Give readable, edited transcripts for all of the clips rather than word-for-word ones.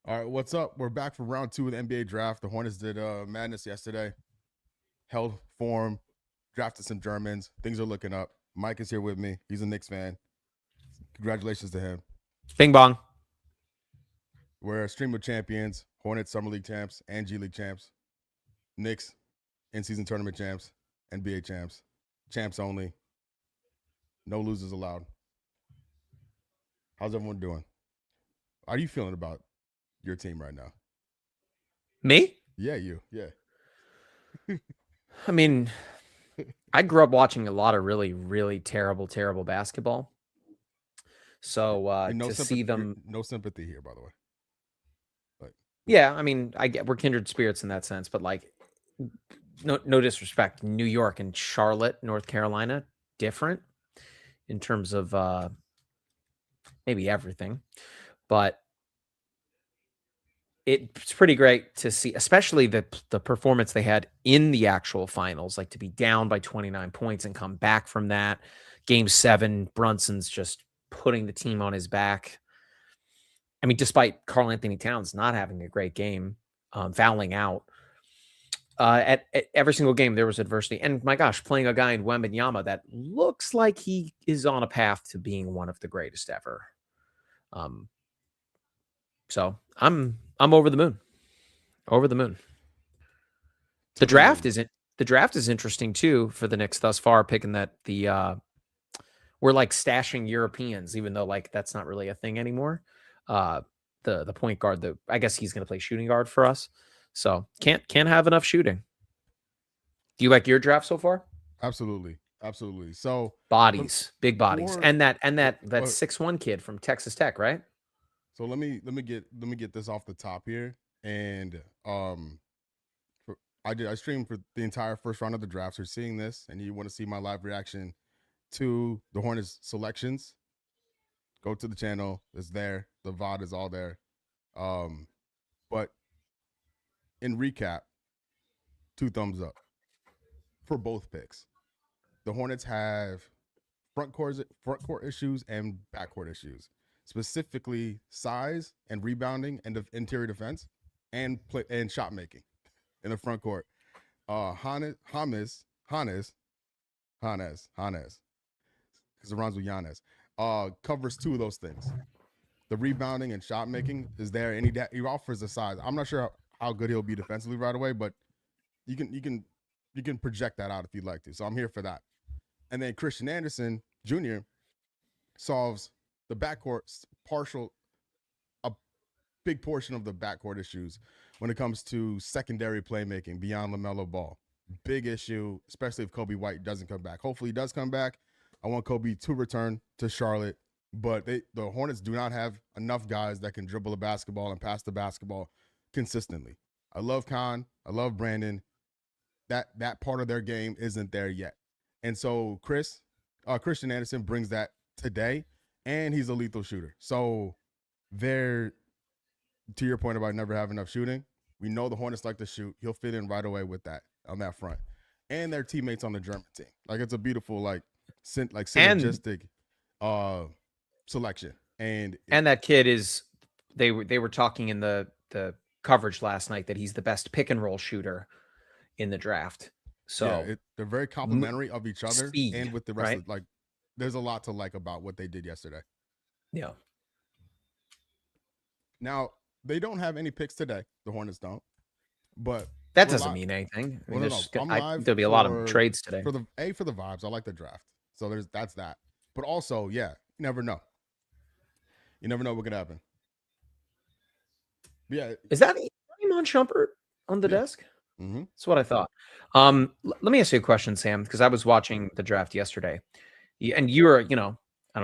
All right, what's up? We're back for round 2 of the NBA draft. The Hornets did madness yesterday. Held form, drafted some Germans. Things are looking up. Mike is here with me. He's a Knicks fan. Congratulations to him. Bing bong. We're a stream of champions, Hornets Summer League champs and G League champs. Knicks in-season tournament champs, NBA champs. Champs only. No losers allowed. How's everyone doing? How are you feeling about your team right now? Me? Yeah, you. Yeah. I mean, I grew up watching a lot of really, really terrible basketball. So no to see them, no sympathy here, by the way. yeah, I mean, we're kindred spirits in that sense, but like, no disrespect, New York and Charlotte, North Carolina, different in terms of maybe everything, but it's pretty great to see, especially the performance they had in the actual finals, like to be down by 29 points and come back from that. Game 7, Brunson's just putting the team on his back. I mean, despite Karl Anthony Towns not having a great game, fouling out, at every single game there was adversity. And my gosh, playing a guy in Wembanyama that looks like he is on a path to being one of the greatest ever. So I'm over the moon. Over the moon. The draft is interesting too for the Knicks thus far, picking that we're like stashing Europeans, even though like that's not really a thing anymore. The point guard, I guess he's going to play shooting guard for us. So can't have enough shooting. Do you like your draft so far? Absolutely. So big bodies, and that 6'1" kid from Texas Tech, right? So let me get this off the top here, and I streamed for the entire first round of the draft. So you're seeing this, and you want to see my live reaction to the Hornets selections, go to the channel. It's there. The VOD is all there. But in recap, 2 thumbs up for both picks. The Hornets have front court issues and backcourt issues, specifically size and rebounding and interior defense and shot making in the front court. Hannes, because it rhymes with Giannis, covers 2 of those things. The rebounding and shot making is there, and he offers the size. I'm not sure how good he'll be defensively right away, but you can project that out if you'd like to. So I'm here for that. And then Christian Anderson Jr. solves the backcourt a big portion of the backcourt issues when it comes to secondary playmaking beyond LaMelo Ball. Big issue, especially if Kobe White doesn't come back. Hopefully he does come back. I want Kobe to return to Charlotte, but the Hornets do not have enough guys that can dribble the basketball and pass the basketball consistently. I love Khan. I love Brandon. That part of their game isn't there yet. And so Christian Anderson brings that today, and he's a lethal shooter. So to your point about never having enough shooting, we know the Hornets like to shoot. He'll fit in right away with that on that front. And their teammates on the German team. Like, it's a beautiful, synergistic selection. And that kid is, they were talking in the coverage last night that he's the best pick and roll shooter in the draft. So yeah, they're very complimentary of each other, speed, and with the rest right? of, like, there's a lot to like about what they did yesterday. Yeah. Now, they don't have any picks today. The Hornets don't. But that doesn't mean anything. I mean, there'll be a lot of trades today. For the vibes, I like the draft. So that's that. But also, yeah, you never know. You never know what could happen. Yeah. Is that Iman Shumpert on the desk? Mm-hmm. That's what I thought. Let me ask you a question, Sam, because I was watching the draft yesterday, and you were, I don't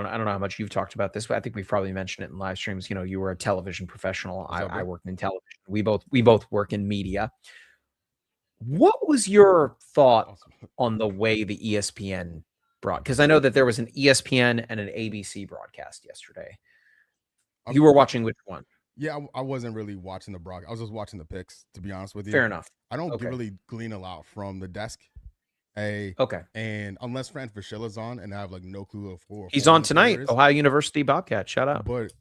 know how much you've talked about this, but I think we've probably mentioned it in live streams. You were a television professional. I worked in television. We both work in media. What was your thought on the way the ESPN brought? Because I know that there was an ESPN and an ABC broadcast yesterday. You were watching which one? Yeah, I wasn't really watching the broadcast. I was just watching the picks, to be honest with you. Fair enough. I don't really glean a lot from the desk. Okay. And unless Fran Fascilla's on, and I have no clue of who he's on tonight, Ohio University Bobcat. Shout out. But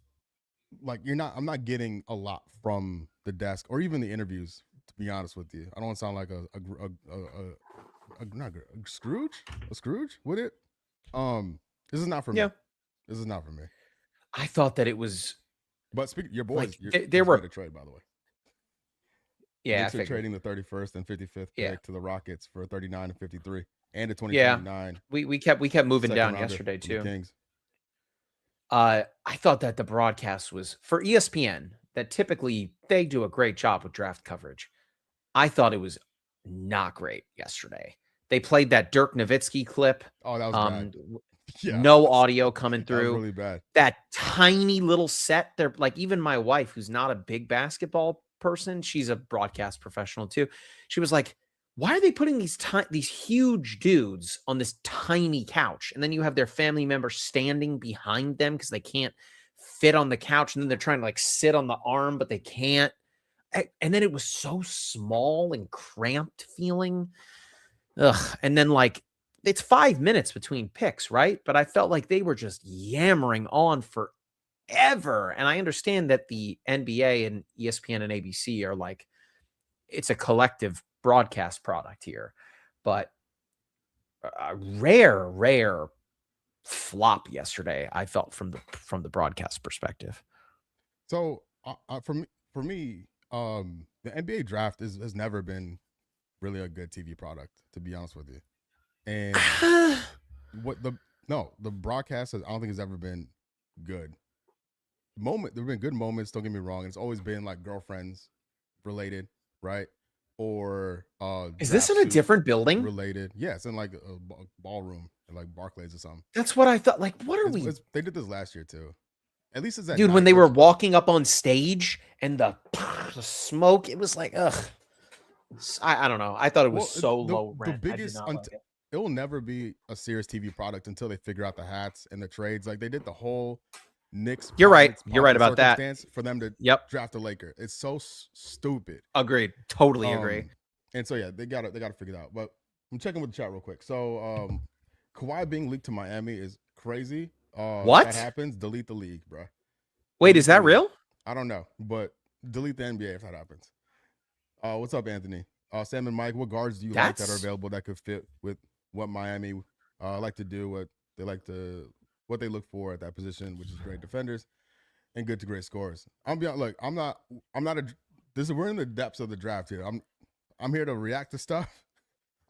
like I'm not getting a lot from the desk or even the interviews. To be honest with you, I don't want to sound like not a Scrooge, a Scrooge with it. This is not for me. Yeah. This is not for me. I thought that it was But speaking, your boys, like there just made were. a trade, by the way. Yeah, I Knicks are figured. trading the 31st and 55th Yeah. pick to the Rockets for 39 and 53 and a Yeah. 2029 We kept moving second down rounder yesterday from the too. Kings. I thought that the broadcast was for ESPN, that typically they do a great job with draft coverage. I thought it was not great yesterday. They played that Dirk Nowitzki clip. Oh, that was bad. Yeah, No audio coming that was through. really bad. That tiny little set there, like even my wife, who's not a big basketball person, she's a broadcast professional too. She was like, why are they putting these huge dudes on this tiny couch? And then you have their family members standing behind them because they can't fit on the couch. And then they're trying to like sit on the arm, but they can't. And then it was so small and cramped feeling. Ugh. And then like it's 5 minutes between picks, right? But I felt like they were just yammering on forever. And I understand that the NBA and ESPN and ABC are like, it's a collective broadcast product here, but a rare flop yesterday, I felt from the broadcast perspective. So for me, the NBA draft has never been really a good TV product, to be honest with you. And the broadcast I don't think has ever been good. There've been good moments, don't get me wrong. It's always been like girlfriends related, right? Or is this in a different building related? Yeah, it's in like a ballroom in like Barclays or something. That's what I thought. Like, what are we? They did this last year too. At least it's that dude. When they were walking up on stage and the smoke, it was like, ugh. I don't know. I thought it was low rent. The biggest it will never be a serious TV product until they figure out the hats and the trades. Like they did the whole Knicks. You're right. You're right about that. For them to draft a Laker, it's so stupid. Agreed. Totally agree. And so yeah, they got to figure it out. But I'm checking with the chat real quick. So Kawhi being leaked to Miami is crazy. What? If that happens, delete the league, bro. Wait, is that real? I don't know, but delete the NBA if that happens. What's up, Anthony? Sam and Mike, what guards do you like that are available that could fit with what Miami like to do, what they look for at that position, which is great defenders and good to great scorers? We're in the depths of the draft here. I'm here to react to stuff.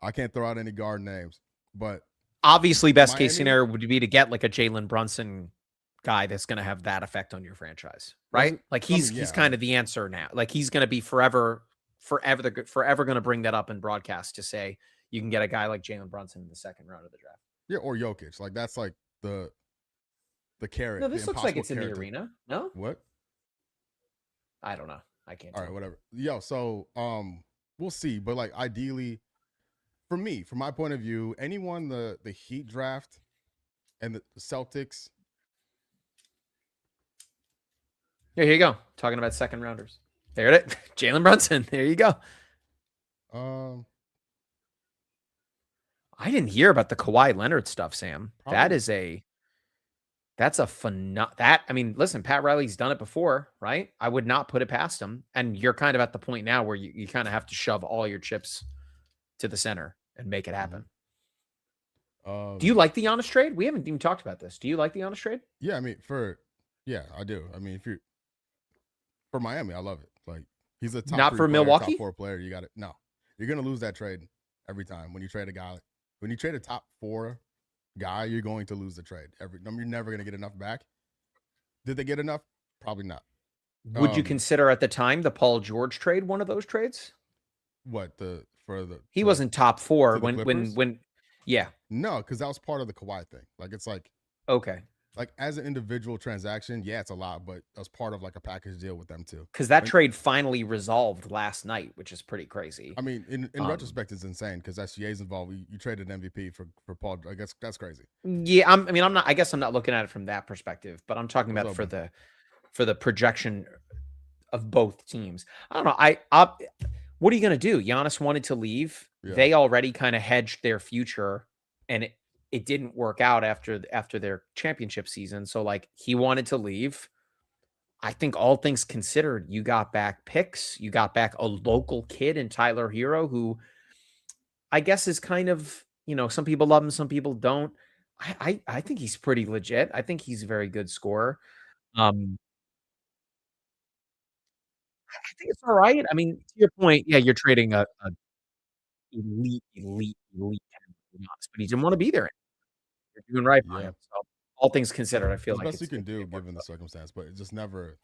I can't throw out any guard names, but obviously best case scenario would be to get like a Jalen Brunson guy that's going to have that effect on your franchise, right? Like he's kind of the answer now. Like he's going to be forever going to bring that up in broadcast to say you can get a guy like Jalen Brunson in the second round of the draft. Yeah, or Jokic. Like that's like the carrot. No, this looks like it's in the arena. No? What? I don't know. I can't. All right, whatever. Yo, so we'll see. But like ideally, from my point of view, anyone the Heat draft and the Celtics. Here you go. Talking about second rounders. There it is. Jalen Brunson. There you go. I didn't hear about the Kawhi Leonard stuff, Sam. Probably. I mean, listen, Pat Riley's done it before, right? I would not put it past him. And you're kind of at the point now where you kind of have to shove all your chips to the center and make it happen. Do you like the Giannis trade? We haven't even talked about this. Do you like the Giannis trade? Yeah, I mean, I do. I mean, for Miami, I love it. Like he's a top not for Milwaukee, top 4 player. You got it. No, you're gonna lose that trade every time when you trade a guy. When you trade a top 4 guy, you're going to lose the trade. You're never gonna get enough back. Did they get enough? Probably not. Would you consider at the time the Paul George trade one of those trades? What he wasn't top 4 when yeah. No, because that was part of the Kawhi thing. Like it's like okay. Like as an individual transaction, yeah, it's a lot, but that's part of like a package deal with them too. Because that trade finally resolved last night, which is pretty crazy. I mean, in retrospect, it's insane because SGA's involved. You traded MVP for Paul. I guess that's crazy. Yeah, I guess I'm not looking at it from that perspective, but I'm talking about for the projection of both teams. I don't know. What are you going to do? Giannis wanted to leave. Yeah. They already kind of hedged their future, and it didn't work out after their championship season. So like he wanted to leave. I think all things considered, you got back picks, you got back a local kid in Tyler Hero, who I guess is kind of, some people love him, some people don't. I think he's pretty legit. I think he's a very good scorer. Um, I think it's all right. I mean, to your point, yeah, you're trading a elite talent, to be honest, but he didn't wanna be there. You're doing right by Yeah, him. So, all things considered, I feel it's the like best you can it do worked given the out. circumstance, but it's just never.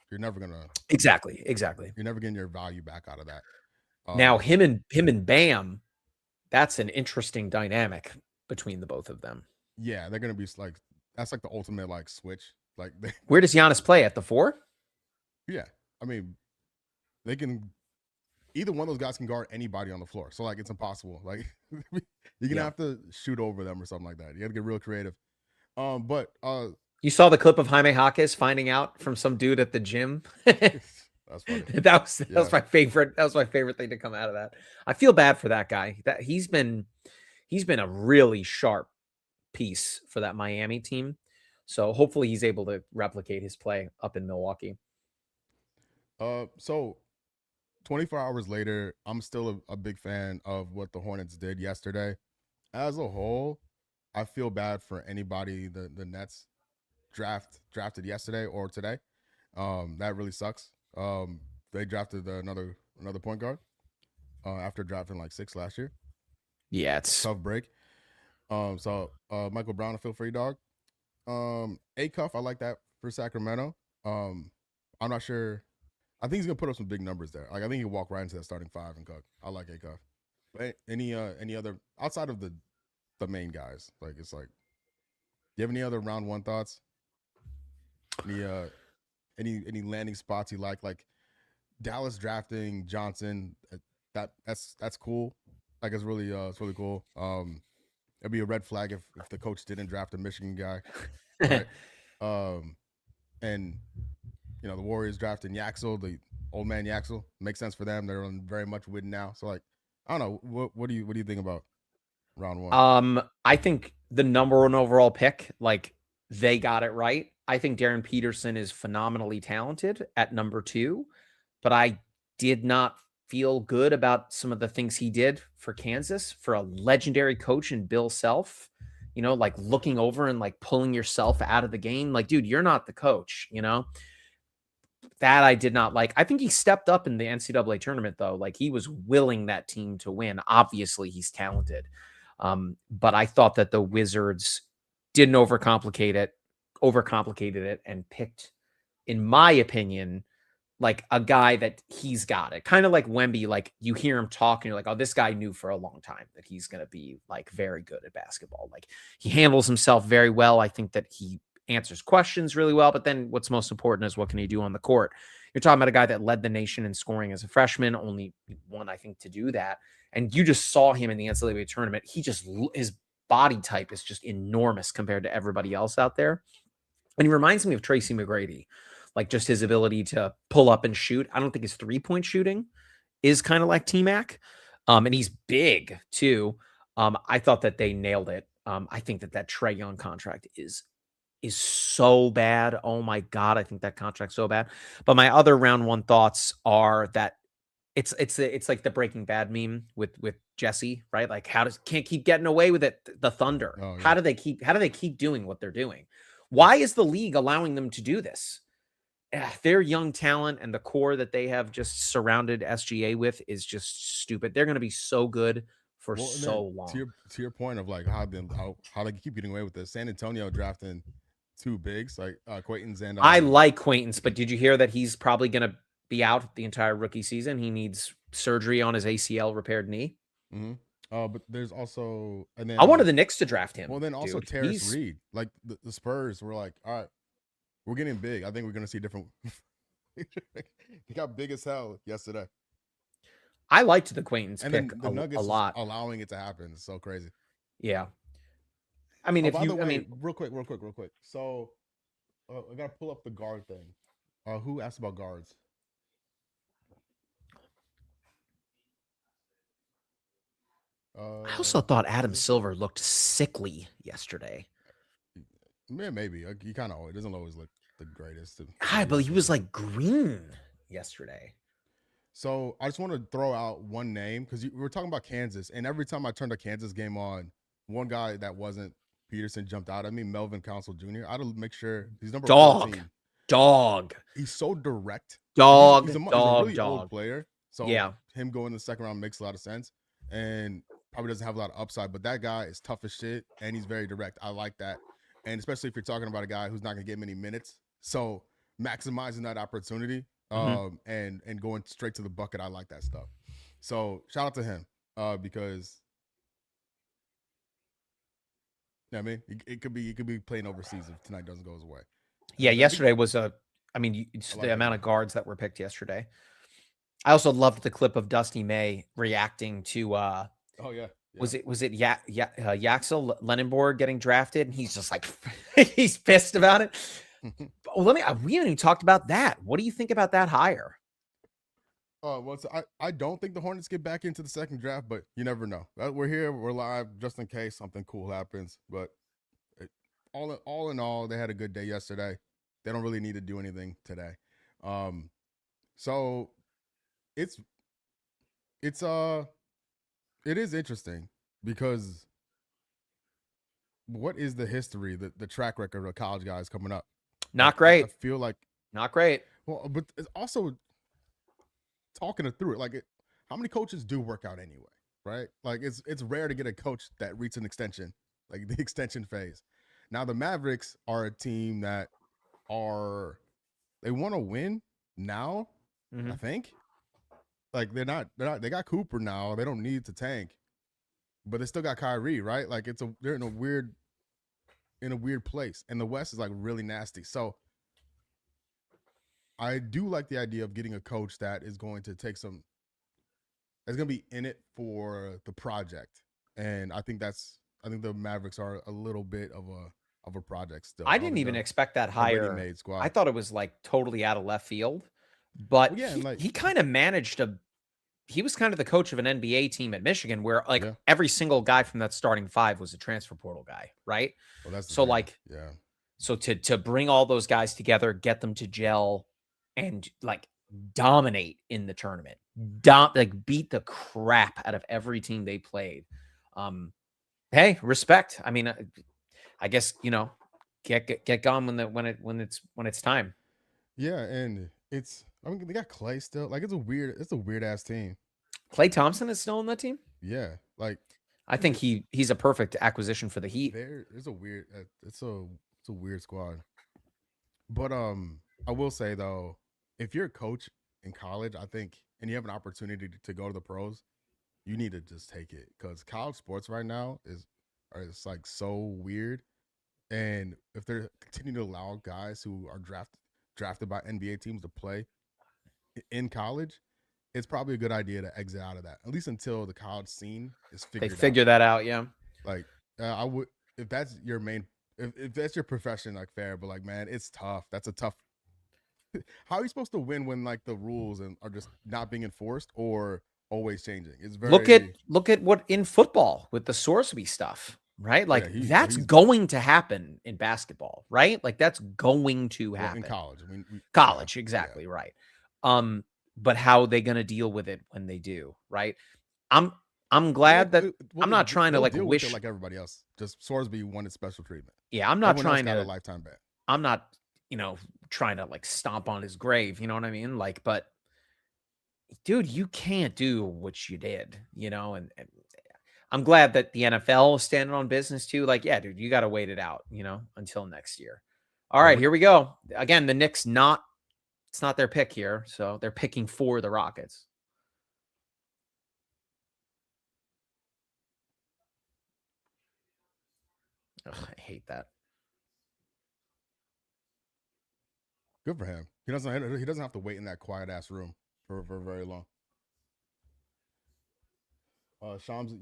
Exactly. You're never getting your value back out of that. Now Um, him and Bam, that's an interesting dynamic between the both of them. yeah, they're gonna be like that's like the ultimate like switch. Like, they, Where does Giannis play? At the 4? yeah, I mean, they can either one of those guys can guard anybody on the floor. So like, it's impossible. Like, you're gonna Yeah. have to shoot over them or something like that. You got to get real creative. But You saw the clip of Jaime Jaquez finding out from some dude at the gym? that's funny. That was Yeah. my favorite. That was my favorite thing to come out of that. I feel bad for that guy. That he's been a really sharp piece for that Miami team. So hopefully he's able to replicate his play up in Milwaukee. So 24 hours later, I'm still a big fan of what the Hornets did yesterday. As a whole, I feel bad for anybody the Nets drafted yesterday or today. That really sucks. They drafted another point guard after drafting like 6 last year. Yeah, it's Tough break. So Michael Brown, I feel for you, dog. A Cuff, I like that for Sacramento. I'm not sure. I think he's gonna put up some big numbers there. Like, I think he'll walk right into that starting 5 and cook. I like A Cuff. Any other outside of the main guys? Like, it's like, do you have any other round one thoughts? Any any landing spots you like? Like Dallas drafting Johnson. That's cool. Like, it's really cool. It'd be a red flag if the coach didn't draft a Michigan guy, right? Um, and the Warriors drafting Yaxel, the old man Yaxel, makes sense for them. They're on very much win now. So like, I don't know. What do you think about round one? I think the number one overall pick, like they got it right. I think Darren Peterson is phenomenally talented at number 2, but I did not feel good about some of the things he did for Kansas for a legendary coach in Bill Self. Like looking over and like pulling yourself out of the game. Like, dude, you're not the coach. That I did not like. I think he stepped up in the NCAA tournament, though. Like, he was willing that team to win. Obviously, he's talented. But I thought that the Wizards didn't overcomplicated it, and picked, in my opinion, like a guy that he's got it. Kind of like Wemby, like you hear him talk and you're like, oh, this guy knew for a long time that he's going to be like very good at basketball. Like, he handles himself very well. I think that he answers questions really well. But then what's most important is what can he do on the court? You're talking about a guy that led the nation in scoring as a freshman, only one, I think, to do that. And you just saw him in the NCAA tournament. His body type is just enormous compared to everybody else out there. And he reminds me of Tracy McGrady, like just his ability to pull up and shoot. I don't think his 3-point shooting is kind of like T-Mac. And he's big too. I thought that they nailed it. I think that Trae Young contract is so bad. Oh my God, I think that contract's so bad. But my other round one thoughts are that it's like the Breaking Bad meme with Jesse, right? Like, can't keep getting away with it. The Thunder. Oh How yeah. do they keep doing what they're doing? Why is the league allowing them to do this? Their young talent and the core that they have just surrounded SGA with is just stupid. They're going to be so good for Well, and so then long. to your point of like how they keep getting away with this, San Antonio drafting 2 bigs like Quaitons and I like Quaintance, but did you hear that he's probably going to be out the entire rookie season? He needs surgery on his ACL repaired knee. mm-hmm. But there's also and I wanted then the Knicks to draft him, well then also dude. Terrace Reed. Like the Spurs were like, all right, we're getting big. I think we're gonna see different. He got big as hell yesterday, I liked the Quaintance and pick then the a Nuggets is lot. allowing it to happen. It's so crazy. Yeah. I mean, Oh, if by the you, I way, mean, real quick. So I gotta pull up the guard thing. Who asked about guards? I also thought Was Adam this Silver looked sickly yesterday. man? Maybe he kind of always doesn't always look. the greatest to Hi, be but he honest with was you. like green yesterday. So I just want to throw out one name because we were talking about Kansas, and every time I turned a Kansas game on, one guy that wasn't Peterson jumped out at me, Melvin Council Jr. I had to make sure he's number Dog, 14. dog, He's so direct. Like dog, he's a dog, really old dog. player, so Yeah. him going in the second round makes a lot of sense, and probably doesn't have a lot of upside. But that guy is tough as shit, and he's very direct. I like that, and especially if you're talking about a guy who's not going to get many minutes, so maximizing that opportunity, Mhm. and going straight to the bucket, I like that stuff. So shout out to him, because I mean, it could be playing overseas if tonight doesn't go his way. Yeah, And then yesterday was I mean, it's I the like him, amount man. of guards that were picked yesterday. I also loved the clip of Dusty May reacting to Oh yeah, yeah. was it Yaxel Lenenborg getting drafted, and he's just like he's pissed about it. Well, we haven't even talked about that. What do you think about that hire? Well, so I don't think the Hornets get back into the second draft, but you never know. We're here, we're live, just in case something cool happens. But it, all in all, they had a good day yesterday. They don't really need to do anything today. Um, so it's it's it is interesting because what is the history, the track record of college guys coming up? Like Not I great. feel like, Not great. well, but it's also talking it through it. Like, how many coaches do work out anyway, right? Like, it's rare to get a coach that reaches an extension, like the extension phase. Now, the Mavericks are a team that they want to win now. I Mhm. think like they got Cooper now. They don't need to tank, but they still got Kyrie, right? Like they're in a weird place, and the West is like really nasty. So I do like the idea of getting a coach that is going to take some that's going to be in it for the project. And I think the Mavericks are a little bit of a project still. I I don't didn't think even they're expect that a hire. ready-made I squad. thought it was like totally out of left field, but Well, yeah, and like, he kind of managed to. He was kind of the coach of an NBA team at Michigan, where like yeah. every single guy from that starting five was a transfer portal guy, right? Well, that's the So thing. like, Yeah. so to bring all those guys together, get them to gel, and like dominate in the tournament, like beat the crap out of every team they played. Hey, respect. I mean, I guess get gone when it's time. Yeah, and I mean they got Clay still. Like it's a weird ass team. Klay Thompson is still on that team. Yeah. Like I think it, he's a perfect acquisition for the Heat. there's a weird it's a weird squad. But I will say though, if you're a coach in college, I think and you have an opportunity to go to the pros, you need to just take it because college sports right now is like so weird. And if they're continuing to allow guys who are drafted by NBA teams to play in college, it's probably a good idea to exit out of that at least until the college scene is They figured out. figure that out. Yeah. Like I would if that's your main if that's your profession, like fair, but like man, it's tough. That's a tough. How are you supposed to win when like the rules and are just not being enforced or always changing? It's very Look at what in football with the Sorsby stuff, right? yeah. Like that's going to happen in basketball, right? Like that's going to Well in happen. college. I mean, yeah, College, yeah. exactly right. But how are they going to deal with it when they do, right? I'm I'm glad that I'm not trying to They'll like deal with it wish. like everybody else. Just Sorsby wanted special treatment. Yeah, I'm not Everyone else trying got a to. lifetime ban. I'm not, trying to like stomp on his grave. You know what I mean? Like, but dude, you can't do what you did. And I'm glad that the NFL is standing on business too. Like, yeah, dude, you got to wait it out. Until next year. All Well, right, here we go. Again, the Knicks not. It's not their pick here, so they're picking for the Rockets. Ugh, I hate that. good for him. He doesn't have to wait in that quiet ass room for very long. Shams,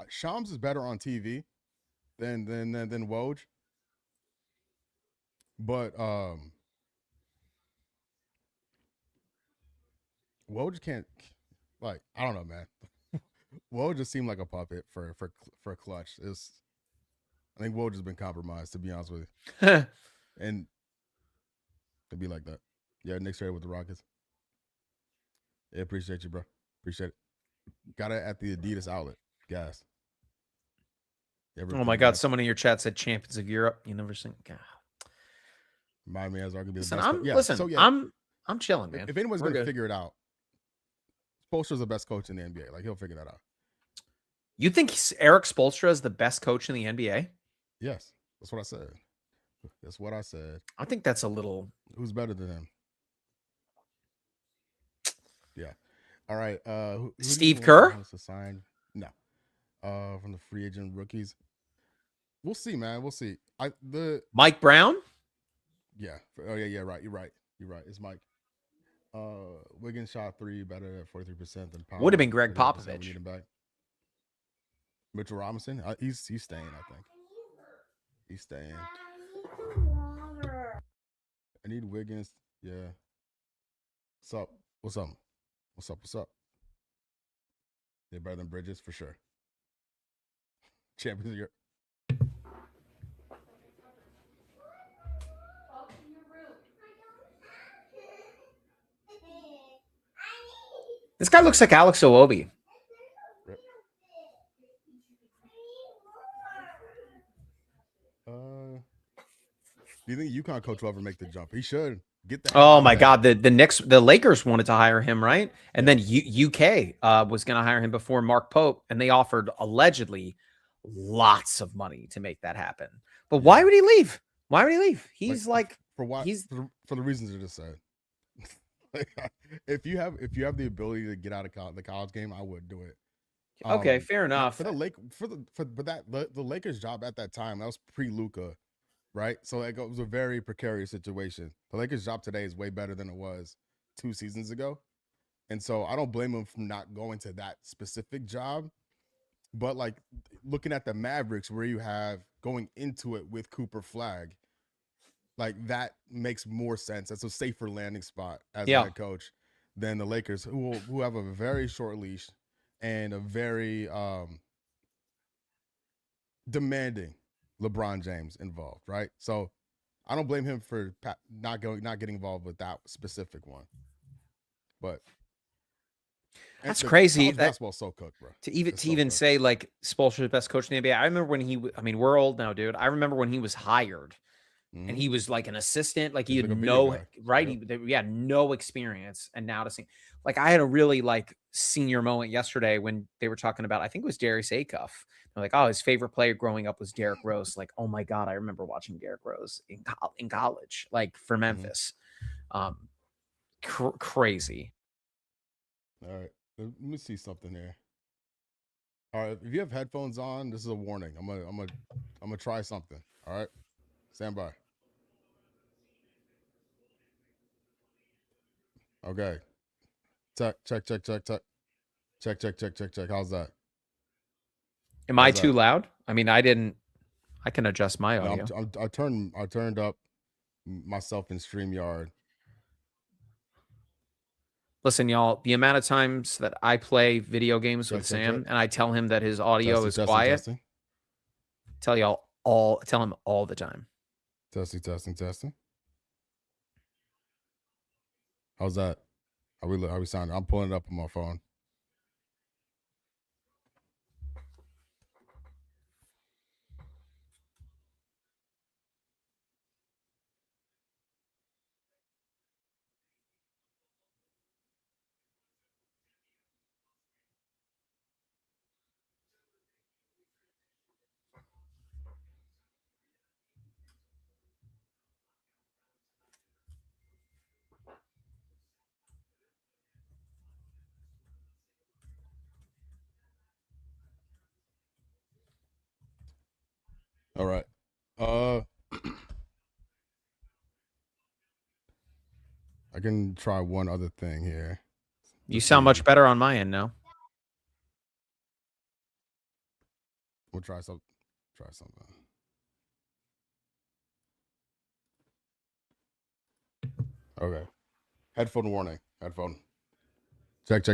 Shams is better on TV than Woj, but Woj can't like I don't know, man. Woj just seemed like a puppet for Clutch. I think Woj has been compromised, to be honest with you. And it'd be like that. Yeah, Knicks traded with the Rockets. Yeah, appreciate you, bro. Appreciate it. Got it at the Adidas outlet. Gas. Oh my God! Someone in your chat said champions of Europe. You never seen? God. Miami has arguably the Listen, best. listen. So yeah, I'm chilling, man. If anyone's gonna figure it out, Spoelstra's the best coach in the NBA. Like he'll figure that out. You think Eric Spoelstra is the best coach in the NBA? Yes, that's what I said. That's what I said. I think that's a little. Who's better than him? Yeah. All right. Who Steve Kerr? To sign? No. From the free agent rookies. We'll see, man. We'll see. Mike Brown? Yeah. Oh yeah. Right. You're right. It's Mike. Wiggins shot 3 better at 43% than Powell. Would have been Greg Popovich. We need him back. Mitchell Robinson. He's staying. I think he's staying. I need Wiggins. Yeah. What's up? They're better than Bridges for sure. Champions of Europe. This guy looks like Alex Iwobi. Do you think UConn coach will ever make the jump? He should get that. Oh my God, the Lakers wanted to hire him, right? And then UK was going to hire him before Mark Pope, and they offered allegedly lots of money to make that happen. But why would he leave? He's for the reasons I just said. If you have the ability to get out of the college game, I would do it. Okay, fair enough. The Lakers job at that time, that was pre-Luka, right? So it was a very precarious situation. The Lakers job today is way better than it was 2 seasons ago. And so I don't blame him for not going to that specific job. But like looking at the Mavericks, where you have going into it with Cooper Flag, like that makes more sense. That's a safer landing spot as a head coach than the Lakers, who have a very short leash and a very demanding LeBron James involved, right? So I don't blame him for not getting involved with that specific one. But that's crazy. Basketball's so cooked, bro. To even say like Spoelstra's the best coach in the NBA. I remember when we're old now, dude. I remember when he was hired. Mm-hmm. And he was like an assistant, like he had no no experience. And now to see, like I had a really like senior moment yesterday when they were talking about, I think it was Darius Acuff. They're like, oh, his favorite player growing up was Derrick Rose. Like, oh my God, I remember watching Derrick Rose in college, like for Memphis. Crazy. All right, let me see something here. All right, if you have headphones on, this is a warning. I'm gonna try something. All right, stand by. Okay. Check. How's that? Am I too loud? I mean, I can adjust my audio. No, I turned up myself in StreamYard. Listen, y'all, the amount of times that I play video games with Sam and I tell him that his audio is quiet, tell him all the time. Testing. How's that? Are we sounding? I'm pulling it up on my phone. All right. I can try one other thing here. You sound much better on my end now. We'll try something. Okay. Headphone warning. Headphone. Check.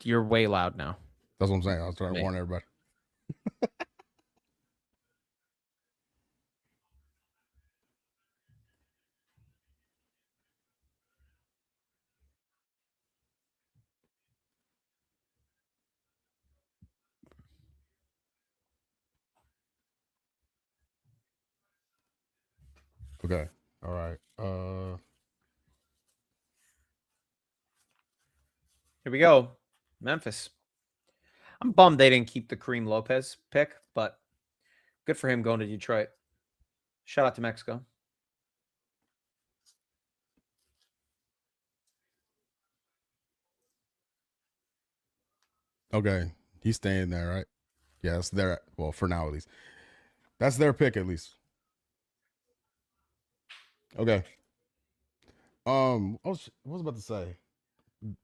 You're way loud now. That's what I'm saying. I was trying to warn everybody. Okay. All right. Here we go. Memphis. I'm bummed they didn't keep the Kareem Lopez pick, but good for him going to Detroit. Shout out to Mexico. Okay. He's staying there, right? Yeah, that's their, well, for now at least. That's their pick at least. Okay. what was I about to say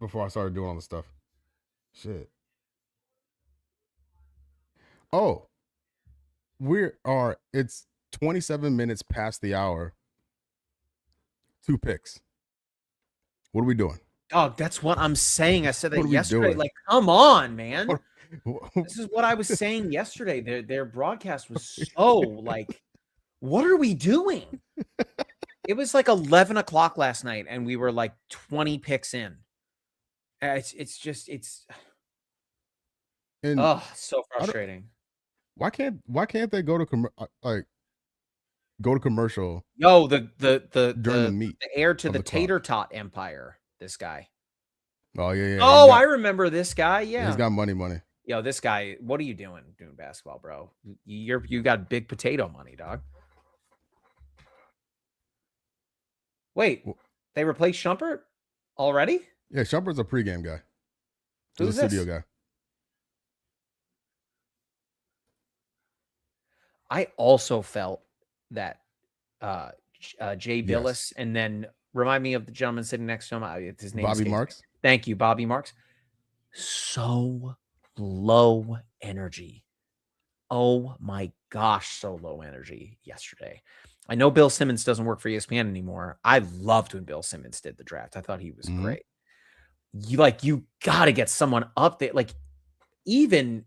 before I started doing all this stuff? Shit. Oh, it's 27 minutes past the hour. 2 picks. What are we doing? Oh, that's what I'm saying. I said that What are we yesterday. doing? Like, come on, man. What- This is what I was saying yesterday. Their broadcast was so like, what are we doing? It was like 11 o'clock last night, and we were like 20 picks in. It's And oh, so I don't- frustrating. why can't they go to go to commercial Yo, during the meat? the heir to of the the clock? tater tot empire. This guy. Oh yeah. Oh, I remember this guy. Yeah. He's got money. Yo, this guy. What are you doing basketball, bro? You got big potato money, dog. Wait, they replaced Shumpert already? Yeah, Shumpert's a pregame guy. He's Who's a studio this? guy. I also felt that Jay Billis, and then remind me of the gentleman sitting next to him. His name Bobby Marks. Thank you, Bobby Marks. So low energy. Oh my gosh, so low energy yesterday. I know Bill Simmons doesn't work for ESPN anymore. I loved when Bill Simmons did the draft. I thought he was great. You got to get someone up there. Like even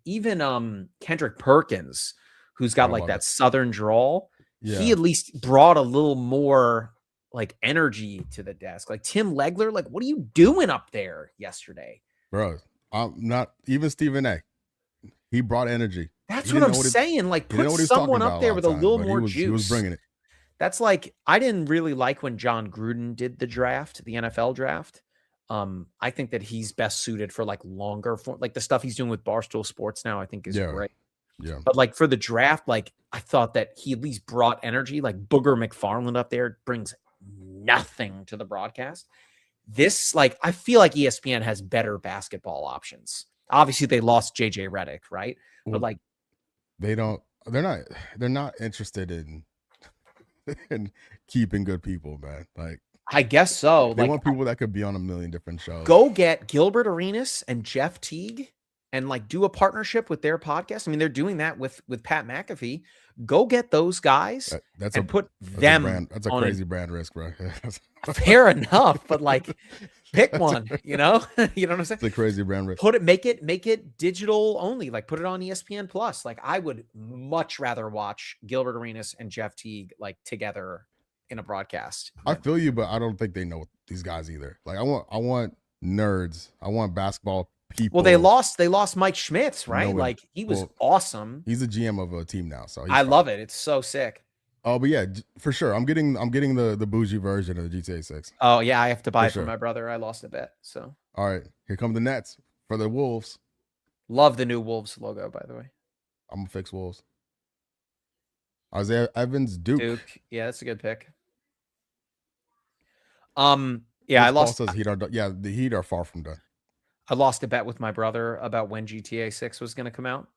Kendrick Perkins, who's got like that Southern drawl. Yeah. He at least brought a little more like energy to the desk. Like Tim Legler, like what are you doing up there yesterday? Bro, I'm not even Stephen A. He brought energy. That's what I'm saying. Like put someone up there with a little more juice. He was bringing it. That's like, I didn't really like when John Gruden did the draft, the NFL draft. I think that he's best suited for like longer form, like the stuff he's doing with Barstool Sports now, I think is great. Yeah. But like for the draft, like I thought that he at least brought energy. Like Booger McFarland up there brings nothing to the broadcast. This, like, I feel like ESPN has better basketball options. Obviously, they lost JJ Redick, right? But like, they're not interested in keeping good people, man. Like, I guess so. They want people that could be on a million different shows. Go get Gilbert Arenas and Jeff Teague and like do a partnership with their podcast. I mean, they're doing that with Pat McAfee. Go get those guys put them. That's a crazy brand risk, bro. Fair enough, but like, pick one. You know what I'm saying? It's a crazy brand risk. Make it digital only. Like, put it on ESPN Plus. Like, I would much rather watch Gilbert Arenas and Jeff Teague like together in a broadcast. I feel you, but I don't think they know these guys either. Like, I want nerds. I want basketball people. Well, they lost Mike Schmitz, right? Like, he was awesome. He's a GM of a team now, so I love it. It's so sick. Oh, but yeah, for sure. I'm getting the bougie version of the GTA 6. Oh yeah, I have to buy it for my brother. I lost a bet. So all right, here come the Nets for the Wolves. Love the new Wolves logo, by the way. I'm gonna fix Wolves. Isaiah Evans, Duke. Yeah, that's a good pick. Yeah, I lost. Says Heat are done. Yeah, the Heat are far from done. I lost a bet with my brother about when GTA 6 was going to come out,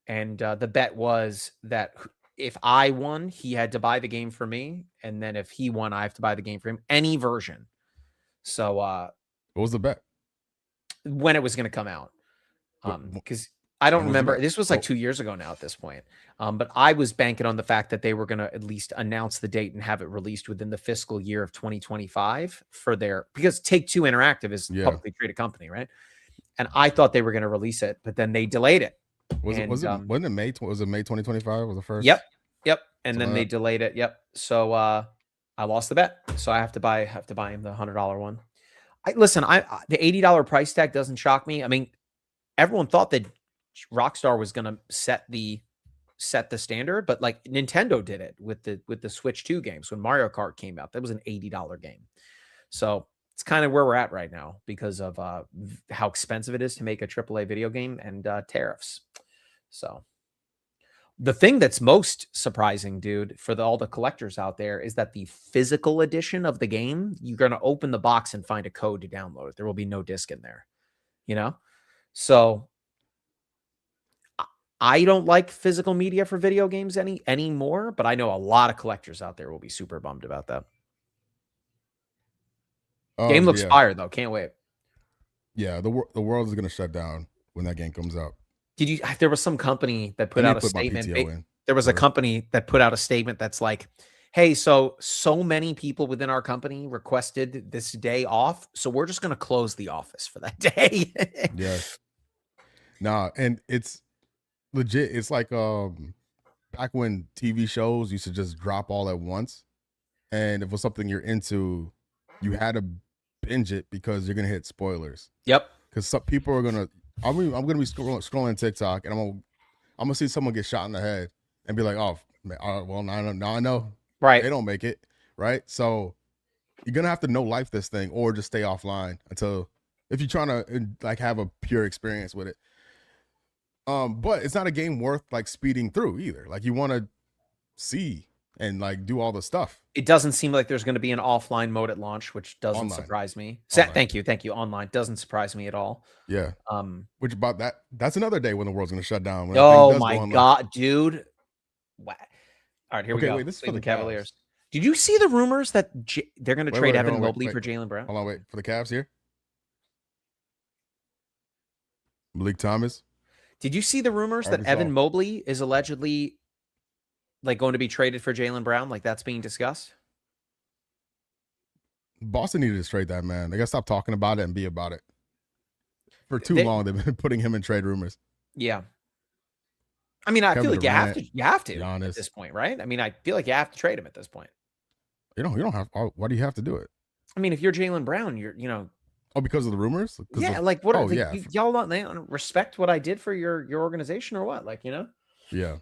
and the bet was that if I won, he had to buy the game for me, and then if he won, I have to buy the game for him, any version. So, what was the bet? When it was going to come out, because I don't remember. This was like 2 years ago now at this point. But I was banking on the fact that they were going to at least announce the date and have it released within the fiscal year of 2025 because Take-Two Interactive is a publicly traded company, right? And I thought they were going to release it, but then they delayed it. Wasn't it May? Was it May 2025? Was the first? Yep. And then they delayed it. Yep. So I lost the bet. So I have to buy him the $100 one. The $80 price tag doesn't shock me. I mean, everyone thought that Rockstar was going to set the set the standard, but like Nintendo did it with the Switch 2 games when Mario Kart came out. That was an $80 game. So it's kind of where we're at right now because of how expensive it is to make a AAA video game and tariffs. So the thing that's most surprising, dude, for all the collectors out there is that the physical edition of the game, you're going to open the box and find a code to download it. There will be no disc in there, you know? So I don't like physical media for video games anymore, but I know a lot of collectors out there will be super bummed about that. Game looks fire though. Can't wait. Yeah, the world is gonna shut down when that game comes out. Did you? There was some company that put out a statement. There was a company that put out a statement that's like, "Hey, so many people within our company requested this day off, so we're just gonna close the office for that day." Yeah. Nah, and it's legit. It's like back when TV shows used to just drop all at once, and if it was something you're into, you had to binge it because you're gonna hit spoilers. Yep. Because some people are gonna. I'm gonna be scrolling TikTok, and I'm gonna see someone get shot in the head and be like, "Oh, well, now I know." Right. They don't make it. Right. So you're gonna have to know life this thing, or just stay offline until if you're trying to like have a pure experience with it. But it's not a game worth like speeding through either. Like you want to see and like do all the stuff. It doesn't seem like there's going to be an offline mode at launch, which doesn't surprise me. Thank you. Online doesn't surprise me at all. Yeah. Which about that's another day when the world's going to shut down. When oh my God, dude. Wow. All right, here we go. Wait, this is for the Cavaliers. Did you see the rumors that they're going to trade Evan Mobley for Jaylen Brown? Hold on, wait for the Cavs here. Malik Thomas. Did you see the rumors that Evan Mobley is allegedly like going to be traded for Jaylen Brown? Like that's being discussed. Boston needed to trade that man. They got to stop talking about it and be about it. For too long, they've been putting him in trade rumors. Yeah. I mean, I feel like Durant, you have to Giannis. at this point, right? I mean, I feel like you have to trade him at this point. You don't have. Why do you have to do it? I mean, if you're Jaylen Brown, Oh, because of the rumors? Yeah, like what? Y'all don't respect what I did for your organization or what? Like, Yeah,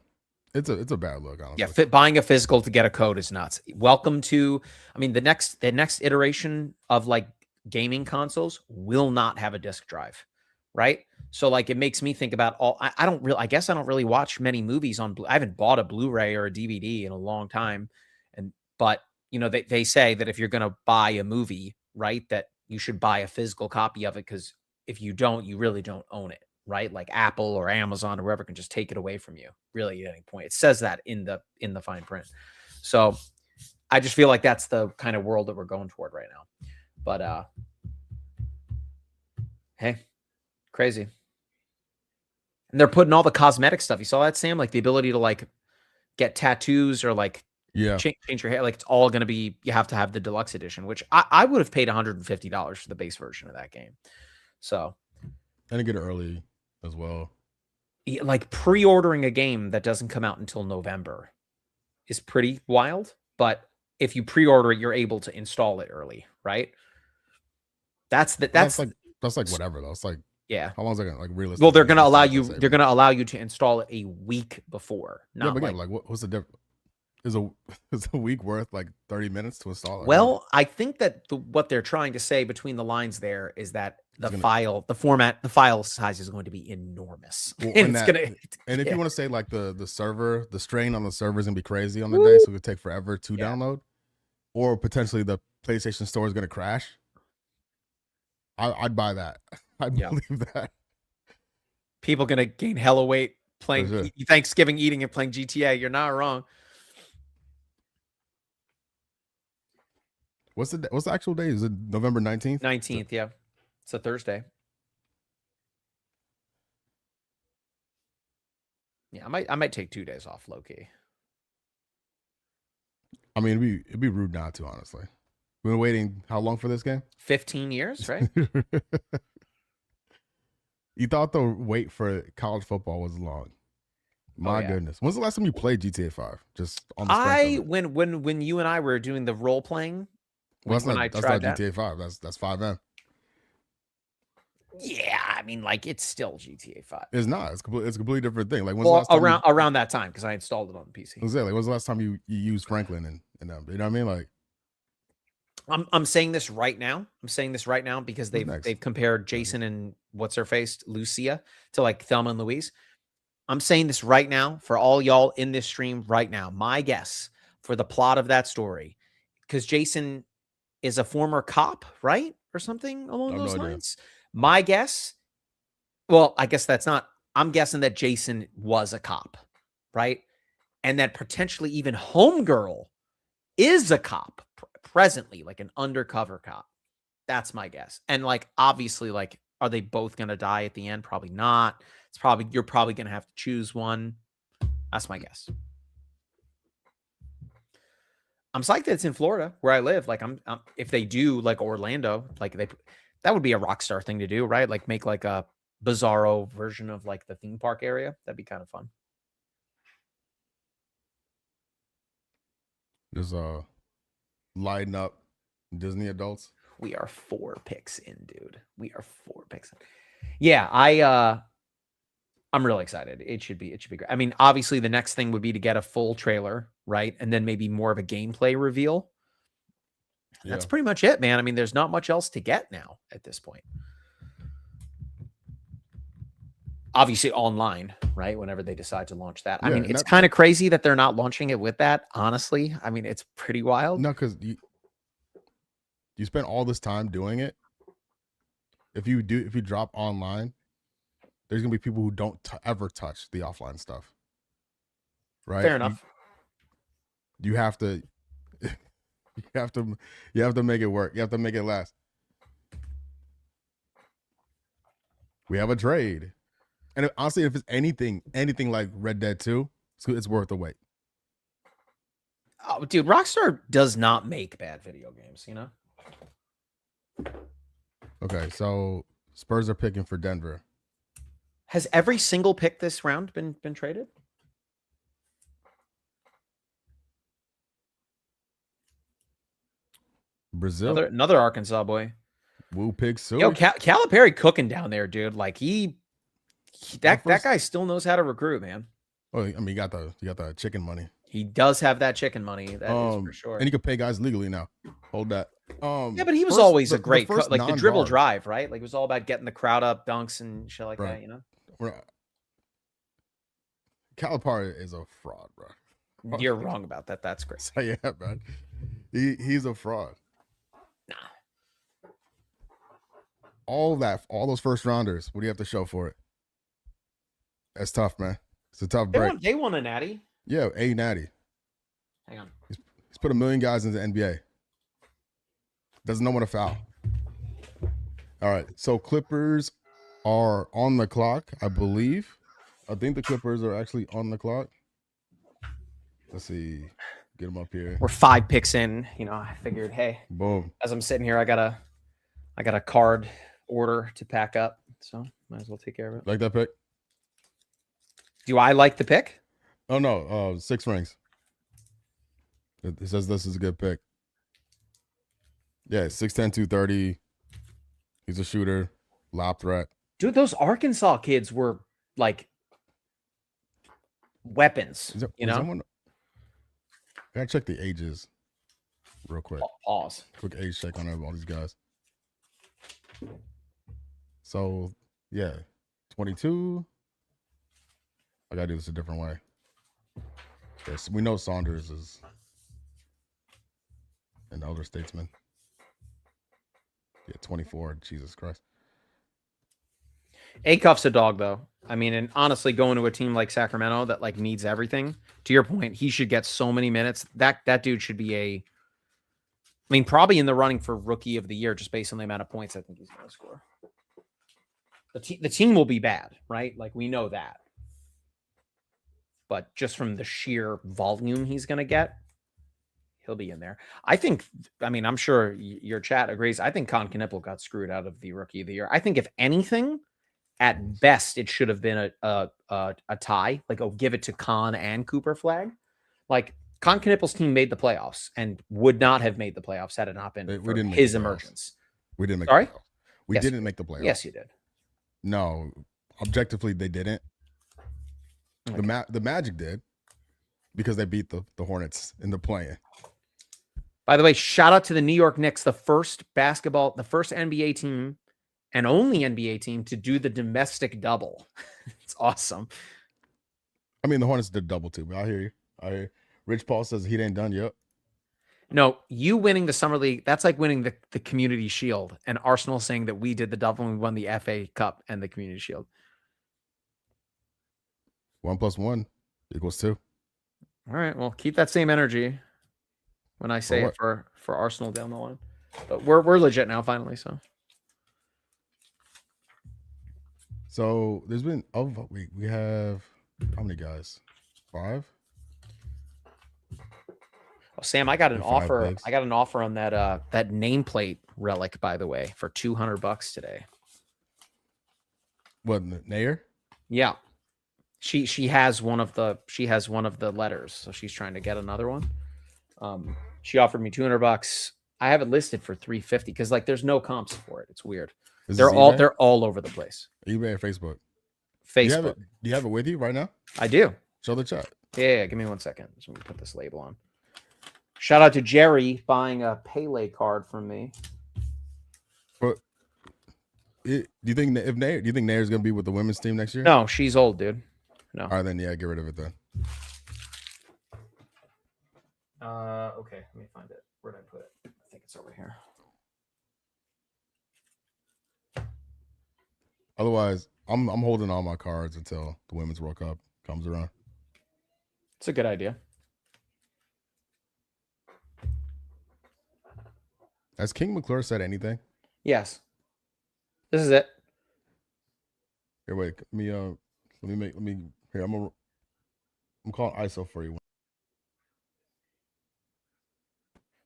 it's a bad look. Honestly. Yeah, buying a physical to get a code is nuts. Welcome to, I mean, the next iteration of like gaming consoles will not have a disc drive, right? So like it makes me think about I guess I don't really watch many movies on. I haven't bought a Blu-ray or a DVD in a long time, but they say that if you're gonna buy a movie, right, that you should buy a physical copy of it because if you don't, you really don't own it, right? Like Apple or Amazon or whoever can just take it away from you, really at any point. It says that in the fine print. So I just feel like that's the kind of world that we're going toward right now. But hey, crazy. And they're putting all the cosmetic stuff. You saw that, Sam? Like the ability to like get tattoos or like change your hair. Like it's all going to be, you have to have the deluxe edition, which I would have paid $150 for the base version of that game. So. And to get it early as well. Like pre-ordering a game that doesn't come out until November is pretty wild. But if you pre-order it, you're able to install it early, right? That's like whatever though. It's like, yeah. How long is it like realistic? Well, they're going to allow you. They're going to allow you to install it a week before. Not but again, like what's the difference? Is a week worth like 30 minutes to install it? Well, I think that what they're trying to say between the lines there is that the file size is going to be enormous. Well, and if you want to say like the server, the strain on the server is gonna be crazy on the day, so it would take forever to download, or potentially the PlayStation Store is gonna crash. I'd buy that. I believe that. People gonna gain hella weight playing Thanksgiving eating and playing GTA. You're not wrong. What's the actual day? Is it November 19th? 19th, yeah. It's a Thursday. Yeah, I might take 2 days off, low key. I mean, it'd be rude not to, honestly. We've been waiting how long for this game? 15 years, right? You thought the wait for college football was long. My goodness. When's the last time you played GTA 5? Just on the when you and I were doing the role playing. Well, that's not GTA 5. That's 5M. Yeah, I mean, like it's still GTA 5. It's not. It's a completely different thing. Like when's the last time around that time because I installed it on the PC. Exactly. When's the last time you used Franklin and them? You know what I mean? Like I'm saying this right now. I'm saying this right now because they've compared Jason and what's her face, Lucia, to like Thelma and Louise. I'm saying this right now for all y'all in this stream right now. My guess for the plot of that story, because Jason is a former cop, right? Or something along those lines. My guess, well, I guess that's not, I'm guessing that Jason was a cop, right? And that potentially even Homegirl is a cop presently, like an undercover cop. That's my guess. And like, obviously, like, are they both going to die at the end? Probably not. You're probably going to have to choose one. That's my guess. I'm psyched that it's in Florida where I live. Like I'm if they do like Orlando, like that would be a Rockstar thing to do, right? Like make like a bizarro version of like the theme park area. That'd be kind of fun. Just lighten up Disney adults. We are 4 picks in, dude. We are 4 picks in. Yeah, I'm really excited. It should be great. I mean, obviously the next thing would be to get a full trailer, right? And then maybe more of a gameplay reveal. Yeah. That's pretty much it, man. I mean, there's not much else to get now at this point. Obviously online, right? Whenever they decide to launch that. I mean, it's kind of crazy that they're not launching it with that, honestly. I mean, it's pretty wild. No, because you spend all this time doing it. If you drop online, there's gonna be people who don't ever touch the offline stuff. Right? Fair enough. You have to you have to make it work. You have to make it last. We have a trade. And honestly, if it's anything like Red Dead 2, it's worth the wait. Oh, dude, Rockstar does not make bad video games, you know? Okay, so Spurs are picking for Denver. Has every single pick this round been traded? Brazil. Another Arkansas boy. Woo pig Suey. Yo, Calipari cooking down there, dude. Like that guy still knows how to recruit, man. Oh, I mean, you got the chicken money. He does have that chicken money. That is for sure. And he can pay guys legally now. Hold that. Yeah, but he was always a great cook, like the dribble drive, right? Like it was all about getting the crowd up, dunks and shit like that, you know? Calipari is a fraud, bro. You're wrong about that. That's great. So, yeah, man. He's a fraud. Nah. All those first rounders, what do you have to show for it? That's tough, man. It's a tough break. They won a natty. Yeah, a natty. Hang on. He's put 1 million guys in the NBA. Doesn't know when to foul. All right, so Clippers are on the clock, I believe. I think the Clippers are actually on the clock. Let's see. Get them up here. We're 5 picks in. You know, I figured, hey, boom. As I'm sitting here, I got a card order to pack up, so might as well take care of it. Like that pick? Do I like the pick? Oh no, 6 rings. It says this is a good pick. Yeah, 6'10", 230. He's a shooter, lob threat. Dude, those Arkansas kids were like weapons. You know? I gotta check the ages real quick. Pause. Quick age check on all these guys. So, yeah, 22. I gotta do this a different way. Yes, we know Saunders is an elder statesman. Yeah, 24. Jesus Christ. Acuff's a dog, though. I mean, and honestly, going to a team like Sacramento that like needs everything. To your point, he should get so many minutes. That dude should be probably in the running for Rookie of the Year, just based on the amount of points I think he's going to score. The team will be bad, right? Like we know that. But just from the sheer volume he's going to get, he'll be in there. I'm sure your chat agrees. I think Con Knipple got screwed out of the Rookie of the Year. I think if anything, at best, it should have been a tie. Like, give it to Con and Cooper Flag. Like, Con Knipple's team made the playoffs and would not have made the playoffs had it not been for his emergence. We didn't make Sorry? the playoffs. We didn't make the playoffs. Yes, you did. No, objectively they didn't. Okay. The Magic did because they beat the Hornets in the play-in. By the way, shout out to the New York Knicks, the first NBA team and only NBA team to do the domestic double. It's awesome. I mean, the Hornets did double too, but I hear you. I hear you. Rich Paul says he ain't done yet. No, you winning the Summer League, that's like winning the Community Shield, and Arsenal saying that we did the double and we won the FA Cup and the Community Shield. 1 + 1 = 2. All right, well, keep that same energy when I say For it for Arsenal down the line. But we're legit now, finally. So there's been we have how many guys? 5. Oh, Sam, I got an 5 offer. picks. I got an offer on that nameplate relic, by the way, for $200 today. What, Nair? Yeah. She has one of the letters, so she's trying to get another one. She offered me $200. I have it listed for $350 because like there's no comps for it. It's weird. They're all over the place. eBay or Facebook? Facebook. Do you have it with you right now? I do. Show the chat. Yeah, give me 1 second. Just let me put this label on. Shout out to Jerry buying a Pele card from me. But do you think Nair's gonna be with the women's team next year? No, she's old, dude. No. All right, then yeah, get rid of it then. Okay, let me find it. Where did I put it? I think it's over here. Otherwise, I'm holding all my cards until the Women's World Cup comes around. It's a good idea. Has King McClure said anything? Yes. This is it. Here, wait. Let me. Here, I'm calling ISO for you.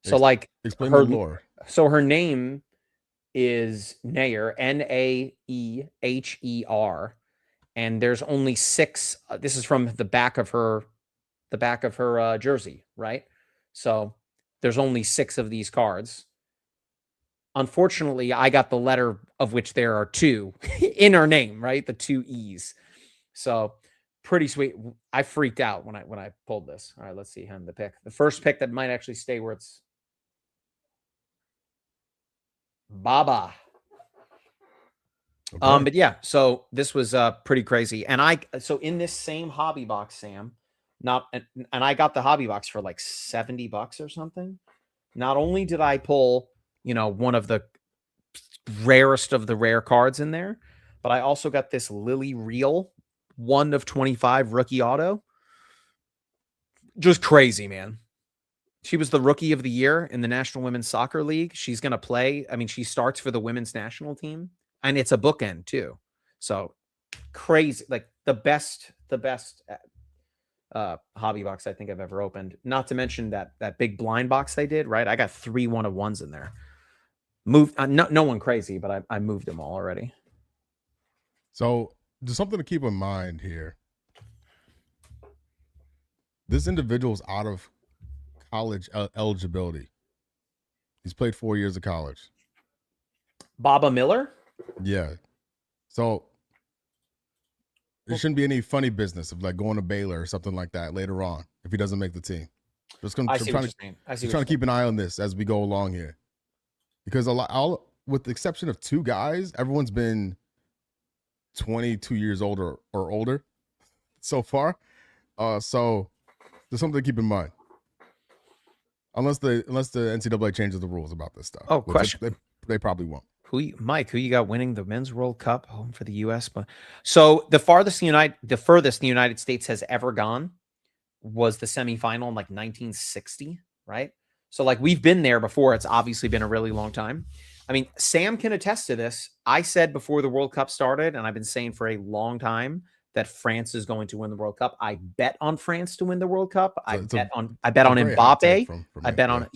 So like explain the lore. So her name is Nair, Naeher, and there's only 6. This is from the back of her jersey, right? So there's only 6 of these cards. Unfortunately, I got the letter of which there are 2 in her name, right? The 2 E's. So pretty sweet. I freaked out when I pulled this. All right, let's see the pick. The first pick that might actually stay where it's Baba. Okay. But yeah, so this was pretty crazy. And so in this same hobby box, Sam, and I got the hobby box for like $70 or something. Not only did I pull, one of the rarest of the rare cards in there, but I also got this Lily Real 1 of 25 rookie auto. Just crazy, man. She was the rookie of the year in the National Women's Soccer League. She's going to play. I mean, she starts for the women's national team, and it's a bookend too. So crazy, like the best hobby box I think I've ever opened. Not to mention that big blind box they did, right? I got 3 1-of-1s in there. Moved no one crazy, but I moved them all already. So there's something to keep in mind here. This individual's out of college eligibility. He's played 4 years of college. Baba Miller? Yeah. So there shouldn't be any funny business of like going to Baylor or something like that later on if he doesn't make the team. I'm trying to keep an eye on this as we go along here, because with the exception of 2 guys, everyone's been 22 years older or older so far. So there's something to keep in mind. Unless the NCAA changes the rules about this stuff. Oh, question. They probably won't. Who you got winning the Men's World Cup home for the U.S.? So the furthest the United States has ever gone was the semifinal in like 1960, right? So like we've been there before. It's obviously been a really long time. I mean, Sam can attest to this. I said before the World Cup started, and I've been saying for a long time, that France is going to win the World Cup. I bet on France to win the World Cup. I bet on Mbappe. I bet on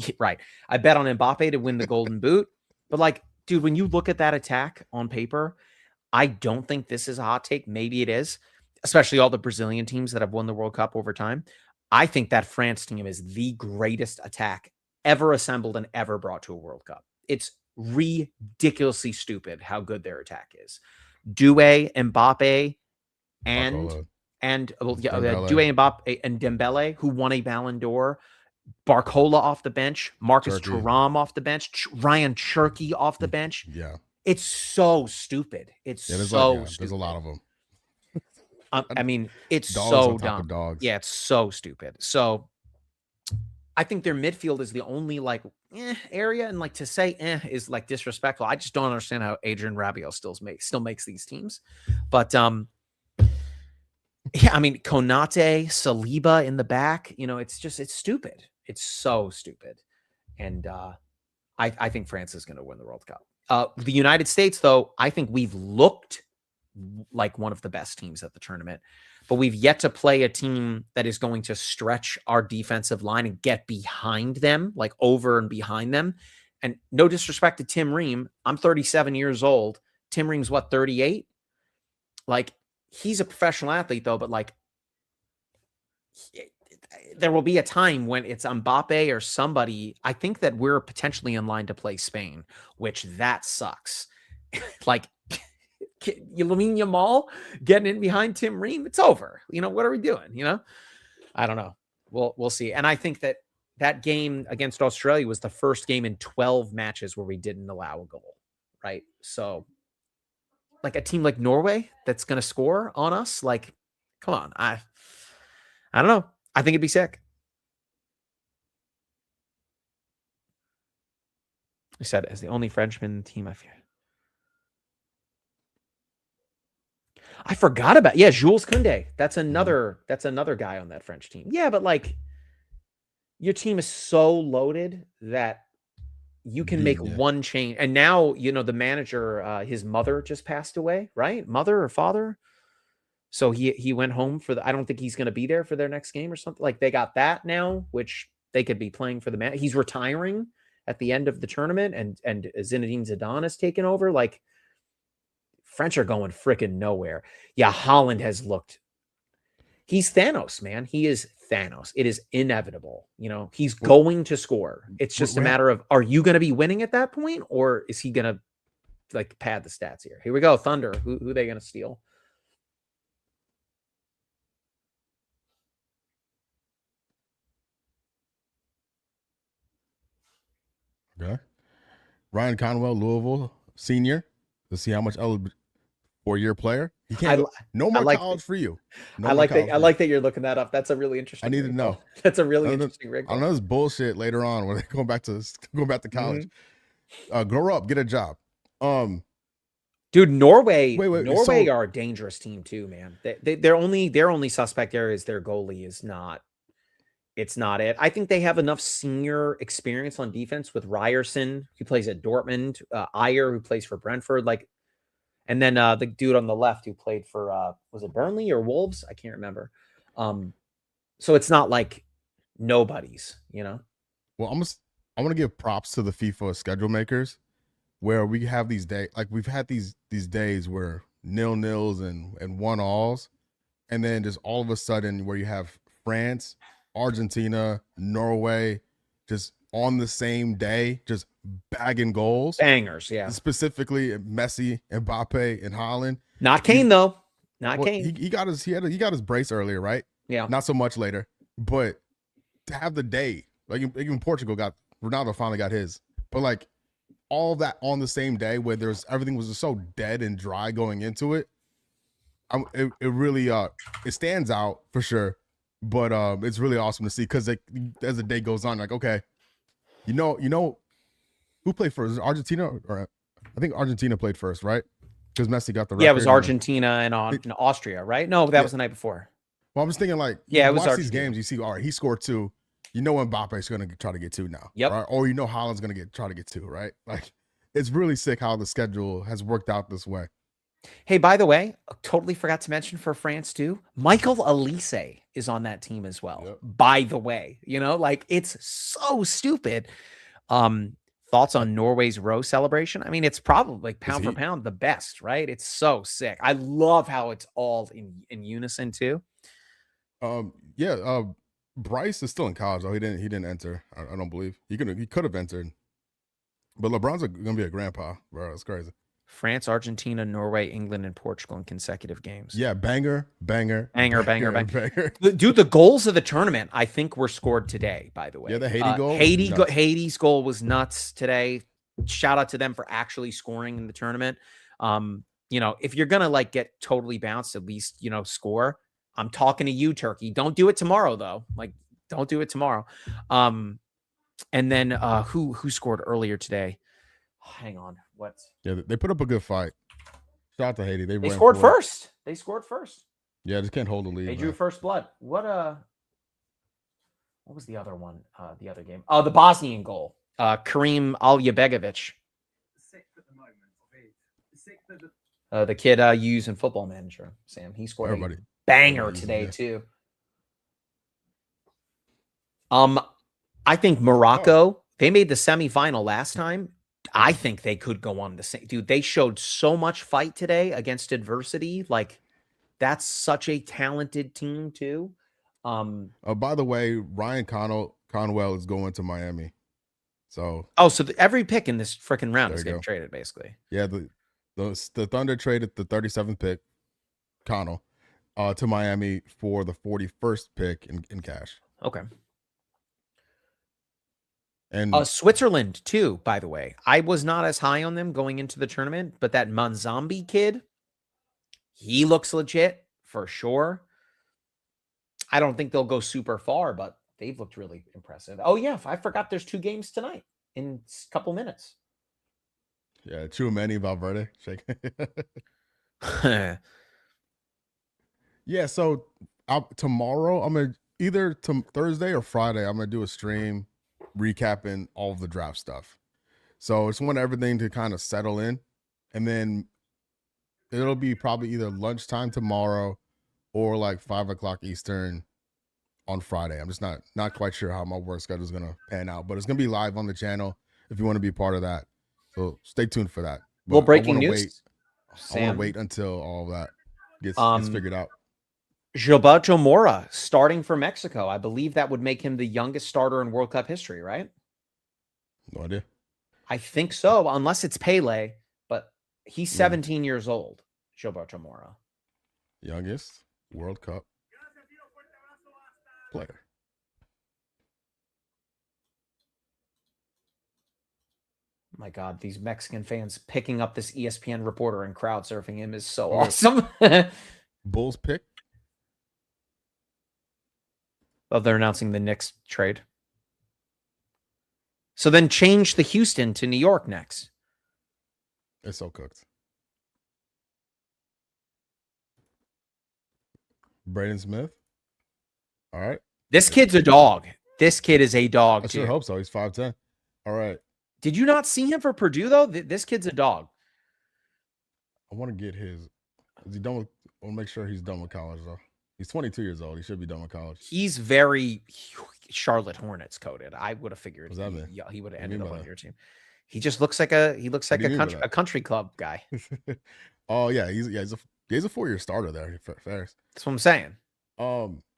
Mbappe to win the Golden Boot. But like, dude, when you look at that attack on paper, I don't think this is a hot take. Maybe it is, especially all the Brazilian teams that have won the World Cup over time. I think that France team is the greatest attack ever assembled and ever brought to a World Cup. It's ridiculously stupid how good their attack is. Due, Mbappe, and Barcola, Due, Dembele, Mbappe, and Dembele, who won a Ballon d'Or. Barcola off the bench, Marcus Turkey. Thuram off the bench, Ryan Cherky off the bench. Yeah. It's so stupid. It's There's stupid. there's a lot of them. I mean, it's Dogs so on top dumb. of dogs. Yeah, it's so stupid. So I think their midfield is the only like area, and like to say is like disrespectful. I just don't understand how Adrian Rabiot still makes these teams. But yeah, I mean, Konate, Saliba in the back, it's stupid. It's so stupid. And I think France is going to win the World Cup. The United States, though, I think we've looked like one of the best teams at the tournament, but we've yet to play a team that is going to stretch our defensive line and get behind them, like over and behind them. And no disrespect to Tim Ream. I'm 37 years old. Tim Ream's what, 38? Like, he's a professional athlete, though, but like, there will be a time when it's Mbappe or somebody. I think that we're potentially in line to play Spain, which that sucks. Like, Lamine Yamal getting in behind Tim Ream, it's over. What are we doing? I don't know. We'll see. And I think that game against Australia was the first game in 12 matches where we didn't allow a goal, right? So, like a team like Norway that's going to score on us, like, come on. I don't know. I think it'd be sick. I said, as the only Frenchman in the team, I forgot about, Jules Koundé. That's another guy on that French team. Yeah, but like, your team is so loaded that you can make one change. And now, the manager, his mother just passed away, right? Mother or father. So he went home I don't think he's going to be there for their next game or something. Like, they got that now, which they could be playing for the man. He's retiring at the end of the tournament, and Zinedine Zidane has taken over. Like, French are going freaking nowhere. Yeah, Holland has looked. He's Thanos, man. He is Thanos. It is inevitable. He's going to score. It's just a matter of, are you going to be winning at that point, or is he going to like pad the stats here? Here we go. Thunder. Who are they going to steal? Okay. Ryan Conwell, Louisville senior. Let's see how much 4-year player. He can't. No more college for you. I like that you're looking that up. That's a really interesting. I need to know. That's a really interesting wrinkle. I know this bullshit later on when they're going back to college. Grow up, get a job. Dude, Norway. Norway are a dangerous team too, man. Their only suspect area is their goalie is not. It's not it. I think they have enough senior experience on defense with Ryerson, who plays at Dortmund, Ayer, who plays for Brentford, like, and then the dude on the left who played for was it Burnley or Wolves? I can't remember. So it's not like nobody's, Well, I want to give props to the FIFA schedule makers, where we have these days, like we've had these days where 0-0s and 1-1s, and then just all of a sudden where you have France, Argentina, Norway, just on the same day, just bagging goals. Bangers, yeah. Specifically Messi, Mbappe, and Haaland. Not Kane, though. Not Kane. He got his brace earlier, right? Yeah. Not so much later. But to have the day, like even Portugal Ronaldo finally got his. But like all that on the same day where everything was just so dead and dry going into it. It really it stands out for sure. But it's really awesome to see, because as the day goes on, like, okay, you know who played first? Argentina, or I think Argentina played first, right? Because Messi got the record. Yeah, it was Argentina and Austria, right? No, that was the night before. Well, I'm just thinking, like, it was watch Argentina. These games, you see, all right, he scored 2. Mbappe's going to try to get 2 now. Yep. Right? Or Haaland's going to try to get 2, right? Like, it's really sick how the schedule has worked out this way. Hey, by the way, totally forgot to mention for France too, Michael Elise is on that team as well. Yep. By the way, like, it's so stupid. Thoughts on Norway's Row celebration? I mean, it's probably pound for pound the best, right? It's so sick. I love how it's all in unison too. Bryce is still in college though. He didn't enter. I don't believe he could have entered. But LeBron's gonna be a grandpa, bro. That's crazy. France, Argentina, Norway, England, and Portugal in consecutive games. Yeah, banger. Dude, the goals of the tournament, I think, were scored today, by the way. Yeah, the Haiti goal. Haiti's goal was nuts today. Shout out to them for actually scoring in the tournament. If you're going to like get totally bounced, at least, score. I'm talking to you, Turkey. Don't do it tomorrow, though. Like, don't do it tomorrow. And then who scored earlier today? Hang on. What? Yeah, they put up a good fight. Shout out to Haiti. They scored first. They scored first. Yeah, just can't hold the lead. They drew first blood. What was the other one? The other game? Oh, the Bosnian goal. Karim Aljabegovic. Sixth at the moment. The kid you use in Football Manager, Sam. He scored a banger today too. I think Morocco, they made the semifinal last time. I think they could go on the same. Dude, they showed so much fight today against adversity. Like, that's such a talented team too. By the way, Ryan Conwell is going to Miami. So every pick in this freaking round is getting traded, basically. Yeah, the Thunder traded the 37th pick, Connell, to Miami for the 41st pick in cash. Okay. And Switzerland too, by the way. I was not as high on them going into the tournament, but that Manzambi kid, he looks legit for sure. I don't think they'll go super far, but they've looked really impressive. Oh yeah, I forgot there's 2 games tonight in a couple minutes. Yeah, Tchouameni, Valverde. Yeah, so tomorrow I'm gonna either Thursday or Friday I'm gonna do a stream recapping all of the draft stuff. So I just want everything to kind of settle in, and then it'll be probably either lunchtime tomorrow or like 5 o'clock Eastern on Friday. I'm just not quite sure how my work schedule is gonna pan out, but it's gonna be live on the channel if you want to be part of that. So stay tuned for that. But well, breaking news. I want to wait until all of that gets figured out. Gilberto Mora starting for Mexico. I believe that would make him the youngest starter in World Cup history, right? No idea. I think so, unless it's Pele, but he's 17 years old, Gilberto Mora. Youngest World Cup player. My God, these Mexican fans picking up this ESPN reporter and crowd surfing him is so awesome. Bulls pick. Well, they're announcing the Knicks trade. So then change the Houston to New York next. It's so cooked. Braden Smith. All right. This kid's a dog. This kid is a dog. I sure hope so. He's 5'10". All right. Did you not see him for Purdue, though? This kid's a dog. I want to get his. Is he done with? I want to make sure he's done with college, though. He's 22 years old. He should be done with college. He's very Charlotte Hornets coded. I would have figured he would have ended up on your team. He just looks like a country club guy. Oh yeah, he's a 4-year starter there. Fair. That's what I'm saying.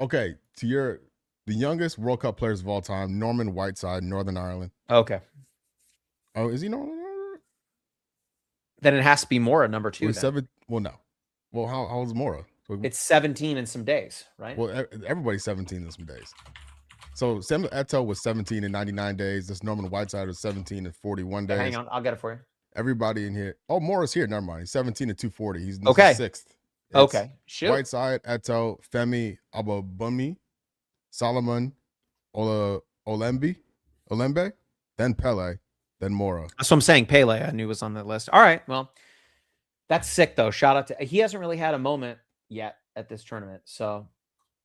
Okay, to the youngest World Cup players of all time, Norman Whiteside, Northern Ireland. Okay. Oh, is he Northern? Then it has to be Mora, number 2. Well, no. Well, how old is Mora? It's 17 in some days, right? Well, everybody's 17 in some days. So Samuel Eto'o was 17 in 99 days. This Norman Whiteside was 17 in 41 days. Hang on, I'll get it for you. Everybody in here. Oh, Mora's here. Never mind. He's 17 and 240. He's okay. 6th. It's okay. Shoot. Whiteside, Eto'o, Femi Ababumi, Solomon, Olembe, then Pele, then Mora. That's what I'm saying. Pele, I knew was on that list. All right. Well, that's sick, though. Shout out to... He hasn't really had a moment yet at this tournament, so...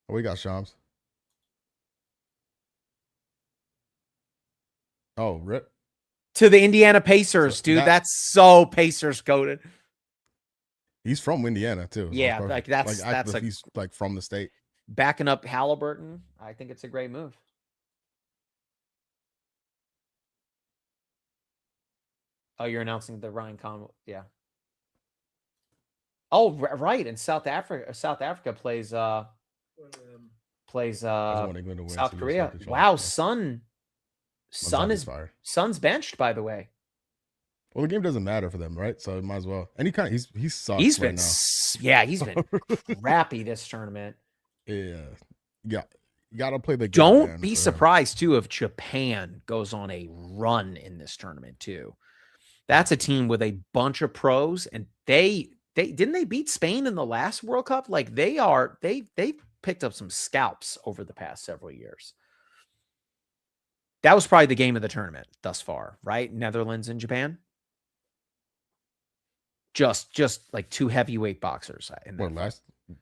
We got Shams. Oh, rip. To the Indiana Pacers, dude. That's so Pacers coded. He's from Indiana, too. Yeah, he's like from the state. Backing up Halliburton, I think it's a great move. Oh, you're announcing the Ryan Conwell. Yeah. Oh, right. And South Africa plays South Korea. Wow, Sun's benched, by the way. Well, the game doesn't matter for them, right? So it might as well. And he sucks He's right been, now. he's been crappy this tournament. Yeah. You gotta play the game. Don't man, be surprised too if Japan goes on a run in this tournament too. That's a team with a bunch of pros, and they didn't they beat Spain in the last World Cup? Like they picked up some scalps over the past several years. That was probably the game of the tournament thus far, right? Netherlands and Japan. Just like two heavyweight boxers.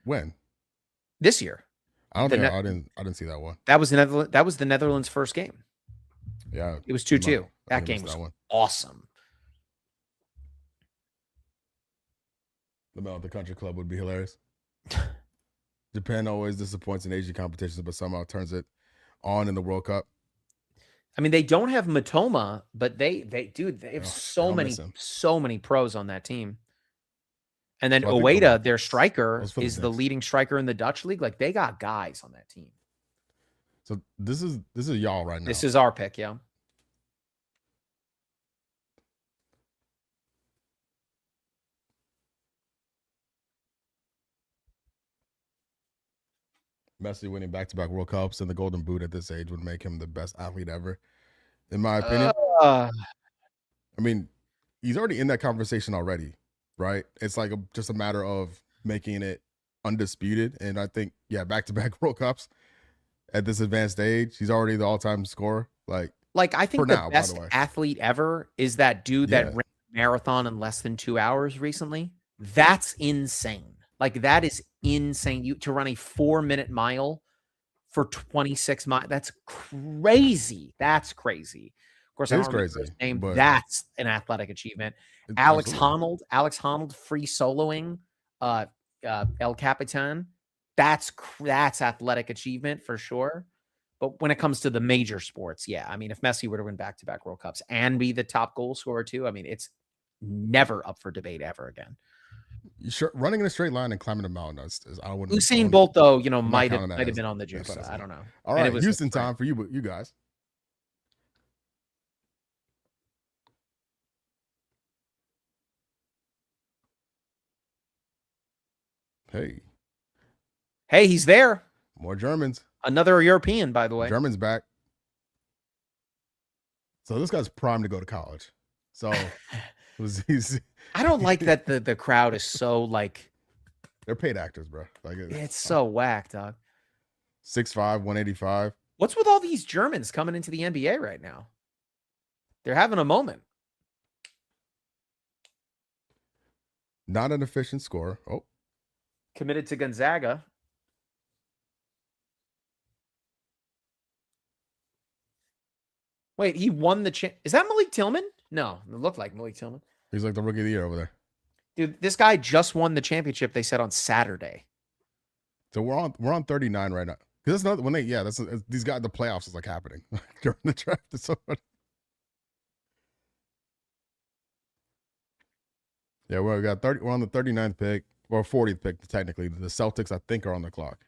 When? This year. I didn't see that one. That was the Netherlands' first game. Yeah. It was 2-2. That game was awesome. The Mel at the Country Club would be hilarious. Japan always disappoints in Asian competitions, but somehow turns it on in the World Cup. I mean, they don't have Matoma, but they have so many pros on that team. And then Ueda, their striker, is the leading striker in the Dutch league. Like they got guys on that team. So this is y'all right now. This is our pick, yeah. Messi winning back-to-back World Cups and the Golden Boot at this age would make him the best athlete ever, in my opinion. I mean, he's already in that conversation already, right? It's like just a matter of making it undisputed. And I think, back-to-back World Cups at this advanced age, he's already the all-time scorer. Like I think the best athlete ever is that dude that ran a marathon in less than 2 hours recently. That's insane. Like that is insane. To run a 4-minute mile for 26 miles. That's crazy. That's crazy. Of course, I don't remember his name. That's an athletic achievement. Alex Honnold free soloing El Capitan. That's athletic achievement for sure. But when it comes to the major sports, I mean, if Messi were to win back-to-back World Cups and be the top goal scorer too, I mean, it's never up for debate ever again. Sure, running in a straight line and climbing a mountain. Usain Bolt, though, might have been on the gym. I don't know. All right, Houston time for you guys. Hey, he's there. More Germans. Another European, by the way. Germans back. So this guy's primed to go to college. So I don't like that the crowd is so like they're paid actors, bro. Like it's so whack, dog. 6'5", 185. What's with all these Germans coming into the NBA right now? They're having a moment. Not an efficient scorer. Oh. Committed to Gonzaga. Wait, he won the Is that Malik Tillman? No, it looked like Malik Tillman. He's like the rookie of the year over there. Dude, this guy just won the championship, they said, on Saturday. So we're on 39 right now. Because that's not when these guys, the playoffs is like happening during the draft. It's so funny. Yeah, we're on the 39th pick, or 40th pick technically. The Celtics, I think, are on the clock.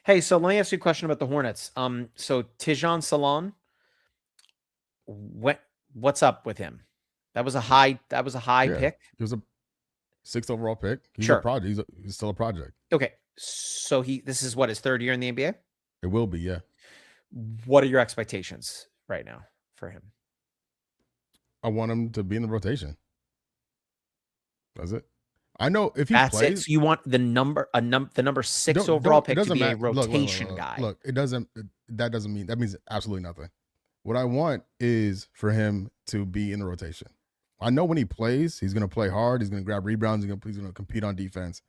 Hey, so let me ask you a question about the Hornets. So Tijan Salon, what's up with him? That was a high pick. He was a 6th overall pick. He's a project. He's still a project. Okay. So this is what, his 3rd year in the NBA? It will be, yeah. What are your expectations right now for him? I want him to be in the rotation. That's it. I know if he plays, it. So you want the number 6 overall pick to be a rotation guy. Look, that means absolutely nothing. What I want is for him to be in the rotation. I know when he plays, he's going to play hard. He's going to grab rebounds. He's going to compete on defense.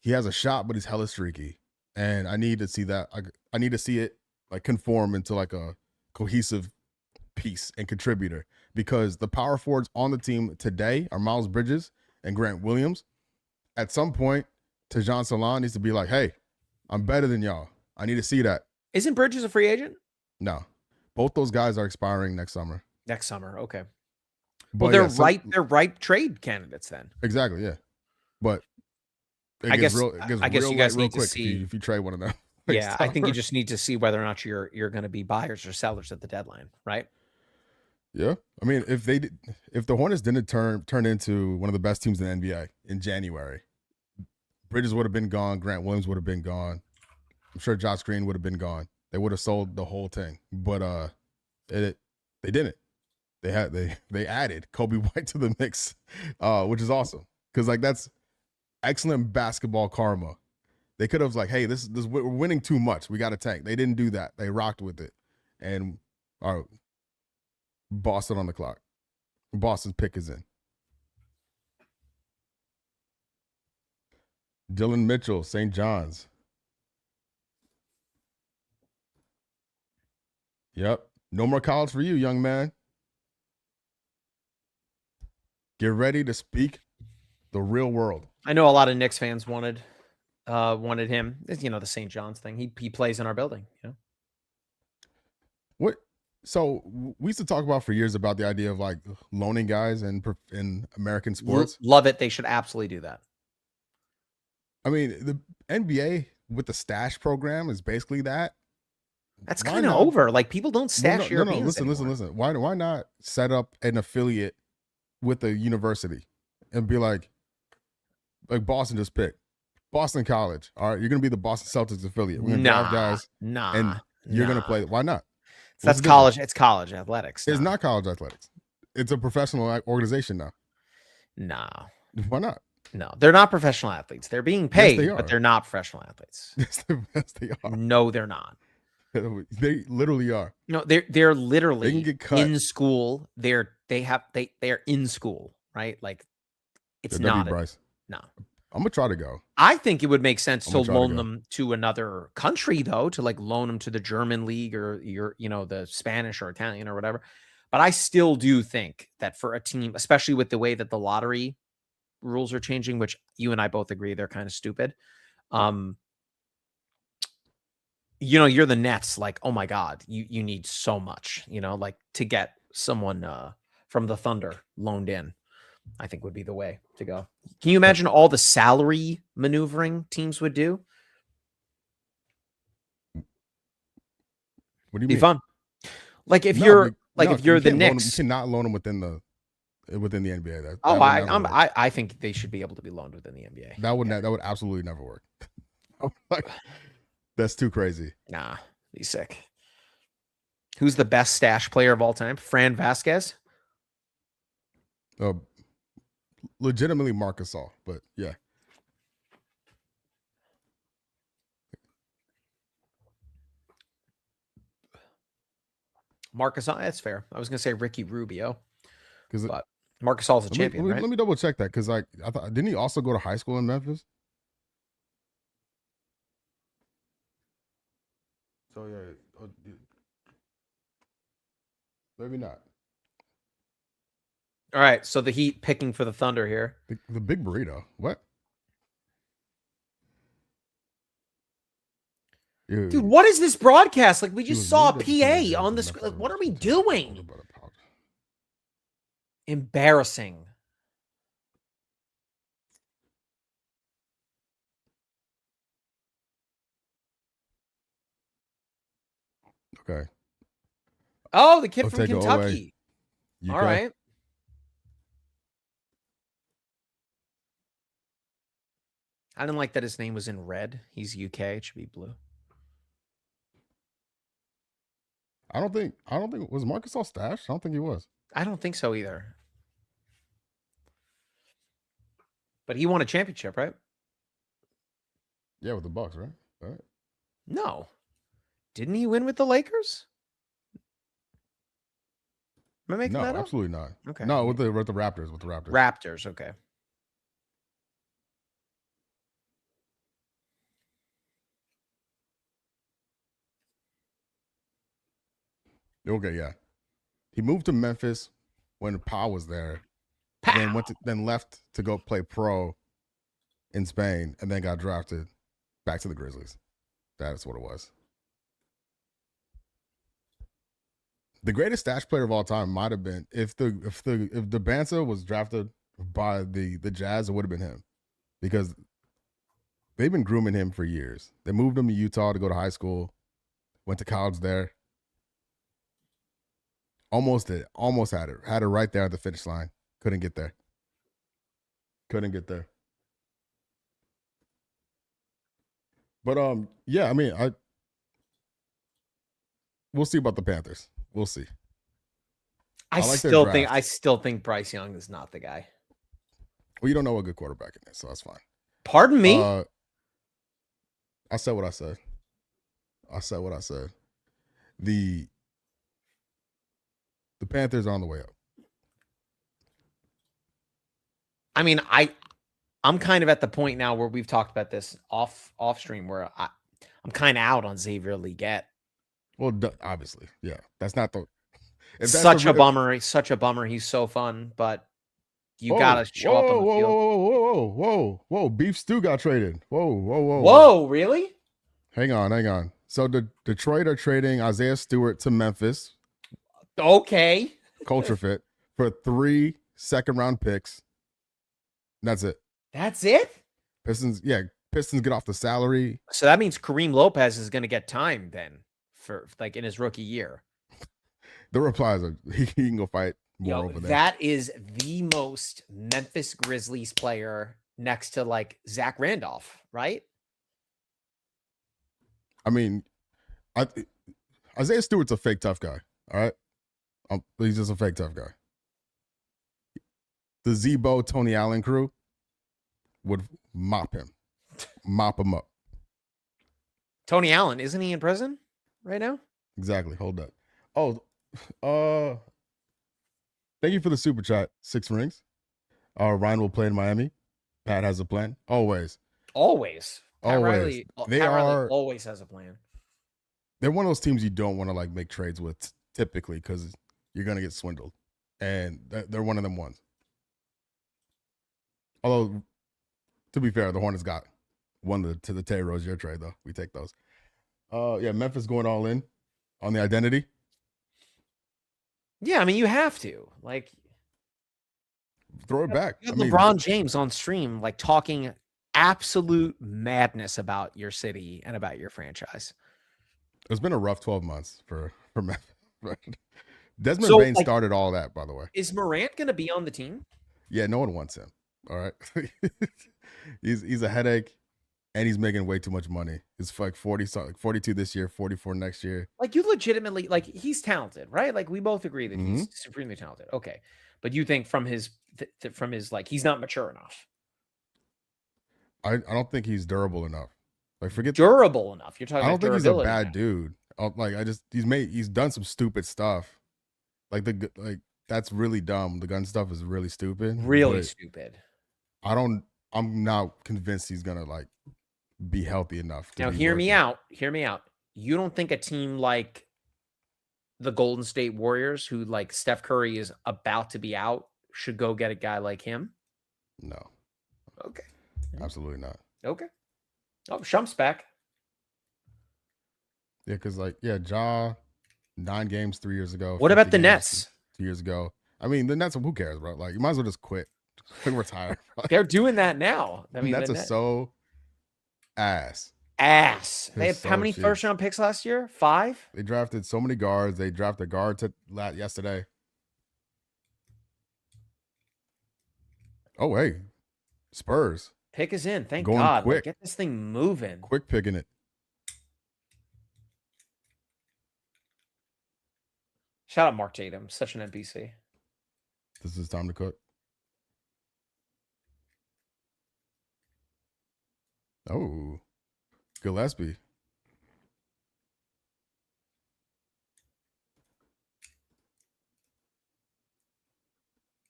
He has a shot, but he's hella streaky. And I need to see that. I need to see it like conform into like a cohesive piece and contributor, because the power forwards on the team today are Miles Bridges and Grant Williams. At some point, Tijan Salon needs to be like, hey, I'm better than y'all. I need to see that. Isn't Bridges a free agent? No. Both those guys are expiring next summer. Okay. But well, they're ripe trade candidates then. Exactly, yeah. But I guess you guys need to see if you trade one of them. Yeah, I think you Stopper. just need to see whether or not you're going to be buyers or sellers at the deadline, right? Yeah, I mean, if the Hornets didn't turn into one of the best teams in the NBA in January, Bridges would have been gone. Grant Williams would have been gone. I'm sure Josh Green would have been gone. They would have sold the whole thing, but they didn't. They added Kobe White to the mix, which is awesome because like that's excellent basketball karma. They could have like, hey, this we're winning too much. We got to tank. They didn't do that. They rocked with it, and Boston on the clock. Boston's pick is in. Dylan Mitchell, St. John's. Yep. No more college for you, young man. Get ready to speak the real world. I know a lot of Knicks fans wanted him. You know, the St. John's thing. He plays in our building. You know? What? So we used to talk about for years about the idea of like loaning guys in American sports. Love it. They should absolutely do that. I mean, the NBA with the stash program is basically that. That's kind of over. Like people don't stash Europeans listen. Why not set up an affiliate with a university and be like Boston just picked Boston College. All right, you're gonna be the Boston Celtics affiliate. We're gonna draft guys, and you're gonna play. Why not? That's college. It's college athletics. It's not college athletics. It's a professional organization now. No. Why not? No, they're not professional athletes. They're being paid, yes, but they're not professional athletes. Yes, they are. No, they're not. They literally are. No, they're literally they can get cut. in school. They're in school, right? Like it's not Bryce. No. I'm gonna try to go. I think it would make sense to loan them to another country, though, to like loan them to the German league or the Spanish or Italian or whatever. But I still do think that for a team, especially with the way that the lottery rules are changing, which you and I both agree they're kind of stupid. You're the Nets, like, oh my God, you need so much, like to get someone from the Thunder loaned in, I think would be the way to go. Can you imagine all the salary maneuvering teams would do? What do you mean? Be fun. Like if you're the Knicks, you cannot loan them within the NBA. I think they should be able to be loaned within the NBA. That would absolutely never work. Like, that's too crazy. Nah, he's sick. Who's the best stash player of all time? Fran Vasquez? Legitimately Marc Gasol, but yeah. Marc Gasol, that's fair. I was going to say Ricky Rubio, but Marc Gasol's a champion, right? Let me double check that because I thought, didn't he also go to high school in Memphis? So yeah, maybe not. All right, so the Heat picking for the Thunder here. The big burrito. What? Dude, what is this broadcast? Like we just saw a PA on the screen. Like, what are we doing? Embarrassing. Okay. Oh, the kid from Kentucky. All right. I didn't like that his name was in red. He's UK. It should be blue. I don't think was Marc Gasol stashed? I don't think he was. I don't think so either. But he won a championship, right? Yeah, with the Bucks, right? All right. No. Didn't he win with the Lakers? Am I making that up? No, absolutely not. Okay. No, with the Raptors. With the Raptors. Raptors, okay. Okay, yeah. He moved to Memphis when Pau was there. Pow. Then left to go play pro in Spain, and then got drafted back to the Grizzlies. That's what it was. The greatest stash player of all time might have been if the Bansa was drafted by the Jazz, it would have been him, because They've been grooming him for years. They moved him to Utah to go to high school. Went to college there. Almost had it. Had it right there at the finish line. Couldn't get there. But yeah, I mean, we'll see about the Panthers. We'll see. I like their still think Bryce Young is not the guy. Well, you don't know what good quarterback it is, so that's fine. Pardon me? I said what I said. The Panthers are on the way up. I mean, I'm kind of at the point now where we've talked about this off stream where I'm kind of out on Xavier Legette. Well, obviously, yeah. That's not the. Such a bummer. Such a bummer. He's so fun, but you gotta show up on the field. Whoa! Beef Stew got traded. Whoa! Really? Hang on. So the Detroit are trading Isaiah Stewart to Memphis. Okay. Culture fit for 3 second-round picks. That's it. Pistons get off the salary. So that means Kareem Lopez is going to get time then for like in his rookie year. The replies are he can go fight more over there. That is the most Memphis Grizzlies player next to like Zach Randolph, right? I mean, Isaiah Stewart's a fake tough guy. All right. He's just a fake tough guy. The Zebo Tony Allen crew would mop him up. Tony Allen, isn't he in prison right now? Exactly. Hold up. Thank you for the super chat. 6 rings. Ryan will play in Miami. Pat has a plan. Always. Pat Riley always has a plan. They're one of those teams you don't want to like make trades with typically because you're gonna get swindled, and they're one of them ones. Although, to be fair, the Hornets got one to the Terry Rozier trade though. We take those. Yeah, Memphis going all in on the identity. Yeah, I mean you have to like throw it back. LeBron James on stream like talking absolute madness about your city and about your franchise. It's been a rough 12 months for Memphis. Desmond Bain started all that, by the way. Is Morant going to be on the team? Yeah, no one wants him. All right. he's a headache, and he's making way too much money. It's like 42 this year, 44 next year. Like you legitimately, like he's talented, right? Like we both agree that he's supremely talented. Okay, but you think from his like he's not mature enough. I don't think he's durable enough. Like forget durable enough. You're talking. I don't think he's a bad now. dude. Like he's done some stupid stuff. Like that's really dumb. The gun stuff is really stupid. Really stupid. I'm not convinced he's gonna like be healthy enough. Now hear me out. You don't think a team like the Golden State Warriors, who like Steph Curry is about to be out, should go get a guy like him? No. Okay. Absolutely not. Okay. Oh, Shump's back. Yeah, because Ja, 9 games 3 years ago. What about the Nets? 2 years ago. I mean, the Nets, who cares, bro? Like, you might as well just quit. Retire. They're doing that now. I mean, the Nets are so ass. They had how many first-round picks last year? 5? They drafted so many guards. They drafted a guard yesterday. Oh, hey. Spurs. Pick is in. Thank God. Quick. Get this thing moving. Quick picking it. Shout out Mark Tatum. Such an NPC. This is time to cook. Oh. Gillespie.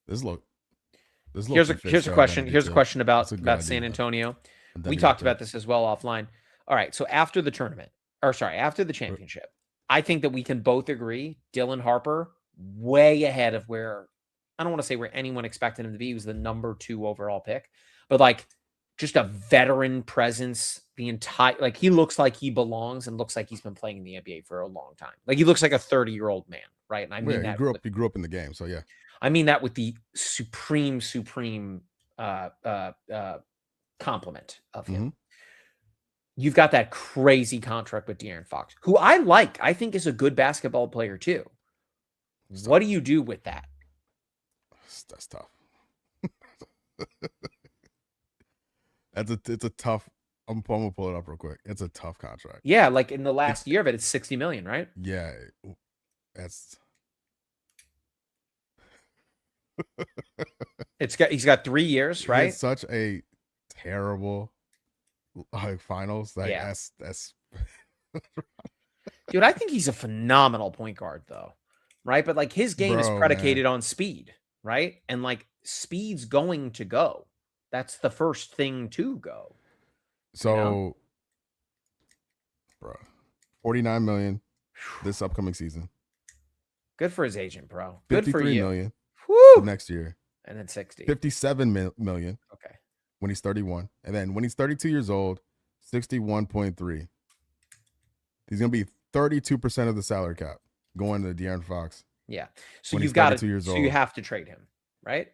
Here's a question. Here's a question about San Antonio. We talked about this as well offline. All right. So after the championship, I think that we can both agree Dylan Harper way ahead of where I don't want to say where anyone expected him to be. He was the number 2 overall pick, but like just a veteran presence. Like he looks like he belongs and looks like he's been playing in the NBA for a long time. Like he looks like a 30-year-old man, right? And I mean that he grew up in the game, so yeah. I mean that with the supreme compliment of him. you've got that crazy contract with De'Aaron Fox, who I like. I think is a good basketball player too. What do you do with that? That's tough. It's a tough. I'm gonna pull it up real quick. It's a tough contract. Yeah, like in the last year of it, it's $60 million, right? Yeah, that's. He's got 3 years, right? It's such a terrible finals. Like Yeah. that's Dude, I think he's a phenomenal point guard, though, right? But like his game is predicated on speed, right? And like speed's going to go. That's the first thing to go. So, you know? bro, 49 million this upcoming season. Good for his agent, bro. Good for 53 you. million Woo! next year. And then 60. 57 million. Okay. When he's 31. And then when he's 32 years old, 61.3. He's going to be 32% of the salary cap going to De'Aaron Fox. Yeah. So you've got to, so you have to trade him, right?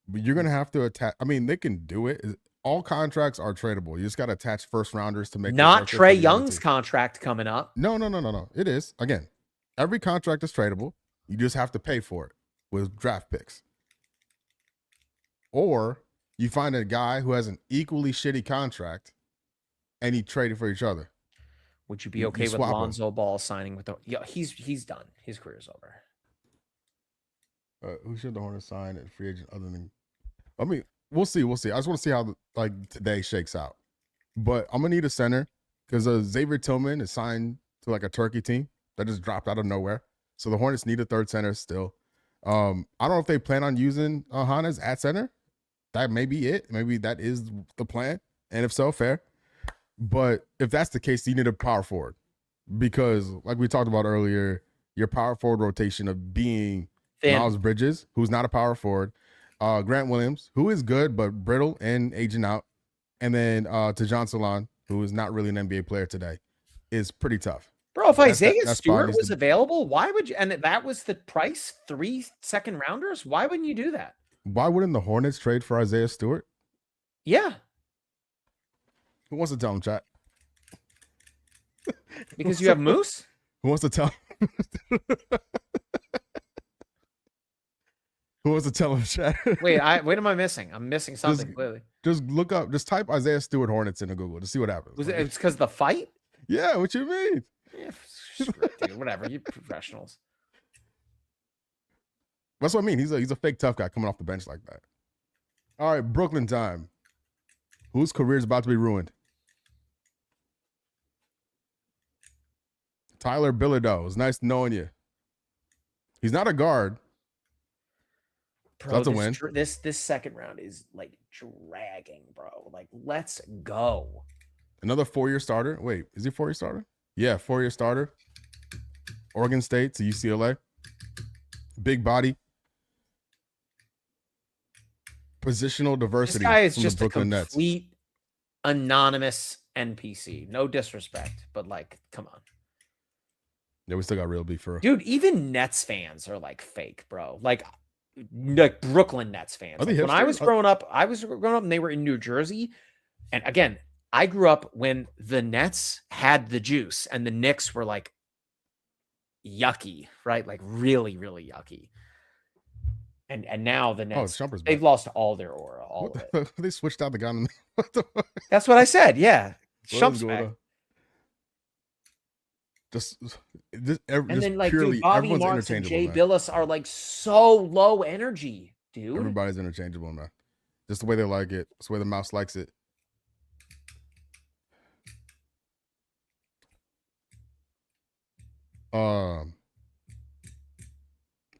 But you're going to have to attach. I mean, they can do it. All contracts are tradable. You just got to attach first rounders to make not Trae Young's contract coming up. No. It is. Again, every contract is tradable. You just have to pay for it with draft picks. Or you find a guy who has an equally shitty contract and you trade it for each other. Would you be okay with Lonzo Ball signing with the? Yeah, he's done. His career's over. Who should the Hornets sign at free agent other than? I mean, we'll see. I just want to see how today shakes out. But I'm gonna need a center because Xavier Tillman is signed to like a Turkey team that just dropped out of nowhere. So the Hornets need a third center still. I don't know if they plan on using Hannes at center. That may be it. Maybe that is the plan. And if so, fair. But if that's the case, you need a power forward because, like we talked about earlier, your power forward rotation of being Miles Bridges, who's not a power forward, Grant Williams, who is good but brittle and aging out, and then Tajon Salon, who is not really an NBA player today, is pretty tough. Bro, if Isaiah Stewart was available, why would you? And that was the price, 3 second rounders. Why wouldn't you do that? Why wouldn't the Hornets trade for Isaiah Stewart? Yeah. Who wants to tell him, chat? Because you have Moose? Who wants to tell him? Who wants to tell him, chat? Wait, what am I missing? I'm missing something, clearly. Just look up, just type Isaiah Stewart Hornets into Google to see what happens. It's because of the fight? Yeah, what you mean? Yeah, dude, whatever. You professionals. That's what I mean. He's a fake tough guy coming off the bench like that. All right, Brooklyn time. Whose career is about to be ruined? Tyler Bilodeau. It's nice knowing you. He's not a guard. Bro, that's a win. This second round is like dragging, bro. Like, let's go. Another 4-year starter. Wait, is he 4-year starter? Yeah, 4-year starter. Oregon State to UCLA. Big body. Positional diversity. This guy is just a complete anonymous NPC. No disrespect, but like, come on. Yeah, we still got real beef for. Dude, even Nets fans are like fake, bro. Like Brooklyn Nets fans. Like, when I was growing up, and they were in New Jersey. And again, I grew up when the Nets had the juice and the Knicks were like yucky, right? Like really, really yucky. And now the Nets, they've lost all their aura. All of it. They switched out the gun. That's what I said. Yeah. Shump's back. And then like dude, Bobby Marks and Jay Billis are like so low energy, dude. Everybody's interchangeable, man. Just the way they like it. It's the way the mouse likes it.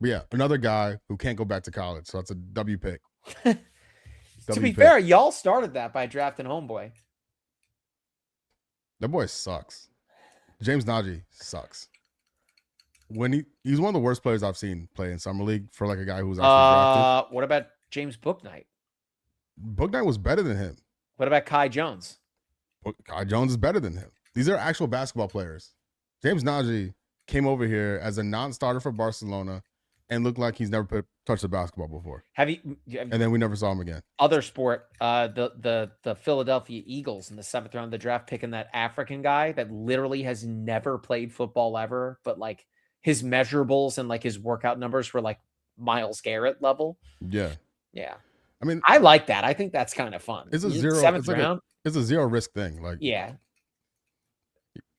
But yeah, another guy who can't go back to college, so it's a W pick. To be fair, y'all started that by drafting Homeboy. That boy sucks. James Najee sucks. When he's one of the worst players I've seen play in summer league for like a guy who's actually drafted. What about James Bouknight? Bouknight was better than him. What about Kai Jones? Kai Jones is better than him. These are actual basketball players. James Najee came over here as a non-starter for Barcelona, and looked like he's never touched a basketball before. And then we never saw him again. Other sport, the Philadelphia Eagles in the 7th round of the draft picking that African guy that literally has never played football ever, but like his measurables and like his workout numbers were like Myles Garrett level. Yeah. I mean, I like that. I think that's kind of fun. It's a 7th round. It's a zero risk thing. Like, yeah.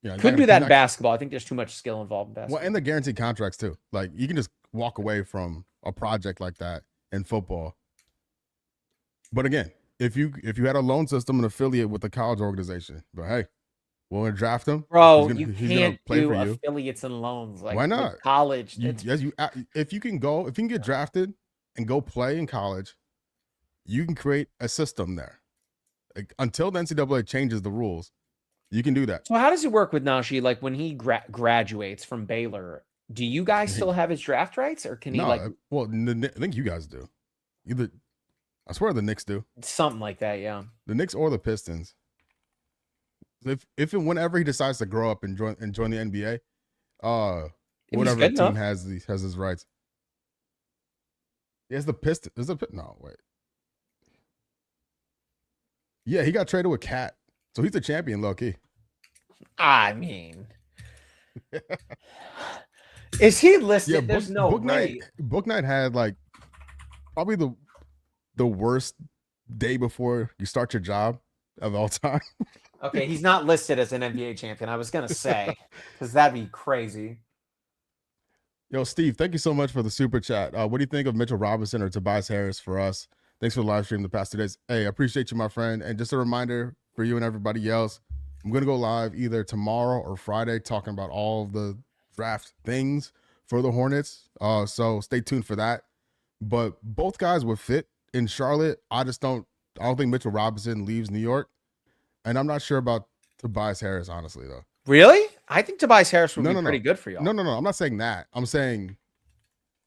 Yeah, could do that in basketball. I think there's too much skill involved in basketball. Well, and the guaranteed contracts too. Like you can just walk away from a project like that in football. But again, if you had a loan system and affiliate with the college organization, but hey, we're gonna draft him, bro. You can't do affiliates and loans. Like, why not? Like college. If you can get drafted and go play in college, you can create a system there. Like, until the NCAA changes the rules, you can do that. So how does it work with Najee? Like when he graduates from Baylor, do you guys still have his draft rights, or can he Well, I think you guys do. Either, I swear the Knicks do. Something like that, yeah. The Knicks or the Pistons. If and whenever he decides to grow up and join the NBA, whatever team has his rights. He has the Pistons. No, wait. Yeah, he got traded with Cat. So he's a champion, low key. I mean, is he listed? Yeah, There's no Book Night had like probably the worst day before you start your job of all time. Okay, he's not listed as an NBA champion. I was gonna say, because that'd be crazy. Yo, Steve, thank you so much for the super chat. What do you think of Mitchell Robinson or Tobias Harris for us? Thanks for the live stream the past 2 days. Hey, I appreciate you, my friend. And just a reminder for you and everybody else, I'm going to go live either tomorrow or Friday talking about all of the draft things for the Hornets. So stay tuned for that. But both guys would fit in Charlotte. I don't think Mitchell Robinson leaves New York. And I'm not sure about Tobias Harris, honestly, though. Really? I think Tobias Harris would be pretty good for y'all. No. I'm not saying that. I'm saying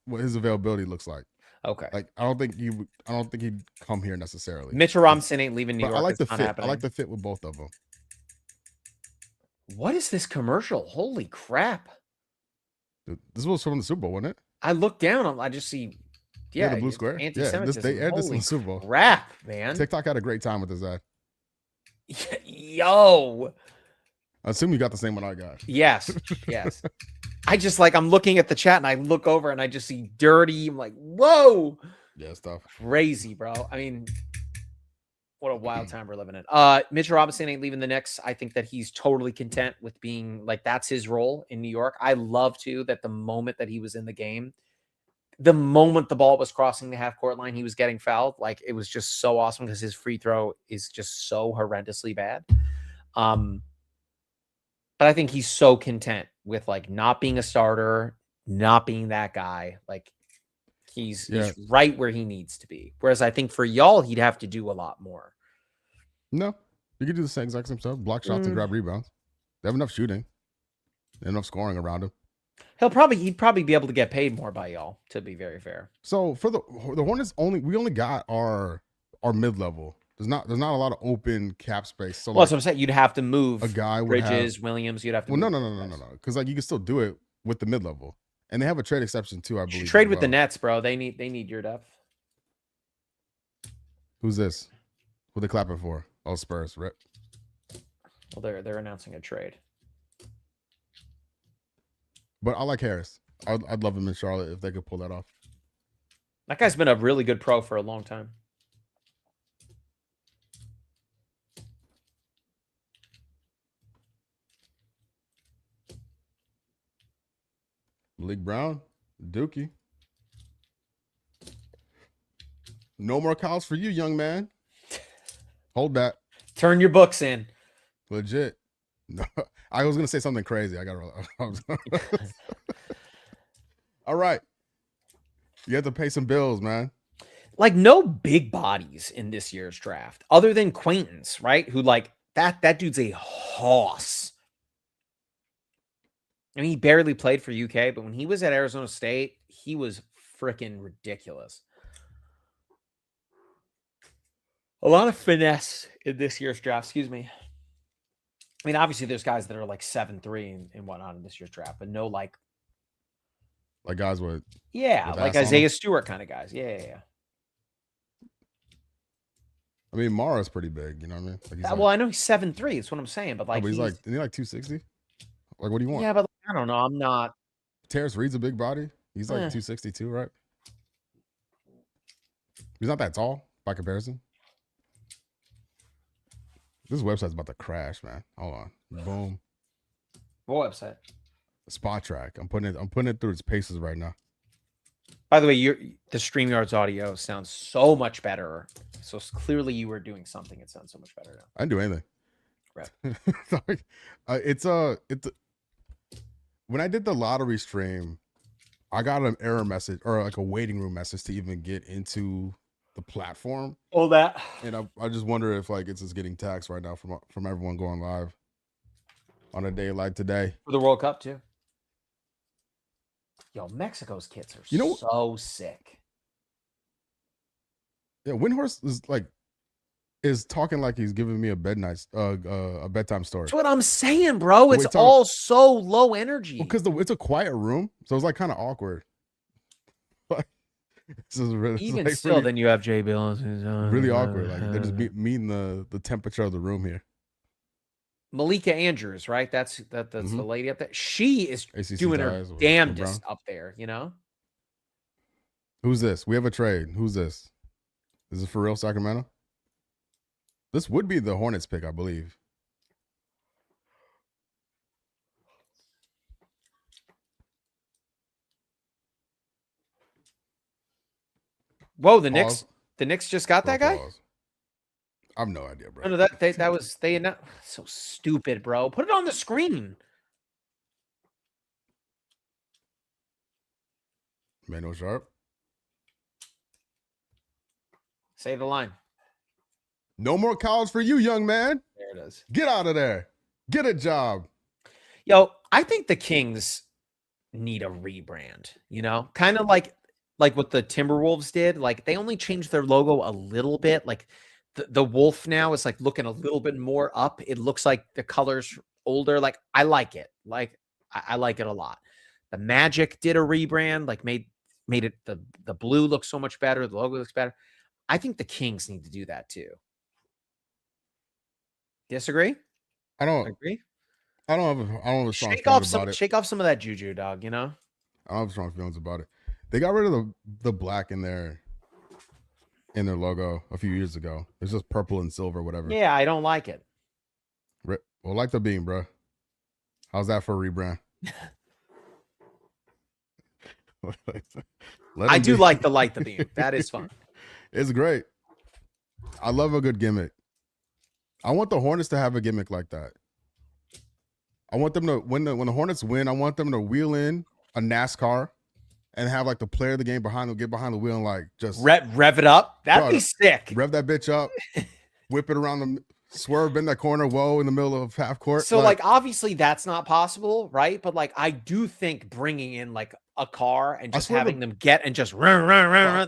what his availability looks like. Okay. Like I don't think he'd come here necessarily. Mitchell Robinson ain't leaving New York. I like the fit. Happening. I like the fit with both of them. What is this commercial? Holy crap! Dude, this was from the Super Bowl, wasn't it? I look down. I just see. Yeah, the blue square. Anti-Semitism. They aired this in the Super Bowl. Crap, man. TikTok had a great time with this ad. Yo. I assume you got the same one I got. Yes. I just I'm looking at the chat and I look over and I just see dirty. I'm like, whoa. Yeah, stuff. Crazy, bro. I mean, what a wild time we're living in. Mitchell Robinson ain't leaving the Knicks. I think that he's totally content with being that's his role in New York. I love that the moment that he was in the game, the moment the ball was crossing the half court line, he was getting fouled. It was just so awesome because his free throw is just so horrendously bad. But I think he's so content with not being a starter, not being that guy. He's right where he needs to be. Whereas I think for y'all, he'd have to do a lot more. No, you can do the same exact same stuff. Block shots and grab rebounds. They have enough shooting, enough scoring around him. He'd probably be able to get paid more by y'all, to be very fair. So for the Hornets, we only got our mid level. There's not a lot of open cap space. So that's what I'm saying. You'd have to move a guy Bridges, Williams. You'd have to. Well, no. Because you can still do it with the mid level, and they have a trade exception too. I believe. Trade with the Nets, bro. They need your depth. Who's this? Who they clapping for? Oh, Spurs, rip. Well, they're announcing a trade. But I like Harris. I'd love him in Charlotte if they could pull that off. That guy's been a really good pro for a long time. Malik Brown, Dookie. No more calls for you, young man. Hold that. Turn your books in. Legit. No, I was gonna say something crazy. I got. All right. You have to pay some bills, man. No big bodies in this year's draft, other than Quaintance, right? Who that dude's a hoss. I mean, he barely played for UK, but when he was at Arizona State, he was freaking ridiculous. A lot of finesse in this year's draft. Excuse me. I mean, obviously, there's guys that are 7-3 and whatnot in this year's draft, but no Like guys with like ass on Isaiah them. Stewart kind of guys. Yeah. I mean, Mara's pretty big. You know what I mean? Like he's like, Well, I know he's 7'3". That's what I'm saying. But oh, like but isn't he like 260? Like, what do you want? yeah, but I don't know. I'm not. Terrace Reed's a big body. He's like Eh. 262, right? He's not that tall by comparison. This website's about to crash, man. Hold on. Boom. What website? Spot track. I'm putting it through its paces right now. By the way, the StreamYard's audio sounds so much better. So clearly you were doing something. It sounds so much better now. I didn't do anything. Right. It's when I did the lottery stream, I got an error message or like a waiting room message to even get into the platform. All that. And I just wonder if like it's just getting taxed right now from everyone going live on a day like today. For the World Cup too. Yo, Mexico's kits are so sick. Yeah, Windhorse is talking like he's giving me a bedtime story. That's what I'm saying, bro. It's all so low energy. Because it's a quiet room, so it's like kind of awkward. This is really, even like still, then you have Jay Bill. Really awkward. Like they're just meeting the temperature of the room here. Malika Andrews, right? That's the lady up there. She is ACC doing her damnedest up there, you know? Who's this? We have a trade. Who's this? Is this for real, Sacramento? This would be the Hornets pick, I believe. Whoa, the Knicks just got that guy? I have no idea, bro. No, that was they announced. So stupid, bro. Put it on the screen. Mano Sharp. Say the line. No more college for you, young man. There it is. Get out of there. Get a job. Yo, I think the Kings need a rebrand, you know? Kind of like what the Timberwolves did. Like they only changed their logo a little bit. Like the wolf now is like looking a little bit more up. It looks like the color's older. Like I like it. Like I like it a lot. The Magic did a rebrand, like made it the blue look so much better. The logo looks better. I think the Kings need to do that too. Disagree? I don't agree. I don't have a strong feelings about it. Shake off some of that juju, dog, you know? I don't have strong feelings about it. They got rid of the black in their logo a few years ago. It's just purple and silver, whatever. Yeah, I don't like it. Well, like the beam, bro. How's that for a rebrand? I do like the beam. That is fun. It's great. I love a good gimmick. I want the Hornets to have a gimmick like that. I want them to when the Hornets win, I want them to wheel in a NASCAR and have like the player of the game get behind the wheel and like just rev it up. That'd be sick. Rev that bitch up, whip it around the swerve, bend that corner, whoa, in the middle of half court. So like obviously that's not possible, right? But like I do think bringing in like a car and just having them get and just run,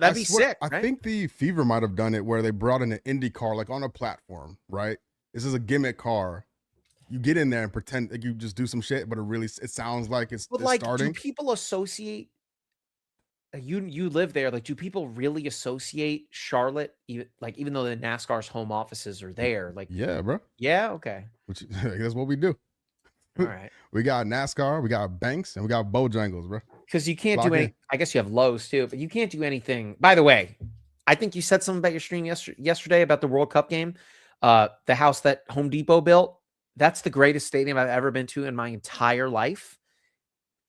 that'd be sick. I think the Fever might have done it where they brought in an Indy car like on a platform, right? This is a gimmick car. You get in there and pretend like you just do some shit, but it sounds like it's starting. Do people associate? You live there. Like, do people really associate Charlotte, even though the NASCAR's home offices are there? Like, yeah, bro. Yeah, okay. That's what we do. All right. We got NASCAR, we got Banks, and we got Bojangles, bro. Because you can't do any. I guess you have Lowe's too, but you can't do anything. By the way, I think you said something about your stream yesterday about the World Cup game. The house that Home Depot built. That's the greatest stadium I've ever been to in my entire life.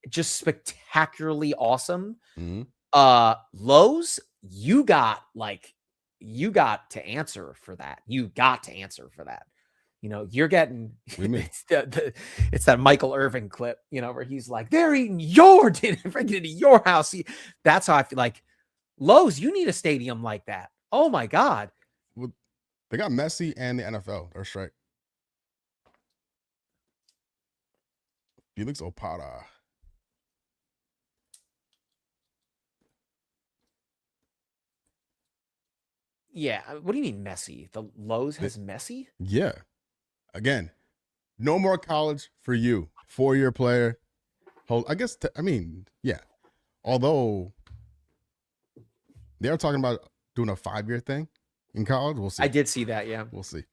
Just spectacularly awesome. Mm-hmm. Lowe's, you got to answer for that. You got to answer for that. You know, you're getting it's that Michael Irvin clip, you know, where he's like, they're eating your dinner, freaking into your house. That's how I feel. Like Lowe's, you need a stadium like that. Oh my God. Well, they got Messi and the NFL. They're straight. Felix Opata. Yeah. What do you mean Messi? The Lowe's has Messi? Yeah. Again, no more college for you. 4-year player. Yeah. Although they're talking about doing a 5-year thing in college. We'll see. I did see that. Yeah. We'll see.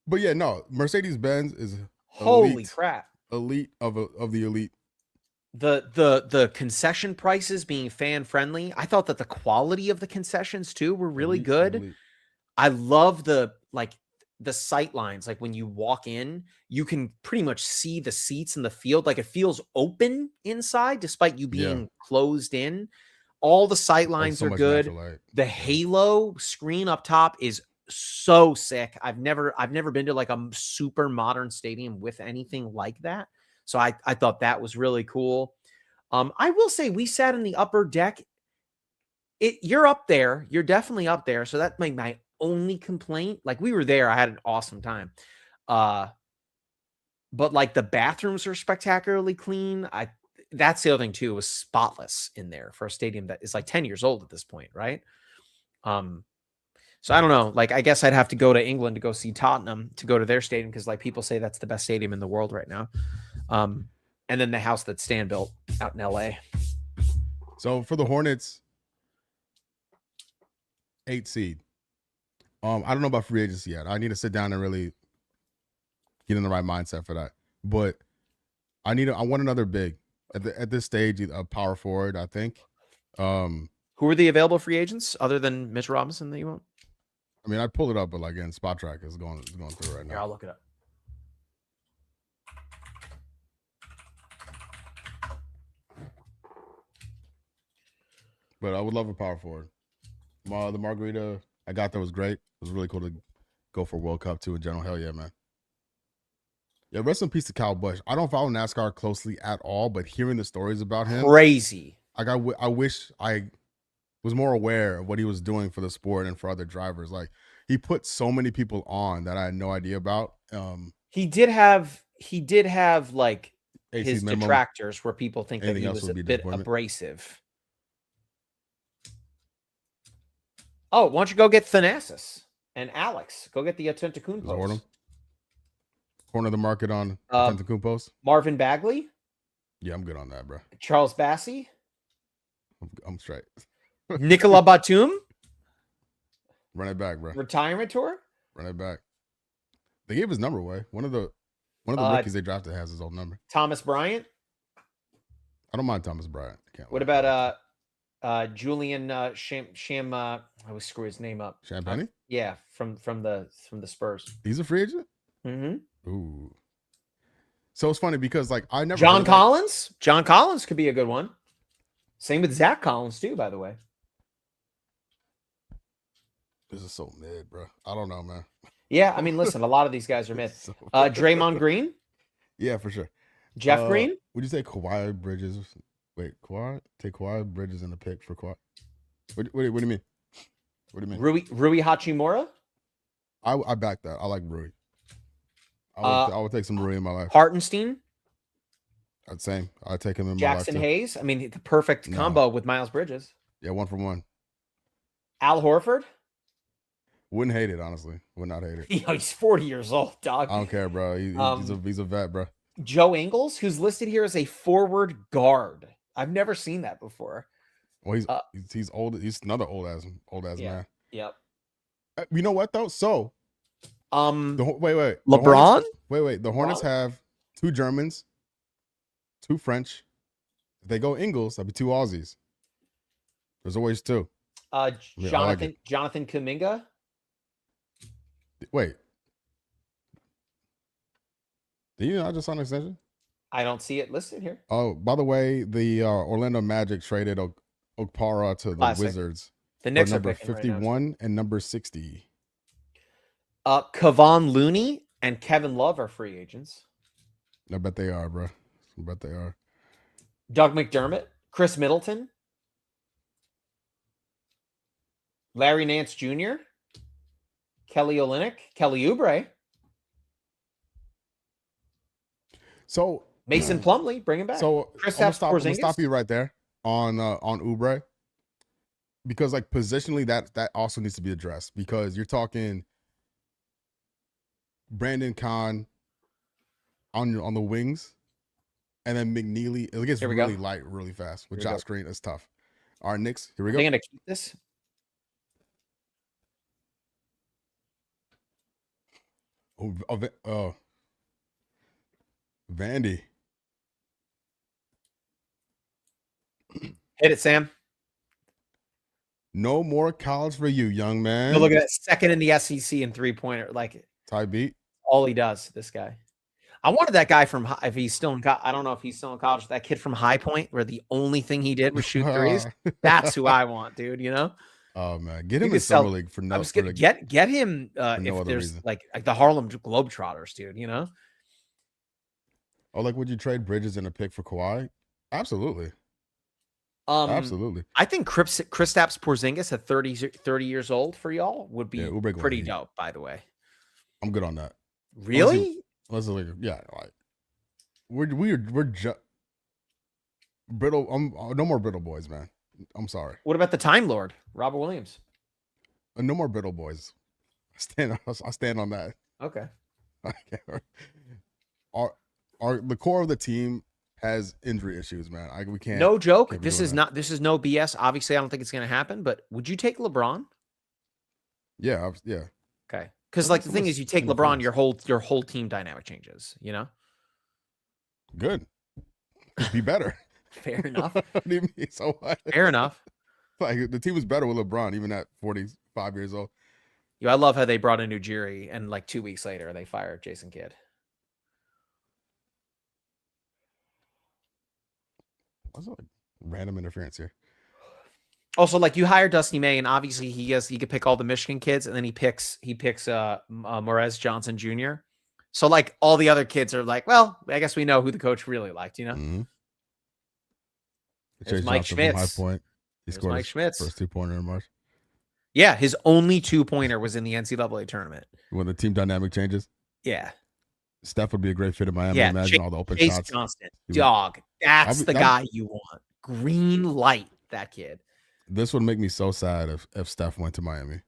But yeah, no, Mercedes-Benz is Holy crap. elite of the elite. The concession prices being fan friendly. I thought that the quality of the concessions too were really good. Elite. I love the sight lines. Like when you walk in, you can pretty much see the seats in the field. Like it feels open inside despite you being closed in. All the sight lines are good. The halo screen up top is so sick. I've never been to like a super modern stadium with anything like that. So I thought that was really cool. I will say we sat in the upper deck. You're up there. You're definitely up there. So that's my only complaint. Like we were there. I had an awesome time. But like the bathrooms are spectacularly clean. That's the other thing too, was spotless in there for a stadium that is like 10 years old at this point, right? So I don't know. Like I guess I'd have to go to England to go see Tottenham to go to their stadium because like people say that's the best stadium in the world right now. And then the house that Stan built out in LA. So for the Hornets, 8 seed. I don't know about free agency yet. I need to sit down and really get in the right mindset for that. But I want another big at this stage, a power forward, I think. Who are the available free agents other than Mitch Robinson that you want? I mean, I pulled it up, but like again, Spot Track is going through right now. Here, I'll look it up. But I would love a power forward. The margarita I got there was great. It was really cool to go for World Cup too in general. Hell yeah, man. Yeah, rest in peace to Kyle Busch. I don't follow NASCAR closely at all, but hearing the stories about him, crazy. Like I wish I was more aware of what he was doing for the sport and for other drivers. Like he put so many people on that I had no idea about. He did have like his minimum. detractors where people think that Anything he else was would a be bit disappointment. abrasive. Oh, why don't you go get Thanasis and Alex? Go get the Antetokounmpos. Corner the market on Antetokounmpos. Marvin Bagley. Yeah, I'm good on that, bro. Charles Bassey. I'm straight. Nicola Batum. Run it back, bro. Retirement tour. Run it back. They gave his number away. One of the rookies they drafted has his old number. Thomas Bryant. I don't mind Thomas Bryant. What about Julian Sham? I always screw his name up. Champagne? Yeah, from the Spurs. He's a free agent? Mm-hmm. Ooh. So it's funny because like I never John Collins. John Collins could be a good one. Same with Zach Collins too, by the way. This is so mid, bro. I don't know, man. Yeah, I mean, listen, a lot of these guys are mid. Draymond Green. Yeah, for sure. Jeff Green. Would you say Kawhi Bridges? Wait, Kawhi? Take Kawhi Bridges in the pick for Kawhi. What do you mean? What do you mean? Rui Hachimura. I back that. I like Rui. I would take some Rui in my life. Hartenstein. Same. I'd take him in Jackson my life. Hayes. I mean, the perfect combo with Miles Bridges. Yeah, 1 for 1. Al Horford. Wouldn't hate it, honestly. Would not hate it. He's 40 years old, dog. I don't care, bro. He's a vet, bro. Joe Ingles, who's listed here as a forward guard. I've never seen that before. Well, he's old. He's another old ass man. Yep. You know what though? So, wait. LeBron. The Hornets have 2 Germans, 2 French. If they go Ingles, that'd be 2 Aussies. There's always 2. Jonathan Kuminga. Wait. Did you not just sign an extension? I don't see it listed here. Oh, by the way, the Orlando Magic traded Okpara to the Wizards. The Knicks number are 51 right and number 60. Kevon Looney and Kevin Love are free agents. I bet they are, bro. I bet they are. Doug McDermott, Chris Middleton, Larry Nance Jr., Kelly Olynyk, Kelly Oubre. So Mason Plumlee, bring him back. So I'm gonna stop you right there on Oubre, because like positionally that also needs to be addressed, because you're talking Brandon Kahn on the wings, And then McNeely, it gets Here we really go. light, really fast. With Here we Josh go. Green, it's tough. All right, Knicks, here we Are go. they going to keep this? Vandy. Hit it, Sam. No more college for you, young man. Look at that, second in the SEC in 3-pointer. Like, Ty beat. all he does, this guy. I wanted that guy from, if he's still in, I don't know if he's still in college, that kid from High Point, where the only thing he did was shoot threes. That's who I want, dude, you know? Oh, man. Get him in Summer League for no reason. Get him if there's reason. like the Harlem Globetrotters, dude, you know? Oh, like, would you trade Bridges and a pick for Kawhi? Absolutely. Absolutely. I think Kristaps Porzingis at 30 years old for y'all would be pretty dope, by the way. I'm good on that. Really? Let's like, yeah, like we're just brittle. No more brittle boys, man. I'm sorry. What about the Time Lord, Robert Williams? No more brittle boys. I stand on that. Okay. The core of the team has injury issues, man. We can't. No joke. This is no BS. Obviously, I don't think it's going to happen. But would you take LeBron? Yeah. Yeah. Okay. Because like the thing is, you take LeBron, your whole team dynamic changes. You know. Good. Be better. Fair enough. What do you mean? So what? Fair enough. Like the team was better with LeBron, even at 45 years old. I love how they brought in Ujiri, and like 2 weeks later, they fired Jason Kidd. What's like random interference here? Also, like you hire Dusty May, and obviously he could pick all the Michigan kids, and then he picks Morez Johnson Jr. So like all the other kids are like, well, I guess we know who the coach really liked, you know. Mm-hmm. There's Mike Schmitz. High point. He scored Mike Schmitz. First 2-pointer in March. Yeah, his only 2-pointer was in the NCAA tournament. When the team dynamic changes. Yeah. Steph would be a great fit in Miami. Yeah, imagine all the open Chase shots. Johnston. Dog. That's the guy you want. Green light, that kid. This would make me so sad if Steph went to Miami.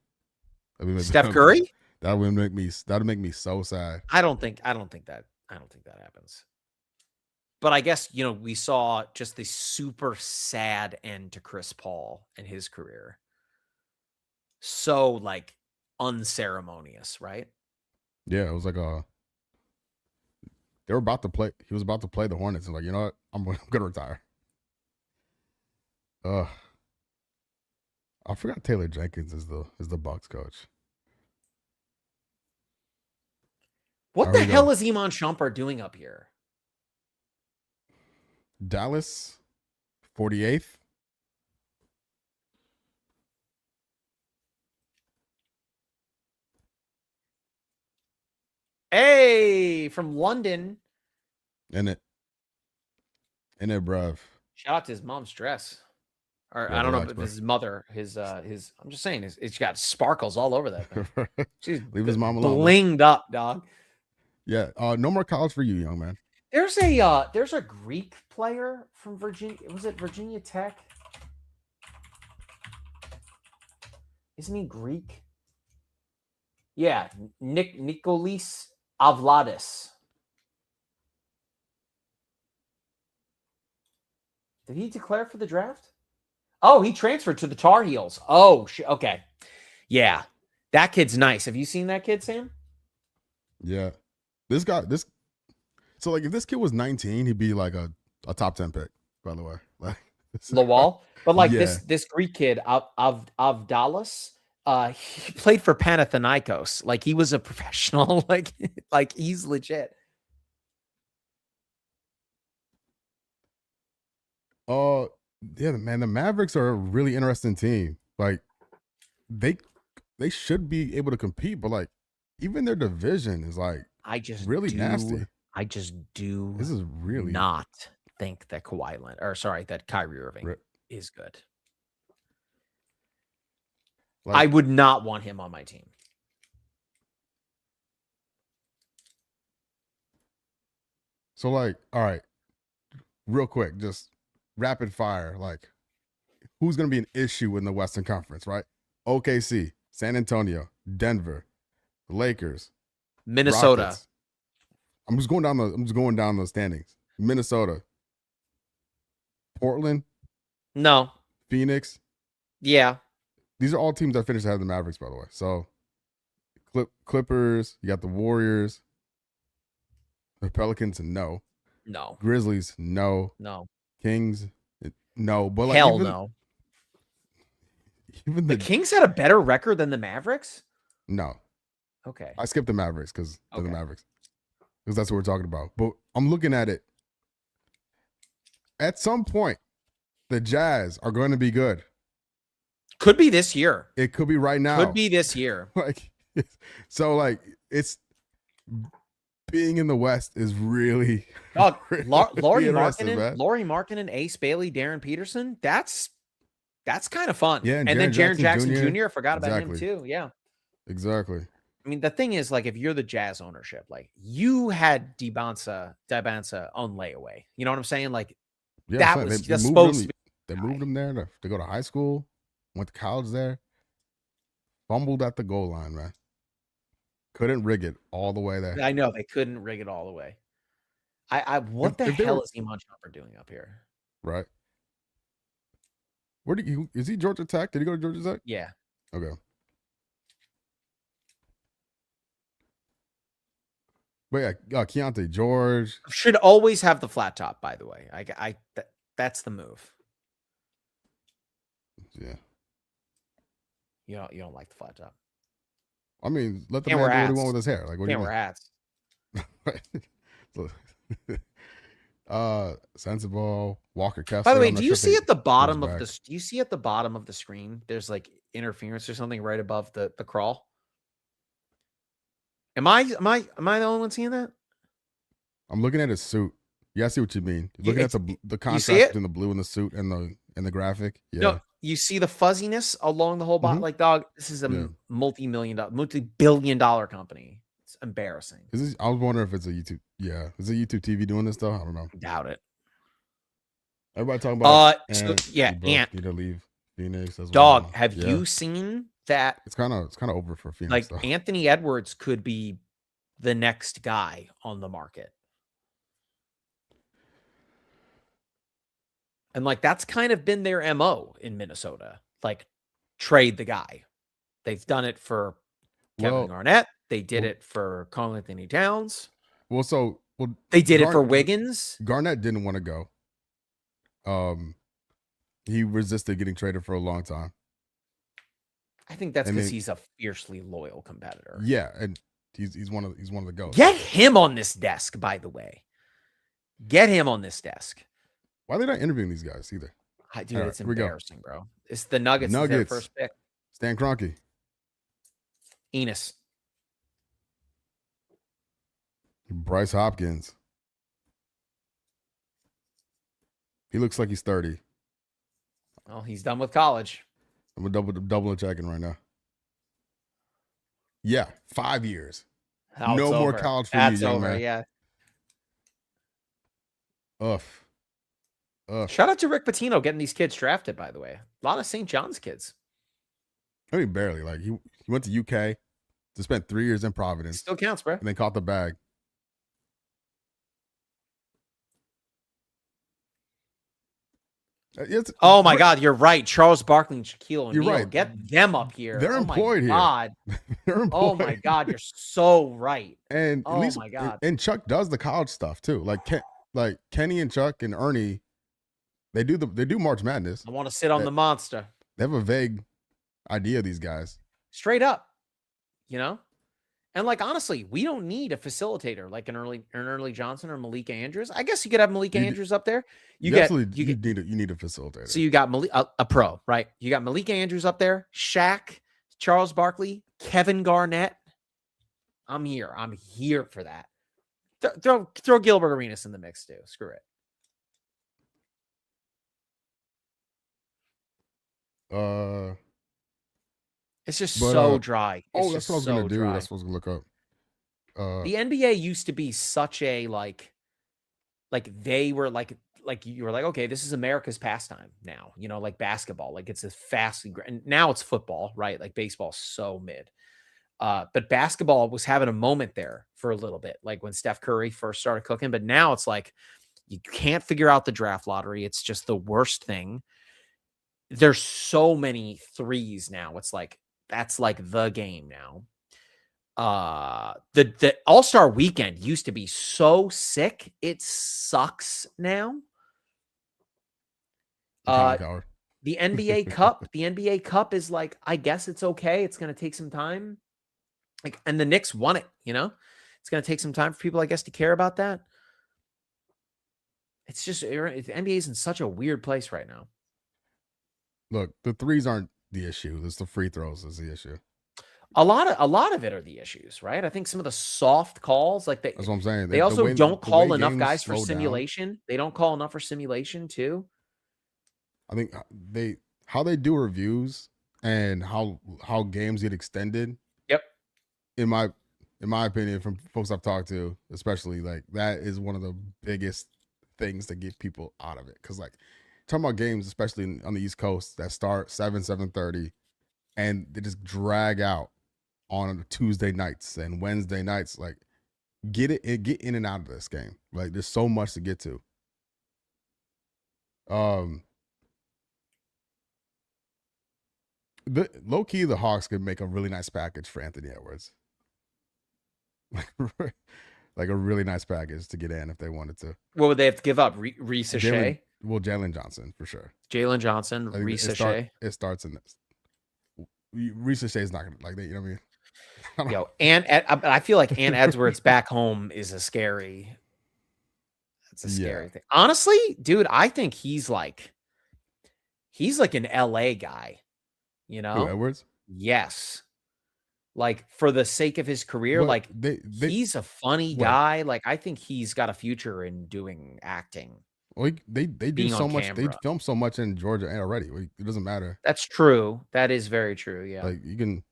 Steph Curry? That would make me so sad. I don't think that happens. But I guess, we saw just this super sad end to Chris Paul and his career. So like unceremonious, right? Yeah, it was like they were about to play. He was about to play the Hornets, and like, you know what? I'm gonna retire. I forgot Taylor Jenkins is the Bucks coach. What the hell is Iman Shumpert doing up here? Dallas, 48th. Hey, from London. In it, bruv. Shout out to his mom's dress. Or yeah, I don't know if his mother, his I'm just saying, it's got sparkles all over that thing. She's leave his mom alone. Blinged up, dog. Yeah. No more college for you, young man. There's a Greek player from Virginia. Was it Virginia Tech? Isn't he Greek? Yeah, Nikolis Avladis. Did he declare for the draft? Oh, he transferred to the Tar Heels. Oh, okay. Yeah, that kid's nice. Have you seen that kid, Sam? Yeah. So, like, if this kid was 19, he'd be like a top 10 pick, by the way. Like Lawal. But, like, this Greek kid, Avdalis, he played for Panathinaikos. Like, he was a professional. Like he's legit. Yeah, man, the Mavericks are a really interesting team. Like, they should be able to compete, but like, even their division is like really nasty. I just do. This is really not think that that Kyrie Irving is good. Like, I would not want him on my team. So, like, all right, real quick, just rapid fire, like, who's going to be an issue in the Western Conference, right? OKC, San Antonio, Denver, Lakers, Minnesota. Rockets. I'm just going down the standings. Minnesota, Portland, No. Phoenix. Yeah. These are all teams that finished ahead of the Mavericks, by the way. So Clippers, you got the Warriors, the Pelicans, no. No. Grizzlies, no. No. Kings, no. But like Hell no. even The Kings had a better record than the Mavericks? No. Okay. I skipped the Mavericks because they're the Okay. Mavericks. Because that's what we're talking about. But I'm looking at it. At some point, the Jazz are going to be good. Could be this year. It could be right now. Could be this year. Like, so like it's being in the West is really, Dog, really Lauri interesting, man. Markkanen, Ace Bailey, Darren Peterson. That's kind of fun. Yeah, and then Jaren Jackson Jr. Jr. I forgot about him too. Yeah. Exactly. I mean, the thing is, like, if you're the Jazz ownership, like you had Dibansa on layaway. You know what I'm saying? Like, yeah, that was just supposed to be. They moved him there to go to high school, went to college there, fumbled at the goal line, man. Couldn't rig it all the way there. I know they couldn't rig it all the way. What the hell is Iman Shumpert doing up here? Right. Is he Georgia Tech? Did he go to Georgia Tech? Yeah. Okay. But yeah, Keontae George should always have the flat top. By the way, that's the move. Yeah. You don't like the flat top. I mean, let the man do what he wants with his hair. Like, what do you wear hats? Sensible, Walker Kessler. By the way, do you see at the bottom of this? Do you see at the bottom of the screen? There's like interference or something right above the crawl. Am I the only one seeing that? I'm looking at his suit. Yeah, I see what you mean. You're looking at the contrast between the blue and the suit and the graphic. Yeah. No, you see the fuzziness along the whole bottom. Mm-hmm. Like, dog, this is a multi-billion-dollar company. It's embarrassing. I was wondering if it's a YouTube. Yeah, is it YouTube TV doing this though? I don't know. Doubt it. Everybody talking about. Ant need to leave Phoenix as well. Dog, have you seen that? It's kind of over for Phoenix. Like though. Anthony Edwards could be the next guy on the market. And like that's kind of been their MO in Minnesota. Like trade the guy. They've done it for Kevin Garnett. They did it for Karl-Anthony Towns. They did it for Wiggins. Garnett didn't want to go. He resisted getting traded for a long time. I think that's because he's a fiercely loyal competitor. Yeah, and he's one of the goats. Get him on this desk, by the way. Get him on this desk. Why are they not interviewing these guys either? Dude, it's embarrassing, bro. It's the Nuggets. Their first pick. Stan Kroenke. Enos. Bryce Hopkins. He looks like he's 30. Well, he's done with college. I'm double checking right now. Yeah, 5 years. No more college for you, young man. Yeah. Ugh. Shout out to Rick Pitino getting these kids drafted, by the way. A lot of St. John's kids. I mean, barely. Like, he went to UK to spend 3 years in Providence. Still counts, bro. And then caught the bag. Oh, my God. You're right. Charles Barkley and Shaquille O'Neal. You're right. Get them up here. They're employed here. They're employed. Oh, my God. You're so right. And at least, my God. And Chuck does the college stuff, too. Like Kenny and Chuck and Ernie, they do March Madness. I want to sit on the monster. They have a vague idea of these guys. Straight up, you know? And like, honestly, we don't need a facilitator like an Early Johnson or Malika Andrews. I guess you could have Malika Andrews up there. You need a facilitator. So you got a pro, right? You got Malika Andrews up there, Shaq, Charles Barkley, Kevin Garnett. I'm here. I'm here for that. Throw Gilbert Arenas in the mix too. Screw it. It's just so dry. That's what I was gonna do. That's what I was gonna look up. The NBA used to be such a like they were like you were like, okay, this is America's pastime now. You know, like basketball, like it's a and now it's football, right? Like baseball's so mid. But basketball was having a moment there for a little bit, like when Steph Curry first started cooking. But now it's like You can't figure out the draft lottery. It's just the worst thing. There's so many threes now. It's like that's like the game now. The All-Star weekend used to be so sick. It sucks now. The NBA Cup, the NBA Cup is like, I guess it's okay. It's going to take some time. Like, and the Knicks won it, you know? It's going to take some time for people, I guess, to care about that. It's just the NBA is in such a weird place right now. Look, the threes aren't the issue. It's the free throws is the issue. A lot of it are the issues, right? I think some of the soft calls, like that's what I'm saying. They also don't call enough guys for simulation. They don't call enough for simulation too. I think how they do reviews and how games get extended. Yep. In my opinion, from folks I've talked to, especially, like, that is one of the biggest things to get people out of it. Because, like, talking about games, especially on the East Coast, that start 7:30, and they just drag out on Tuesday nights and Wednesday nights. Like, get in and out of this game. Like, there's so much to get to. Low key, the Hawks could make a really nice package for Anthony Edwards. Like a really nice package to get in if they wanted to. What would they have to give up? Reese Shea? Well, Jalen Johnson for sure. Jalen Johnson, Reese Shea. It starts in this. Reese Shea is not gonna, like, you know what I mean? And I feel like Ant Edwards back home is a scary. That's a scary thing. Honestly, dude, I think he's like an LA guy. You know, Who, Edwards? Yes. Like, for the sake of his career, like, he's a funny guy. Like, I think he's got a future in doing acting. Well, they do so much. Camera. They film so much in Georgia already. It doesn't matter. That's true. That is very true. Yeah. Like, you can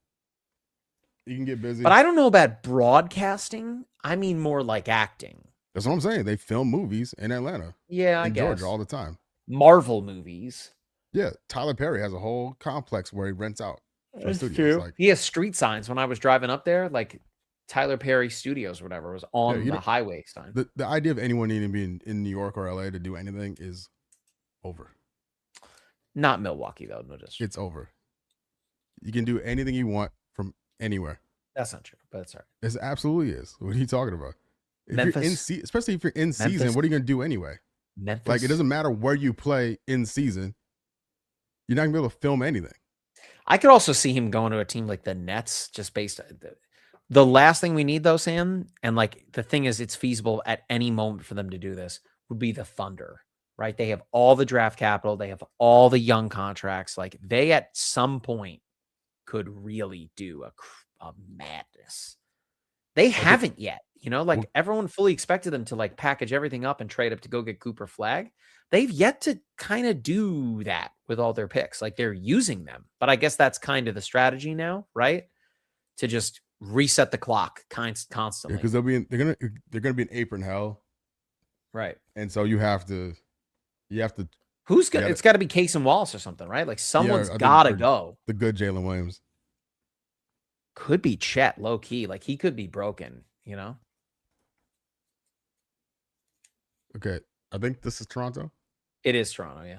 get busy. But I don't know about broadcasting. I mean, more like acting. That's what I'm saying. They film movies in Atlanta. Yeah, I guess. Georgia all the time. Marvel movies. Yeah, Tyler Perry has a whole complex where he rents out. That's true. Like, he has street signs. When I was driving up there, like Tyler Perry Studios or whatever was on the highway sign. The idea of anyone needing to be in New York or LA to do anything is over. Not Milwaukee, though. No disrespect. It's over. You can do anything you want from anywhere. That's not true, but it's all right. It absolutely is. What are you talking about? Especially if you're in season, what are you going to do anyway? Memphis. Like, it doesn't matter where you play in season. You're not going to be able to film anything. I could also see him going to a team like the Nets, just based on the last thing we need, though, Sam. And like, the thing is, it's feasible at any moment for them to do this, would be the Thunder, right? They have all the draft capital. They have all the young contracts. Like, they at some point could really do a madness. They haven't yet, you know, like, everyone fully expected them to like package everything up and trade up to go get Cooper Flag. They've yet to kind of do that with all their picks. Like, they're using them, but I guess that's kind of the strategy now, right? To just reset the clock constantly. Because they're gonna be in apron hell, right? And so you have to. Who's gonna? It's got to be Case and Wallace or something, right? Like, someone's got to go. The good Jalen Williams could be Chet, low key. Like, he could be broken, you know. Okay, I think this is Toronto. It is Toronto, yeah.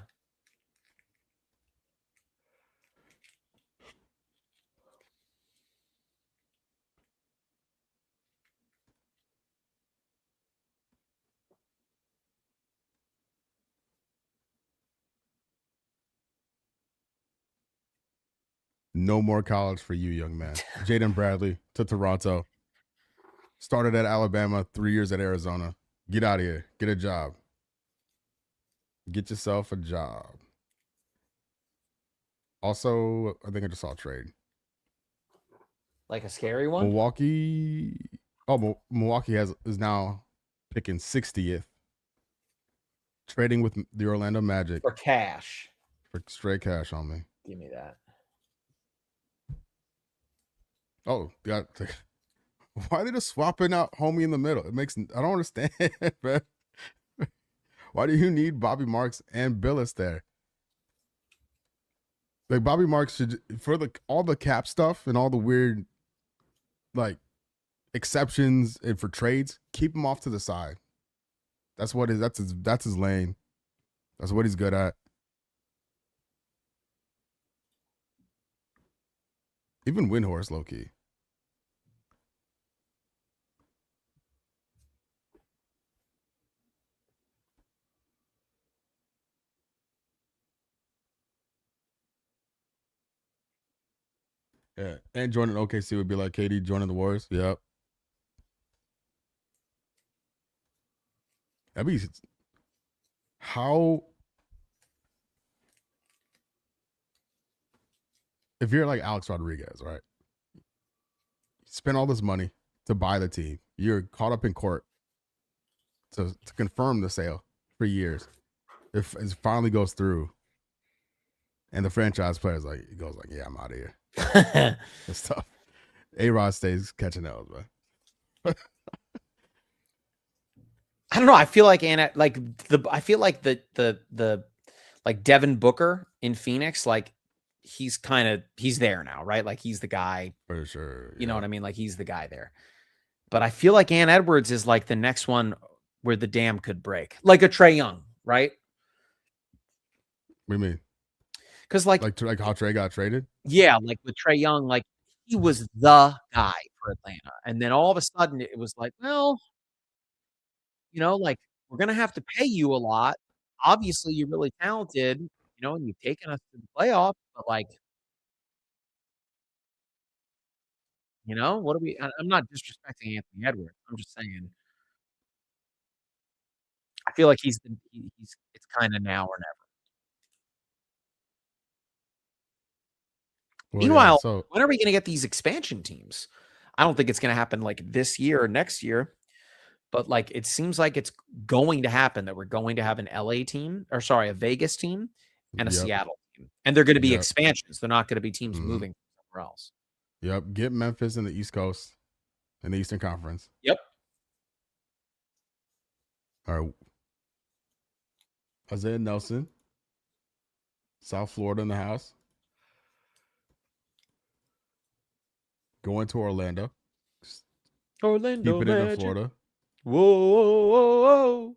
No more college for you, young man. Jaden Bradley to Toronto. Started at Alabama, 3 years at Arizona. Get out of here. Get a job. Get yourself a job. Also, I think I just saw a trade. Like a scary one? Milwaukee is now picking 60th. Trading with the Orlando Magic. For cash. For straight cash on me. Give me that. Oh, God. Why are they just swapping out homie in the middle? I don't understand, man. Why do you need Bobby Marks and Billis there? Like, Bobby Marks should, for all the cap stuff and all the weird, like, exceptions and for trades, keep him off to the side. That's what is that's his lane. That's what he's good at. Even Windhorse, low key. Yeah, and joining OKC would be like KD joining the Warriors. Yep. That'd be how. If you're like Alex Rodriguez, right? Spend all this money to buy the team. You're caught up in court to confirm the sale for years. If it finally goes through, and the franchise players goes like, yeah, I'm out of here. It's tough. A-Rod stays catching L's, man. I don't know. I feel like the like Devin Booker in Phoenix, like he's there now, right? Like he's the guy For sure. You know what I mean? Like he's the guy there. But I feel like Ann Edwards is like the next one where the dam could break. Like a Trae Young, right? What do you mean? Because like how Trae got traded? Yeah, like with Trae Young, like he was the guy for Atlanta. And then all of a sudden it was like, well, like we're gonna have to pay you a lot. Obviously, you're really talented, and you've taken us to the playoffs, but like, what do we I'm not disrespecting Anthony Edwards. I'm just saying I feel like he's it's kinda now or never. Well, yeah. Meanwhile, So when are we gonna get these expansion teams? I don't think it's gonna happen like this year or next year, but like it seems like it's going to happen that we're going to have an LA team, or sorry, a Vegas team and a Seattle team. And they're gonna be expansions. They're not gonna be teams moving somewhere else. Yep. Get Memphis in the East Coast, in the Eastern Conference. Yep. All right. Isaiah Nelson, South Florida in the house. Going to Orlando. Orlando Keep it in Florida. Whoa, whoa, whoa, whoa.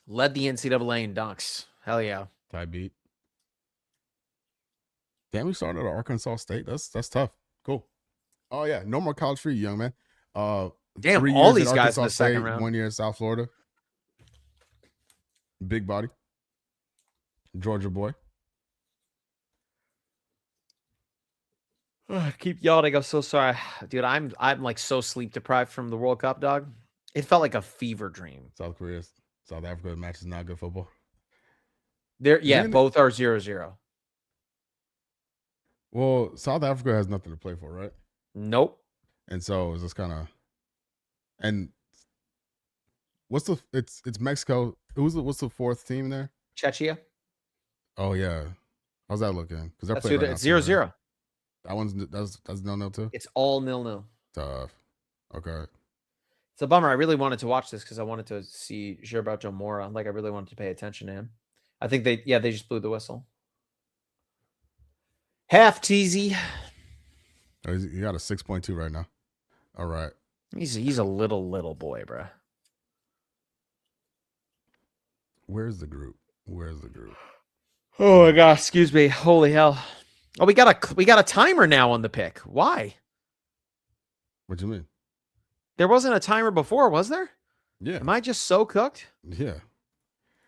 Led the NCAA in dunks. Hell yeah. Tie beat. Damn, we started at Arkansas State. That's tough. Cool. Oh yeah, no more college for you, young man. Damn, 3 all years these at guys Arkansas in the second State, round. 1 year in South Florida. Big body. Georgia boy. I keep yawning. I'm so sorry, dude. I'm like so sleep deprived from the World Cup, dog. It felt like a fever dream. South Africa match is not good football. Both are 0-0. Well, South Africa has nothing to play for, right? Nope. And so it's just kind of, and it's Mexico. What's the fourth team there? Czechia. Oh yeah, how's that looking? Because they're playing it's 0-0. That one's that's 0-0 too. It's all 0-0. Tough. Okay. It's a bummer. I really wanted to watch this because I wanted to see Gilberto Mora. Like I really wanted to pay attention to him. I think they just blew the whistle. Half teasy. Oh, he got a 6.2 right now. All right. He's a little boy, bro. Where's the group? Oh my gosh, excuse me. Holy hell. Oh, we got a timer now on the pick. Why? What do you mean? There wasn't a timer before, was there? Yeah. Am I just so cooked? Yeah.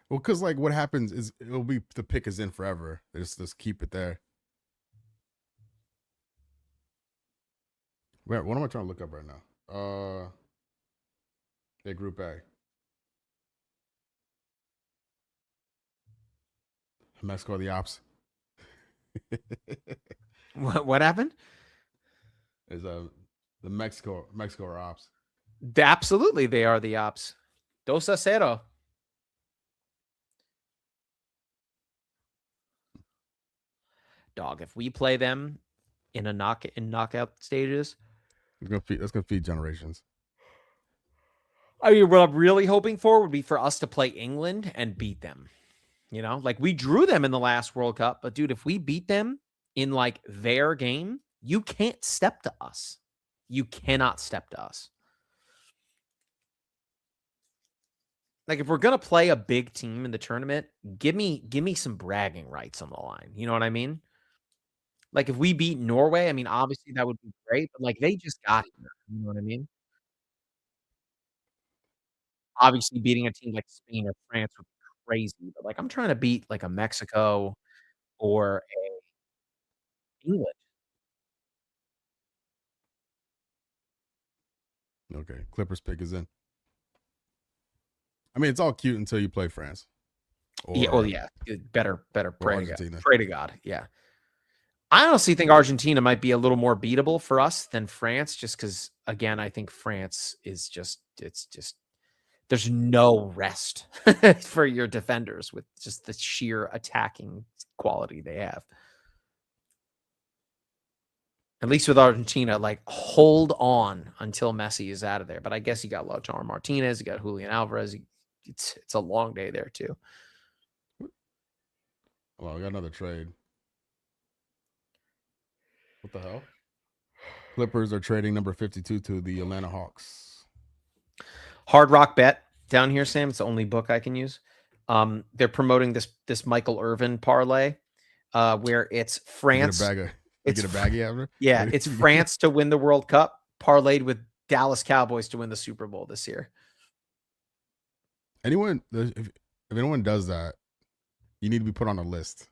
Well, because like what happens is it'll be the pick is in forever. They just keep it there. Wait, what am I trying to look up right now? They Group A. Mexico the ops. What happened? Is the Mexico are ops. Absolutely, they are the ops. 2-0. Dog, if we play them in knockout stages, That's gonna feed generations. I mean, what I'm really hoping for would be for us to play England and beat them. You know, like we drew them in the last World Cup, but dude, if we beat them in like their game, you can't step to us. You cannot step to us. Like if we're gonna play a big team in the tournament, give me some bragging rights on the line. You know what I mean? Like if we beat Norway, I mean, obviously that would be great, but like they just got here. You know what I mean? Obviously, beating a team like Spain or France would be crazy, but like I'm trying to beat like a Mexico or England. Okay, Clippers pick is in. I mean, it's all cute until you play France Yeah, well, or yeah, better or pray to God. Argentina. Pray to God. Yeah. I honestly think Argentina might be a little more beatable for us than France, just because again, I think France is just there's no rest for your defenders with just the sheer attacking quality they have. At least with Argentina, like hold on until Messi is out of there. But I guess you got Lautaro Martinez, you got Julian Alvarez. It's a long day there too. Oh, I got another trade. What the hell? Clippers are trading number 52 to the Atlanta Hawks. Hard Rock Bet down here, Sam. It's the only book I can use. They're promoting this Michael Irvin parlay, where it's France. You get a baggie after? Yeah, it's France to win the World Cup, parlayed with Dallas Cowboys to win the Super Bowl this year. If anyone does that, you need to be put on a list.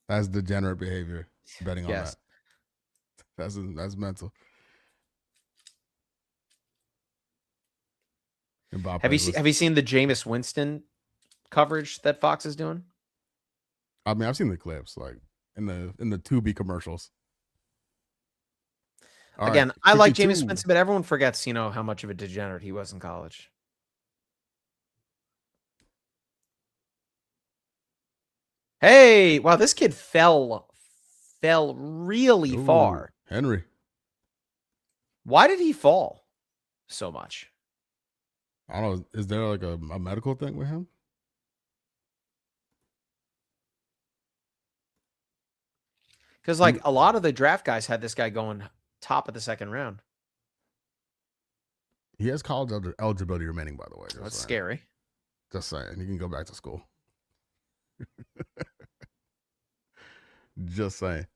That's degenerate behavior. Betting on that. That's mental. Have you seen the Jameis Winston coverage that Fox is doing? I mean, I've seen the clips, like in the Tubi commercials. Again, right, I like Jameis Winston, but everyone forgets, how much of a degenerate he was in college. Hey, wow, this kid fell really far. Henry. Why did he fall so much? I don't know. Is there like a medical thing with him? Because like a lot of the draft guys had this guy going top of the second round. He has college eligibility remaining, by the way. That's scary. Just saying. He can go back to school. Just saying.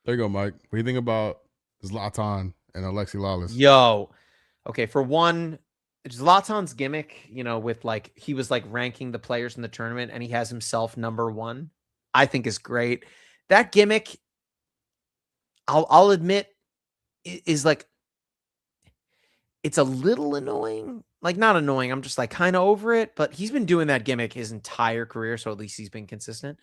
There you go, Mike. What do you think about Zlatan and Alexi Lalas? Yo. Okay, for one, Zlatan's gimmick, with like he was like ranking the players in the tournament and he has himself number one, I think is great. That gimmick, I'll admit, is like it's a little annoying. Like not annoying. I'm just like kind of over it, but he's been doing that gimmick his entire career, so at least he's been consistent.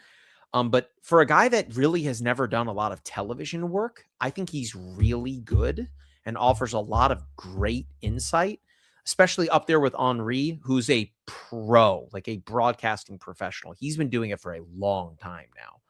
But for a guy that really has never done a lot of television work, I think he's really good and offers a lot of great insight, especially up there with Henri, who's a pro, like a broadcasting professional. He's been doing it for a long time now.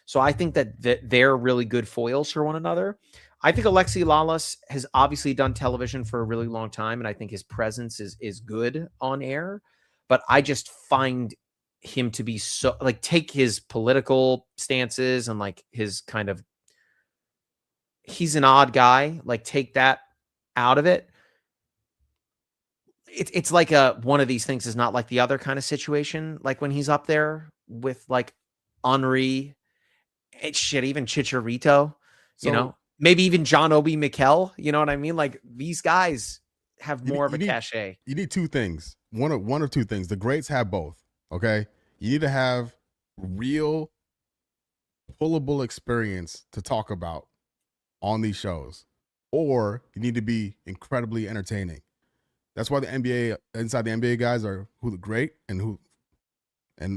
So I think that they're really good foils for one another. I think Alexi Lalas has obviously done television for a really long time, and I think his presence is good on air. But I just find him to be so like take his political stances and like his kind of he's an odd guy, like take that out of it. It's like one of these things is not like the other kind of situation. Like when he's up there with like Henri, even Chicharito, maybe even John Obi Mikel, you know what I mean? Like these guys have more of a cachet. You need two things. One of two things. The greats have both. Okay. You need to have real pullable experience to talk about on these shows, or you need to be incredibly entertaining. That's why the NBA guys are who the great and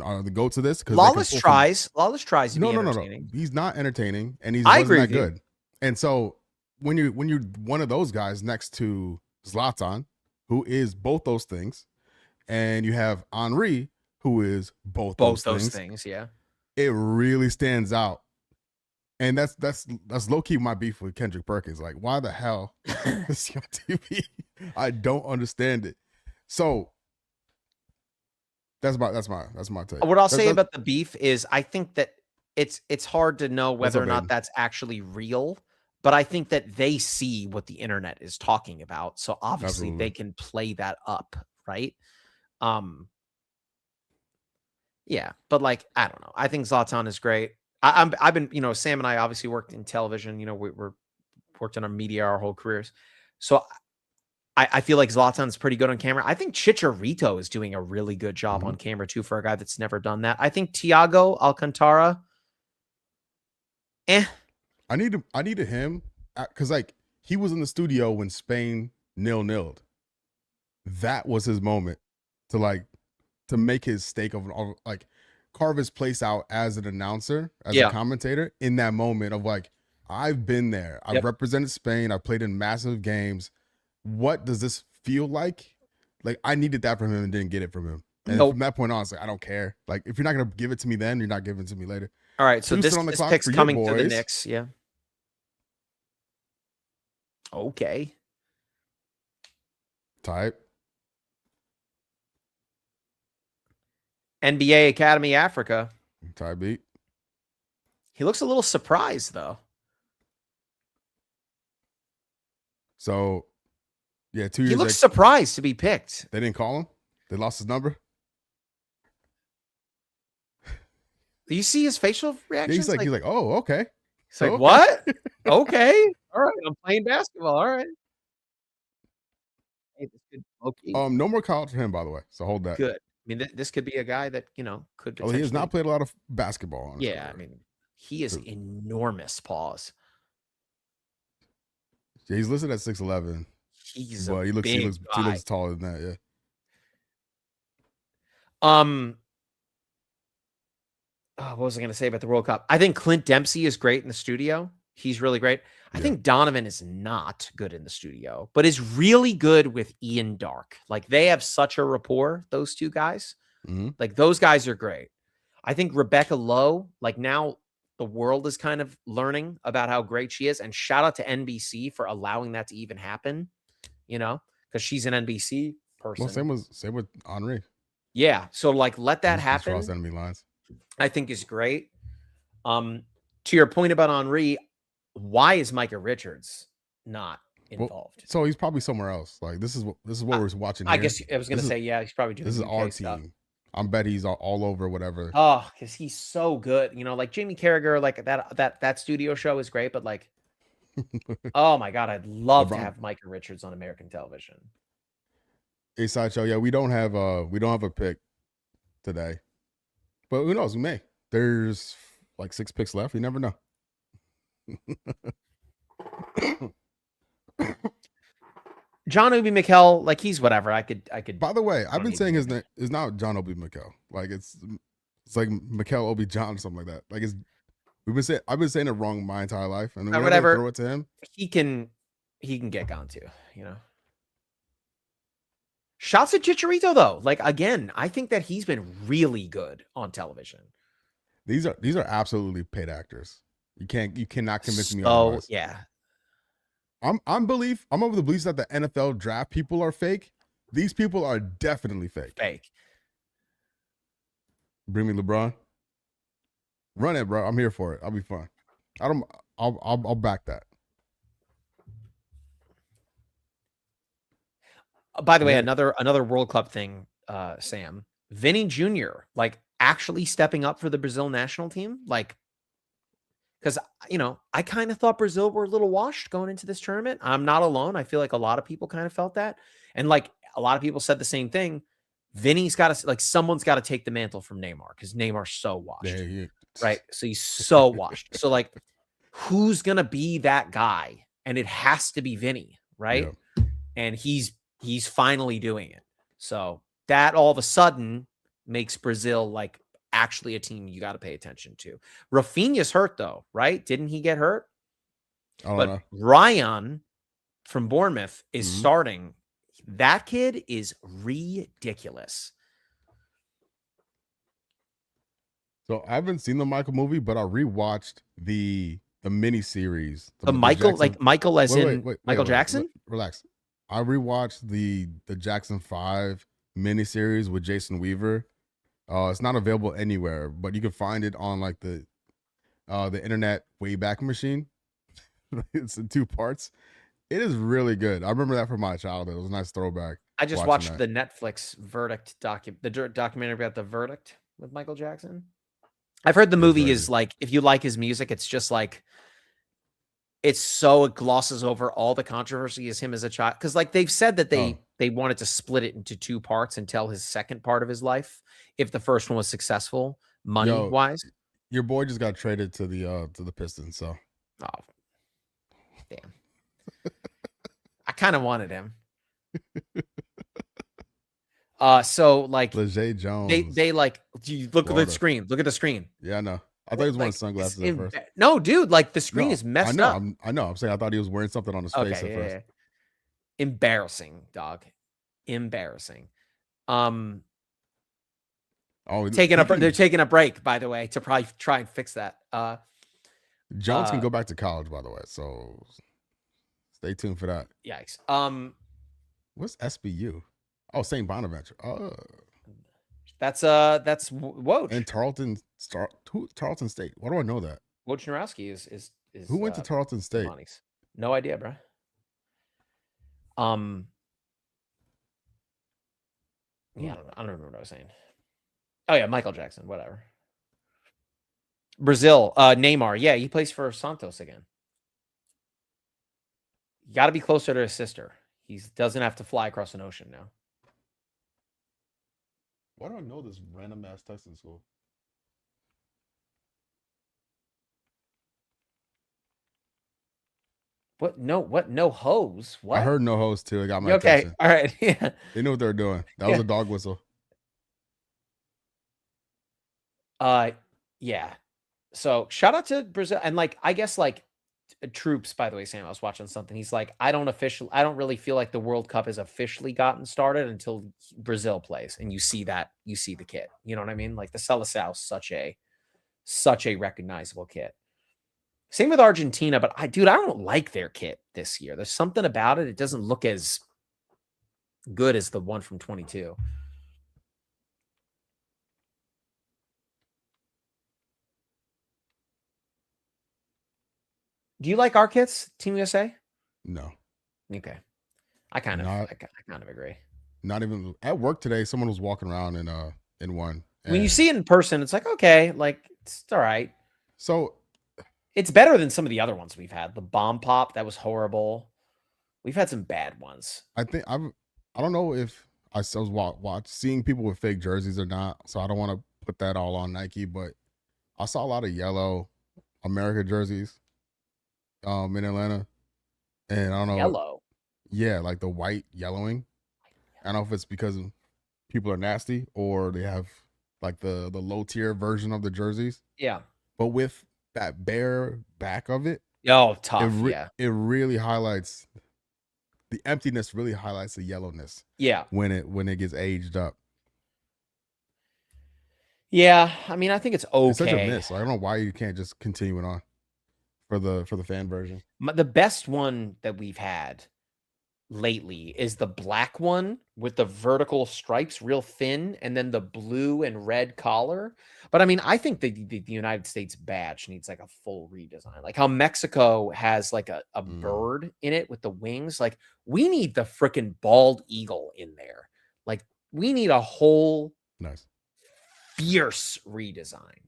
are the goats of this. Lawless tries to be entertaining. No. He's not entertaining, and he wasn't that good. And so when you're one of those guys next to Zlatan, who is both those things, and you have Henri, who is both those things, yeah, it really stands out And that's low key my beef with Kendrick Perkins. Like, why the hell is he on TV? I don't understand it. So that's my take. What I'll say about the beef is I think that it's hard to know What's whether up, or not Aiden? that's actually real, but I think that they see what the internet is talking about, so obviously Absolutely. they can play that up, right? Um, yeah, but like I don't know. I think Zlatan is great. I've been, Sam and I obviously worked in television. We're worked in our media our whole careers, so I feel like Zlatan's pretty good on camera. I think Chicharito is doing a really good job on camera too for a guy that's never done that. I think Thiago Alcantara, eh. I needed him because like he was in the studio when Spain 0-0'd. That was his moment to make his stake of like carve his place out as an announcer, as a commentator in that moment of like, I've been there. I've represented Spain. I've played in massive games. What does this feel like? Like I needed that from him and didn't get it from him. And from that point on, it's like, I don't care. Like if you're not going to give it to me then, you're not giving it to me later. All right. So Houston this, on the this clock pick's for your coming to the boys. Knicks. Yeah. Okay. Type. NBA Academy Africa. Type beat. He looks a little surprised though. So, yeah, 2 years. He looks surprised to be picked. They didn't call him. They lost his number. Do you see his facial reaction? Yeah, he's like, oh, okay. He's like, what? Okay. All right. I'm playing basketball. All right. Hey, this could no more college for him, by the way. So hold that. Good. I mean, this could be a guy that, could potentially. He has not played a lot of basketball. Yeah. I mean, he is enormous. Pause. Yeah, he's listed at 6'11". But he looks taller than that. Yeah. What was I going to say about the World Cup? I think Clint Dempsey is great in the studio. He's really great. I think Donovan is not good in the studio, but is really good with Ian Dark. Like they have such a rapport, those two guys. Like those guys are great. I think Rebecca Lowe, like now the world is kind of learning about how great she is. And shout out to NBC for allowing that to even happen, because she's an NBC person. Well, same with Henri. Yeah. So like let that happen. Cross enemy lines. I think is great. To your point about Henri, why is Micah Richards not involved? Well, so he's probably somewhere else. Like this is what we're watching. I guess I was going to say, yeah, he's probably doing. This is our stuff. team. I bet he's all over whatever. Oh, because he's so good. Like Jamie Carragher, like that studio show is great, but like, oh my god, I'd love to have Micah Richards on American television. A sideshow, yeah, we don't have a pick today. But who knows? We may. There's like 6 picks left. You never know. John Obi Mikel, like he's whatever. I could. By the way, I've been saying his name is not John Obi Mikel. Like it's like Mikel Obi John or something like that. Like I've been saying it wrong my entire life, and then whatever. Throw it to him. He can get gone too. Shouts at Chicharito though. Like again, I think that he's been really good on television. These are absolutely paid actors. You cannot convince me otherwise. Yeah. I'm of the beliefs that the NFL draft people are fake. These people are definitely fake. Bring me LeBron. Run it, bro. I'm here for it. I'll be fine. I'll back that. By the way, another World Cup thing, Sam. Vinny Jr. like actually stepping up for the Brazil national team, like. Because, I kind of thought Brazil were a little washed going into this tournament. I'm not alone. I feel like a lot of people kind of felt that. And like a lot of people said the same thing. Vinny's got to, like, someone's got to take the mantle from Neymar because Neymar's so washed. Yeah. Right. So he's so washed. So, like, who's going to be that guy? And it has to be Vinny. Right. Yeah. And he's finally doing it. So that all of a sudden makes Brazil like actually a team you got to pay attention to. Rafinha's hurt though, right? Didn't he get hurt? I don't know. Ryan from Bournemouth is starting. That kid is ridiculous. So I haven't seen the Michael movie, but I rewatched the the mini series. The Michael, Jackson. Michael as Wait, in Michael Jackson? Relax. I rewatched the Jackson 5 mini series with Jason Weaver. It's not available anywhere, but you can find it on like the internet Wayback Machine. It's in 2 parts. It is really good. I remember that from my childhood. It was a nice throwback. I just watched the Netflix Verdict documentary about the Verdict with Michael Jackson. I've heard the movie is like, if you like his music, it's just like, it glosses over all the controversy as him as a child. Because like they've said that they wanted to split it into 2 parts and tell his second part of his life if the first one was successful money wise. Your boy just got traded to the Pistons, so. Oh, damn. I kind of wanted him. So like Leger Jones. They like, you look at the screen. Look at the screen. Yeah, I know. I thought he was wearing sunglasses at first. No, dude, like the screen is messed up. I know. I'm saying I thought he was wearing something on his face at first. Yeah. Embarrassing, dog. Embarrassing. Oh, they're taking a break, by the way, to probably try and fix that. Jones can go back to college, by the way, so stay tuned for that. Yikes. What's SBU? Oh, St. Bonaventure. That's Woj. And Tarleton State. Why do I know that? Wojnarowski is who went to Tarleton State? No idea, bro. Yeah, I don't remember what I was saying. Oh yeah, Michael Jackson, whatever. Brazil, Neymar. Yeah, he plays for Santos again. You got to be closer to his sister. He doesn't have to fly across an ocean now. Why do I know this random ass Texan school? What? No hose? What? I heard no hose too. I got my okay. attention. All right. Yeah. They knew what they were doing. That was a dog whistle. Yeah. So shout out to Brazil, and like I guess like Troops. By the way, Sam, I was watching something. He's like, I don't really feel like the World Cup has officially gotten started until Brazil plays, and you see the kit. You know what I mean? Like the Seleção, such a recognizable kit. Same with Argentina, but I don't like their kit this year. There's something about it. It doesn't look as good as the one from 22. Do you like our kits, Team USA? No. Okay. I kind of agree. Not even at work today. Someone was walking around in one. When you see it in person, it's like, okay, like it's all right. So it's better than some of the other ones we've had. The bomb pop, that was horrible. We've had some bad ones. I think I don't know if I was seeing people with fake jerseys or not. So I don't want to put that all on Nike, but I saw a lot of yellow America jerseys in Atlanta. And I don't know. Yellow. Yeah, like the white yellowing. I don't know if it's because people are nasty or they have like the low tier version of the jerseys. Yeah. But with that bare back of it. Oh, tough. It really highlights the emptiness, really highlights the yellowness. Yeah. When it gets aged up. Yeah. I mean, I think it's okay. It's such a miss. I don't know why you can't just continue it on for the fan version. The best one that we've had lately is the black one with the vertical stripes, real thin, and then the blue and red collar. But I mean, I think the United States badge needs like a full redesign, like how Mexico has like a bird in it with the wings. Like we need the freaking bald eagle in there. Like we need a whole fierce redesign.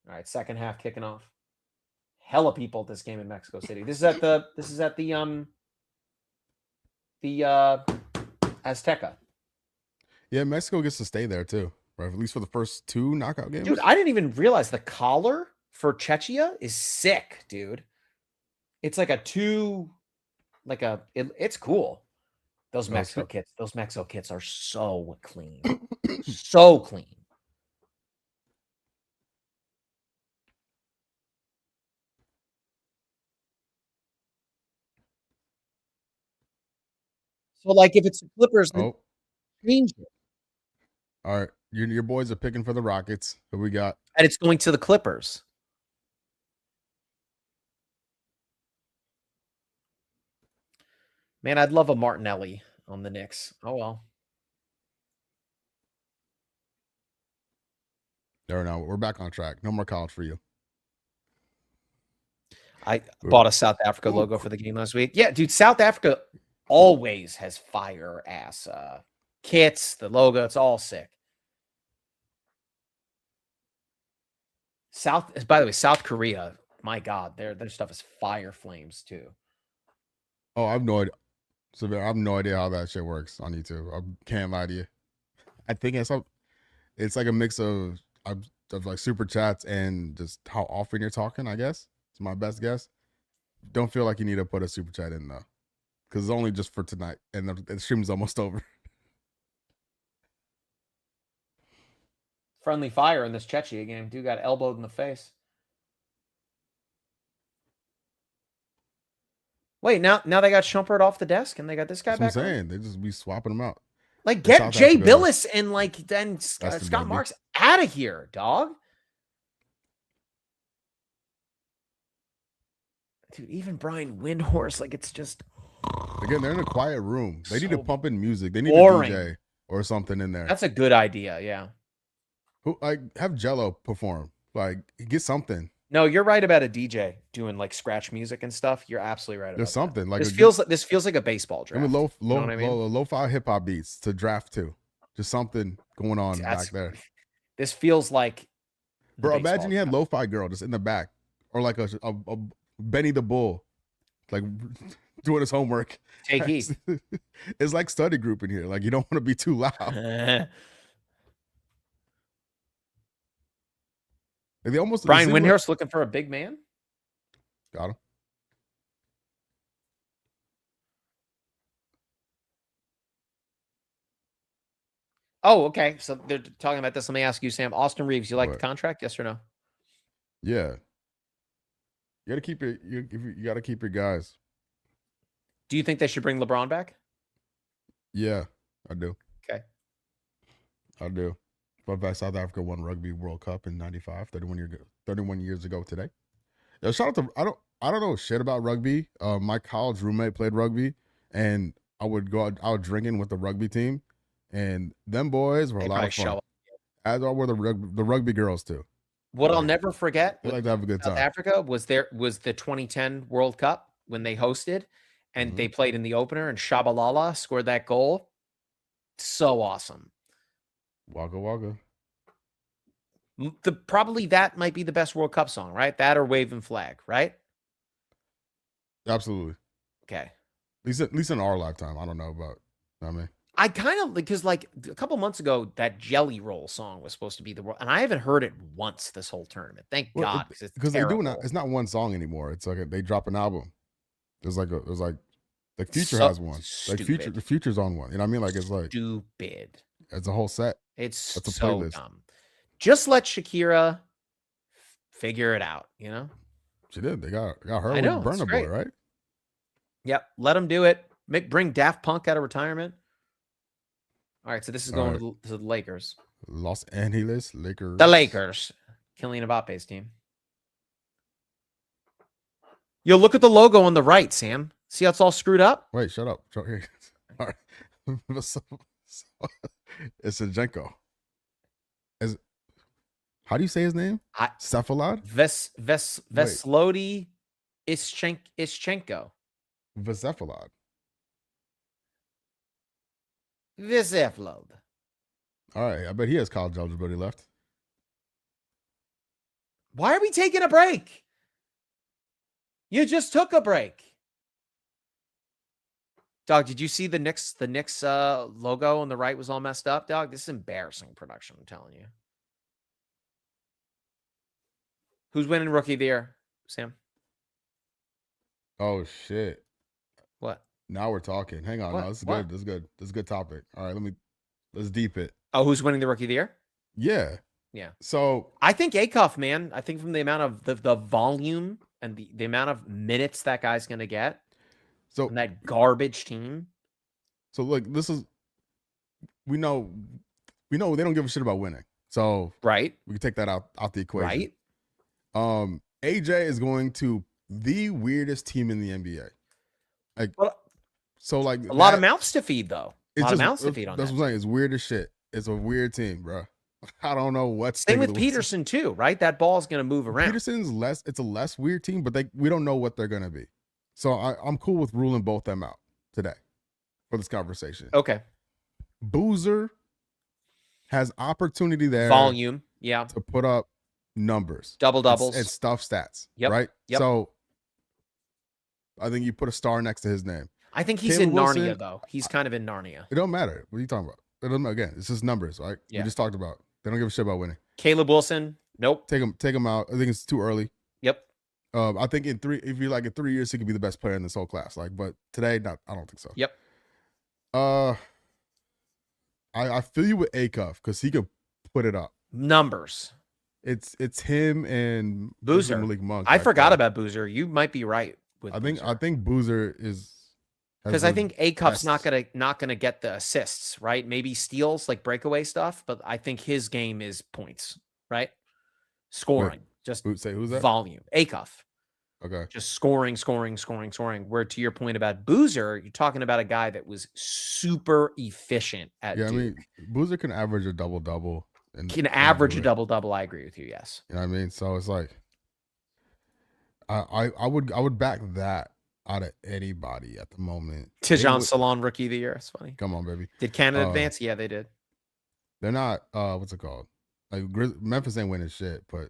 All right, second half kicking off. Hella people at this game in Mexico City. This is at the Azteca. Yeah, Mexico gets to stay there too, right? At least for the first 2 knockout games. Dude, I didn't even realize the collar for Czechia is sick, dude. It's like it's cool. Those Mexico kits are so clean. So clean. So, like, if it's the Clippers, then change it. All right, your boys are picking for the Rockets. Who we got? And it's going to the Clippers. Man, I'd love a Martinelli on the Knicks. Oh well. There now. We're back on track. No more college for you. I bought a South Africa logo for the game last week. Yeah, dude, South Africa always has fire ass kits, the logo, it's all sick. By the way, South Korea, my God, their stuff is fire flames too. Oh, I have no idea. So I have no idea how that shit works on YouTube. I can't lie to you. I think it's like a mix of like super chats and just how often you're talking, I guess. It's my best guess. Don't feel like you need to put a super chat in though. Because it's only just for tonight and the stream's almost over. Friendly fire in this Czechia game. Dude got elbowed in the face. Wait, now they got Shumpert off the desk and they got this guy That's back what I'm on? saying. They just be swapping them out. Like, That's get South Jay Africa. Billis and like then Scott baby. Marks out of here, dog. Dude, even Brian Windhorse, like it's just again, they're in a quiet room. They need to so pump in music. They need boring. a DJ or something in there. That's a good idea, yeah. Who like have Jello perform? Like get something. No, you're right about a DJ doing like scratch music and stuff. You're absolutely right about There's something that. like this feels like a baseball draft. I mean, You know what I mean? lo-fi hip hop beats to draft to. Just something going on back there. This feels like bro. Imagine you had lo-fi girl just in the back, or like a Benny the Bull, like doing his homework. Take heed. It's like study group in here. Like you don't want to be too loud. They almost Brian Windhorse looking for a big man. Got him. Oh, okay. So they're talking about this. Let me ask you, Sam. Austin Reeves, you like the contract? Yes or no? Yeah. You gotta keep you gotta keep your guys. Do you think they should bring LeBron back? Yeah, I do. Okay. I do. Fun fact, South Africa won Rugby World Cup in 95, 31 years ago today. Yeah, shout out to I don't know shit about rugby. My college roommate played rugby, and I would go out drinking with the rugby team, and them boys were a lot of fun. As were the rugby girls too. What I'll never forget, they like to have a good time. South Africa was the 2010 World Cup when they hosted, and they played in the opener, and Shabalala scored that goal. So awesome. Waka waka. Probably that might be the best World Cup song, right? That or Waving Flag, right? Absolutely. Okay. At least in our lifetime. I don't know about. I mean, I kind of because like a couple months ago, that Jelly Roll song was supposed to be the world, and I haven't heard it once this whole tournament. Thank God, because they do it's not one song anymore. It's like they drop an album. There's like Future has one. Like the Future's on one. You know what I mean? Like it's like stupid. It's a whole set. It's a so playlist. Dumb. Just let Shakira figure it out. You know. She did. They got her with Burna Boy, right? Yep. Let them do it. Bring Daft Punk out of retirement. All right, so this is going to the Lakers. Los Angeles Lakers. The Lakers. Kylian Mbappe's team. Yo, look at the logo on the right, Sam. See how it's all screwed up? Wait, shut up. All right. It's Zinchenko. How do you say his name? Cephalad? Veslodi Ischenko. Vecephalad. Viseflod. All right, I bet he has college eligibility left. Why are we taking a break? You just took a break. Dog, did you see the Knicks logo on the right was all messed up, dog? This is embarrassing production, I'm telling you. Who's winning Rookie of the Year, Sam? Oh, shit. What? Now we're talking. Hang on. What? No, this is What? good. This is good. This is a good topic. All right, let's deep it. Oh, who's winning the Rookie of the Year? Yeah. Yeah. So I think Acuff, man. I think from the amount of the volume and the amount of minutes that guy's gonna get. So from that garbage team. So look, we know they don't give a shit about winning. So right. We can take that out the equation. Right. AJ is going to the weirdest team in the NBA. Like So like A lot of mouths to feed, though. A it's lot of just mouths to feed on that's that. what I'm saying. It's weird as shit. It's a weird team, bro. I don't know what's Same with Peterson too, right? That ball's going to move around. Peterson's less. It's a less weird team, but we don't know what they're gonna be. So I'm cool with ruling both them out today for this conversation. Okay. Boozer has opportunity there, volume, yeah, to put up numbers, double doubles, and stuff stats. Yep. Right. Yep. So I think you put a star next to his name. I think he's Caleb in Wilson, Narnia, though. He's kind of in Narnia. It don't matter. What are you talking about? It doesn't matter. Again, it's just numbers, right? Yeah. We just talked about. They don't give a shit about winning. Caleb Wilson, nope. Take him out. I think it's too early. Yep. I think in 3 years, he could be the best player in this whole class. Like, but today, I don't think so. Yep. I feel you with Acuff because he could put it up. Numbers. It's him and Boozer. Malik Monk. I forgot about Boozer. You might be right. With I think Boozer is because I think Acuff's not gonna get the assists, right? Maybe steals, like breakaway stuff, but I think his game is points, right? Scoring. Just say who's that? Volume. Acuff. Okay. Just scoring. Where to your point about Boozer, you're talking about a guy that was super efficient at Duke. I mean, Boozer can average a double-double. Can average a double-double. I agree with you, yes. You know what I mean? So it's like I would back that out of anybody at the moment. Tijon Salon rookie of the year. It's funny. Come on, baby. Did Canada advance? Yeah, they did. They're not what's it called? Like Memphis ain't winning shit, but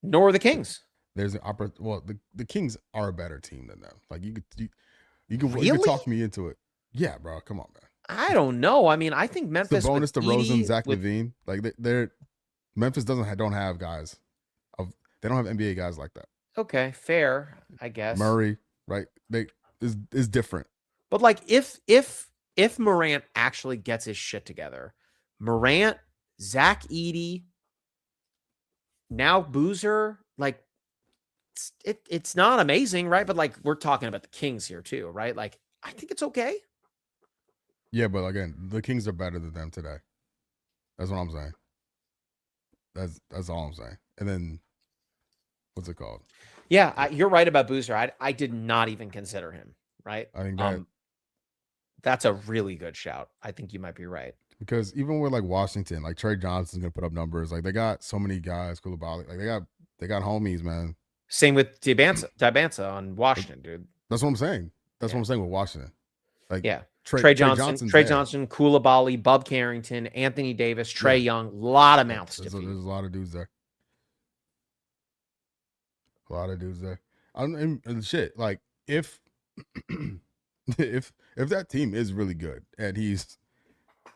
nor the Kings. There's the Kings are a better team than them. Like you could really? talk me into it. Yeah, bro. Come on, man. I don't know. I mean, I think Memphis. It's the bonus to Rosen, Zach LaVine. Like they're Memphis don't have guys. They don't have NBA guys like that. Okay, fair, I guess. Murray, right? Is different. But like if Morant actually gets his shit together, Morant, Zach Edey, now Boozer, like it's not amazing, right? But like we're talking about the Kings here too, right? Like I think it's okay. Yeah, but again, the Kings are better than them today. That's what I'm saying. That's all I'm saying. And then what's it called? Yeah, you're right about Boozer. I did not even consider him, right? I think that's a really good shout. I think you might be right. Because even with like Washington, like Trey Johnson's gonna put up numbers. Like they got so many guys, Koulibaly. Like they got homies, man. Same with Dibanza on Washington, dude. That's what I'm saying. That's what I'm saying with Washington. Like Trey Johnson, Koulibaly, Bub Carrington, Anthony Davis, Trey Young. A lot of mouths to feed. There's a lot of dudes there. And shit, like if that team is really good and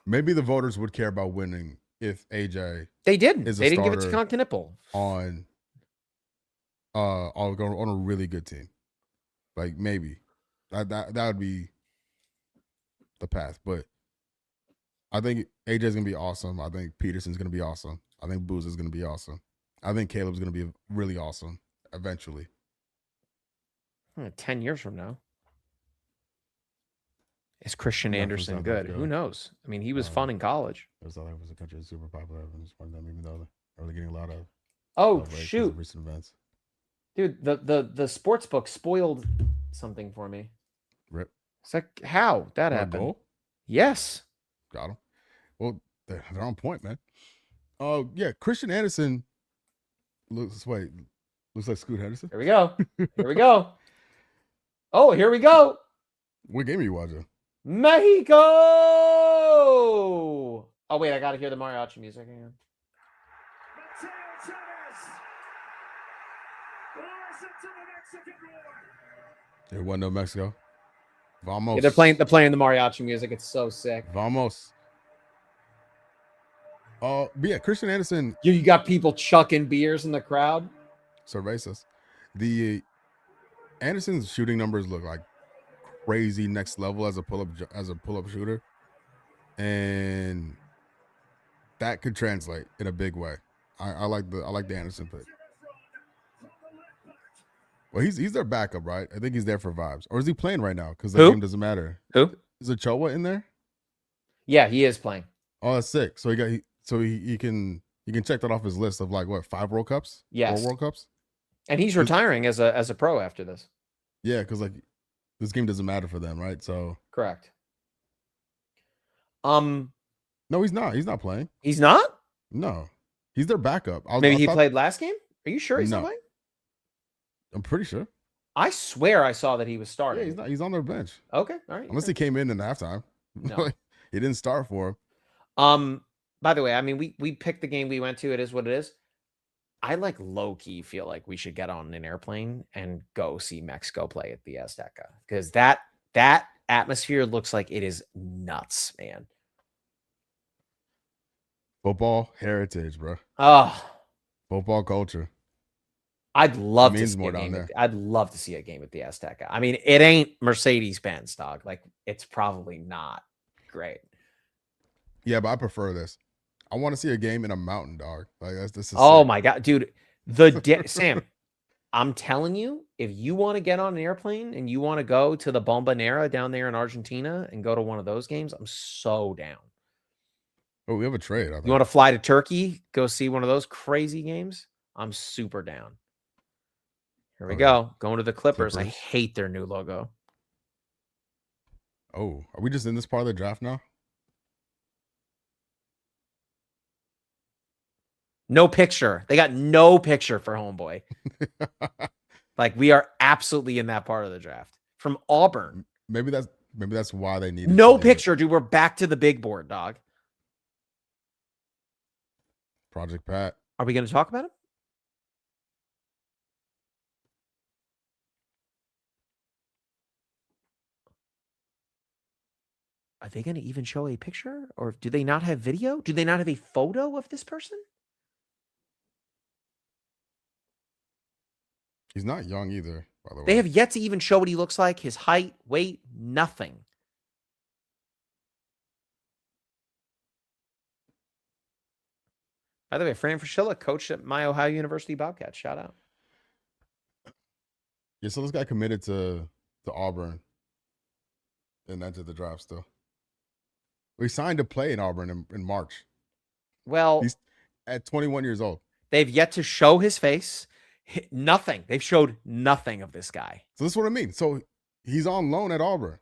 maybe the voters would care about winning if AJ they didn't give it to Knipple on a really good team. Like maybe that would be the path, but I think AJ's gonna be awesome. I think Peterson's gonna be awesome. I think Boozer's gonna be awesome. I think Caleb's gonna be really awesome eventually. 10 years from now. Is Christian Anderson good? Who knows? I mean, he was fun in college. South Africa was a country that's super popular. And just one of them, even though they're really getting a lot of shoot, recent events. Dude, the sports book spoiled something for me. Rip. It's like how that happened? Goal? Yes. Got him. Well, they're on point, man. Oh yeah, Christian Anderson looks like Scoot Henderson. Here we go. Oh, here we go. What game are you watching? Mexico. Oh wait, I gotta hear the mariachi music again. There wasn't no Mexico. Vamos. Yeah, they're playing the mariachi music. It's so sick. Vamos. But yeah, Christian Anderson. You got people chucking beers in the crowd. So racist. The Anderson's shooting numbers look like crazy next level as a pull-up shooter, and that could translate in a big way. I like the Anderson pick. Well, he's their backup, right? I think he's there for vibes. Or is he playing right now? Because the game doesn't matter. Who? Is Ochoa in there? Yeah, he is playing. Oh, that's sick. So he can check that off his list of like what 5 World Cups? Yes. 4 World Cups. And he's retiring as a pro after this. Yeah, because like This game doesn't matter for them, right? So Correct. no, he's not. He's not playing. He's not? No, he's their backup. Maybe I he thought, played last game? Are you sure he's not No. playing? I'm pretty sure. I swear I saw that he was Yeah, starting. he's not. He's on their bench. Okay, all right. Unless he came in the halftime. No. He didn't start for him. By the way, I mean we picked the game we went to. It is what it is. I like low key feel like we should get on an airplane and go see Mexico play at the Azteca because that atmosphere looks like it is nuts, man. Football heritage, bro. Oh, Football culture. I'd love to means see more a down game. there. I'd love to see a game at the Azteca. I mean, it ain't Mercedes-Benz, dog. Like, it's probably not great. Yeah, but I prefer this. I want to see a game in a mountain, dog. Like this is Oh sick. my god, dude! Sam, I'm telling you, if you want to get on an airplane and you want to go to the Bombonera down there in Argentina and go to one of those games, I'm so down. Oh, we have a trade. I think. You want to fly to Turkey, go see one of those crazy games? I'm super down. Here we go. Going to the Clippers. I hate their new logo. Oh, are we just in this part of the draft now? No picture. They got no picture for homeboy. Like, we are absolutely in that part of the draft. From Auburn. Maybe that's why they need no picture, dude. We're back to the big board, dog. Project Pat. Are we going to talk about him? Are they going to even show a picture? Or do they not have video? Do they not have a photo of this person? He's not young either, by the way. They have yet to even show what he looks like, his height, weight, nothing. By the way, Fran Fraschilla coached at my Ohio University Bobcats. Shout out. Yeah, so this guy committed to Auburn and entered the draft still. We signed to play in Auburn in March. Well, he's at 21 years old. They've yet to show his face. Nothing. They've showed nothing of this guy. So this is what I mean. So he's on loan at Auburn.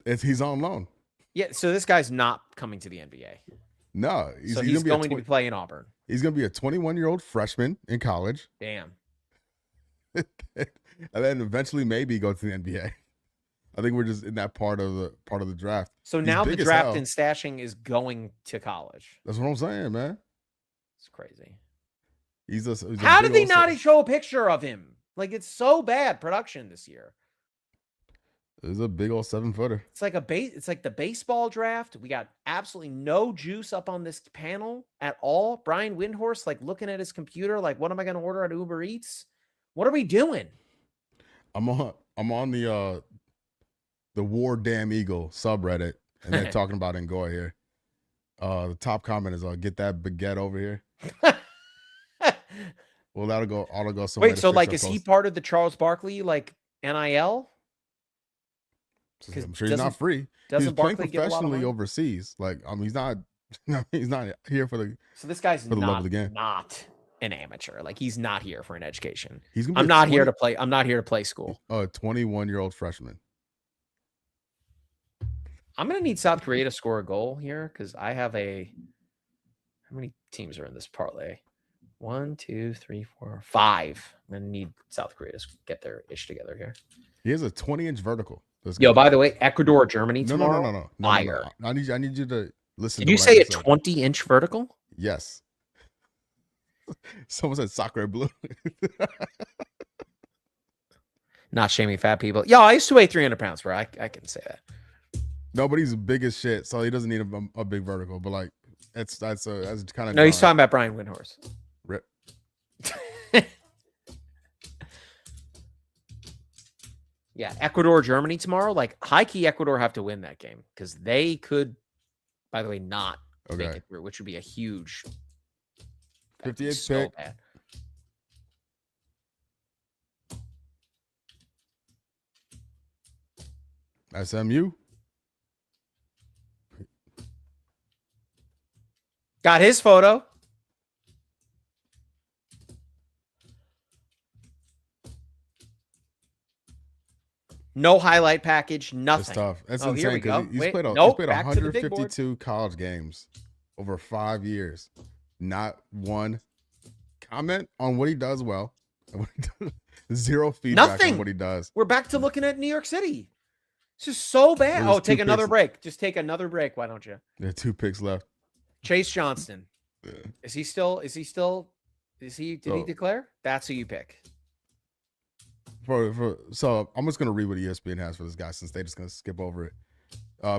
He's on loan. Yeah, so this guy's not coming to the NBA. No. He's going to be playing Auburn. He's going to be a 21-year-old freshman in college. Damn. And then eventually maybe go to the NBA. I think we're just in that part of the draft. So now the draft and stashing is going to college. That's what I'm saying, man. It's crazy. How did they not show a picture of him? Like, it's so bad production this year. It's a big old 7-footer. It's like it's like the baseball draft. We got absolutely no juice up on this panel at all. Brian Windhorst, like, looking at his computer, like, what am I going to order at Uber Eats? What are we doing? I'm on the War Damn Eagle subreddit, and they're talking about Ngoy here. The top comment is, "Get that baguette over here." Well, that'll go somewhere. Wait, so like, is he part of the Charles Barkley like NIL? I'm sure he's not free. He's playing professionally overseas. Like, he's not. He's not here for the. So this guy's for the love of the game. Not an amateur. Like, he's not here for an education. I'm not here to play. I'm not here to play school. A 21-year-old freshman. I'm gonna need South Korea to score a goal here because I have a. How many teams are in this parlay? 1, 2, 3, 4, 5. I'm gonna need South Korea to get their ish together here. He has a 20-inch vertical. Yo, by the way, Ecuador, Germany tomorrow. No. Fire. I need you to listen. Did you say a 20-inch vertical? Yes. Someone said soccer blue. Not shaming fat people. Yo, I used to weigh 300 pounds, bro. I can say that. No, but he's big as shit, so he doesn't need a big vertical. But like, that's kind of. No, he's talking about Brian Windhorst. Rip. Yeah, Ecuador, Germany tomorrow. Like, high key, Ecuador have to win that game because they could, by the way, not make it through, which would be a huge 58th pick. Bad. SMU. Got his photo. No highlight package, It's nothing. tough. That's Oh, here insane we go. because he's Wait, played nope, back to the big board. 152 college games over 5 years. Not one comment on what he does well. Zero feedback Nothing. on what he does. We're back to looking at New York City. It's just so bad. There's Oh, take 2 another picks. break. Just take another break. Why don't you? There are 2 picks left. Chase Johnston. Did he So- declare? That's who you pick. So I'm just gonna read what ESPN has for this guy since they're just gonna skip over it.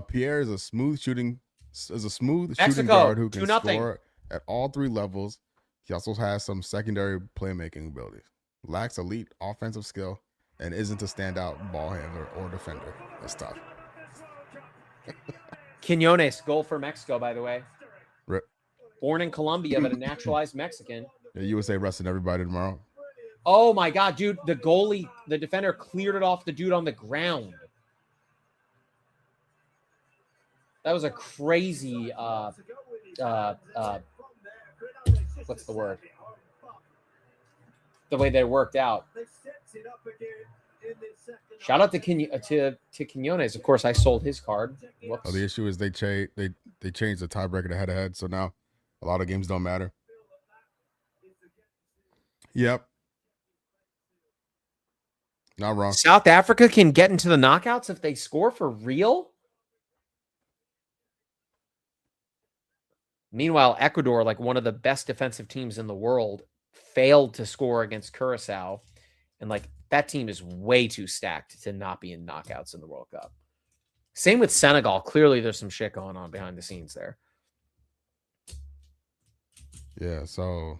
Pierre is a smooth shooting guard who can 2-0. score at all 3 levels. He also has some secondary playmaking abilities. Lacks elite offensive skill and isn't a standout ball handler or defender. That's tough. Quinones, goal for Mexico, by the way. Rip. Born in Colombia, but a naturalized Mexican. Yeah, USA resting everybody tomorrow. Oh my God, dude! The defender cleared it off the dude on the ground. That was a crazy. What's the word? The way they worked out. Shout out to Quinones. Of course, I sold his card. Whoops. Oh, the issue is they changed the tiebreaker to head-to-head, so now a lot of games don't matter. Yep. Not wrong. South Africa can get into the knockouts if they score for real? Meanwhile, Ecuador, like one of the best defensive teams in the world, failed to score against Curacao. And like that team is way too stacked to not be in knockouts in the World Cup. Same with Senegal. Clearly, there's some shit going on behind the scenes there. Yeah, so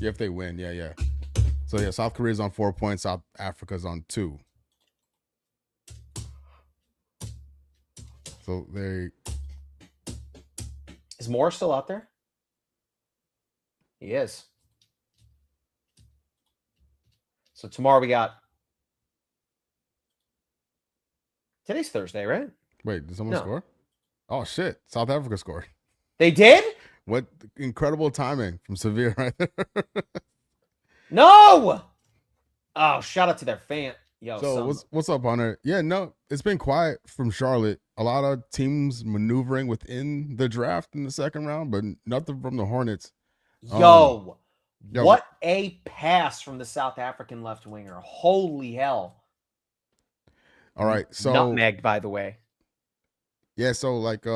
if they win, yeah. So yeah, South Korea's on 4 points, South Africa's on 2. So Is Moore still out there? He is. So tomorrow we got. Today's Thursday, right? Wait, did someone No. score? Oh shit! South Africa scored. They did? What incredible timing from Severe right there. No. Oh, shout out to their fan. Yo, So what's up, Hunter? Yeah, no, it's been quiet from Charlotte. A lot of teams maneuvering within the draft in the second round, but nothing from the Hornets. Yo, Yo, what a pass from the South African left winger. Holy hell. All right, so Nutmegged, by the way. yeah, so like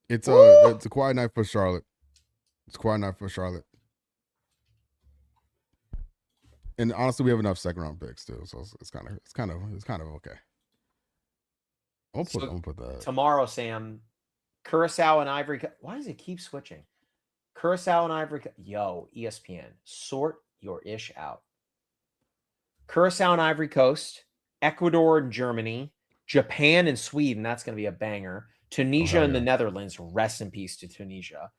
it's Woo! a quiet night for Charlotte. It's a quiet night for Charlotte. And honestly, we have enough second round picks too, so it's kind of okay. I'm gonna put that. Tomorrow, Sam, Curacao and Ivory Coast. Why does it keep switching? Curacao and Ivory Coast. Yo, ESPN, sort your ish out. Curacao and Ivory Coast, Ecuador and Germany, Japan and Sweden. That's going to be a banger. Tunisia and the Netherlands. Rest in peace to Tunisia.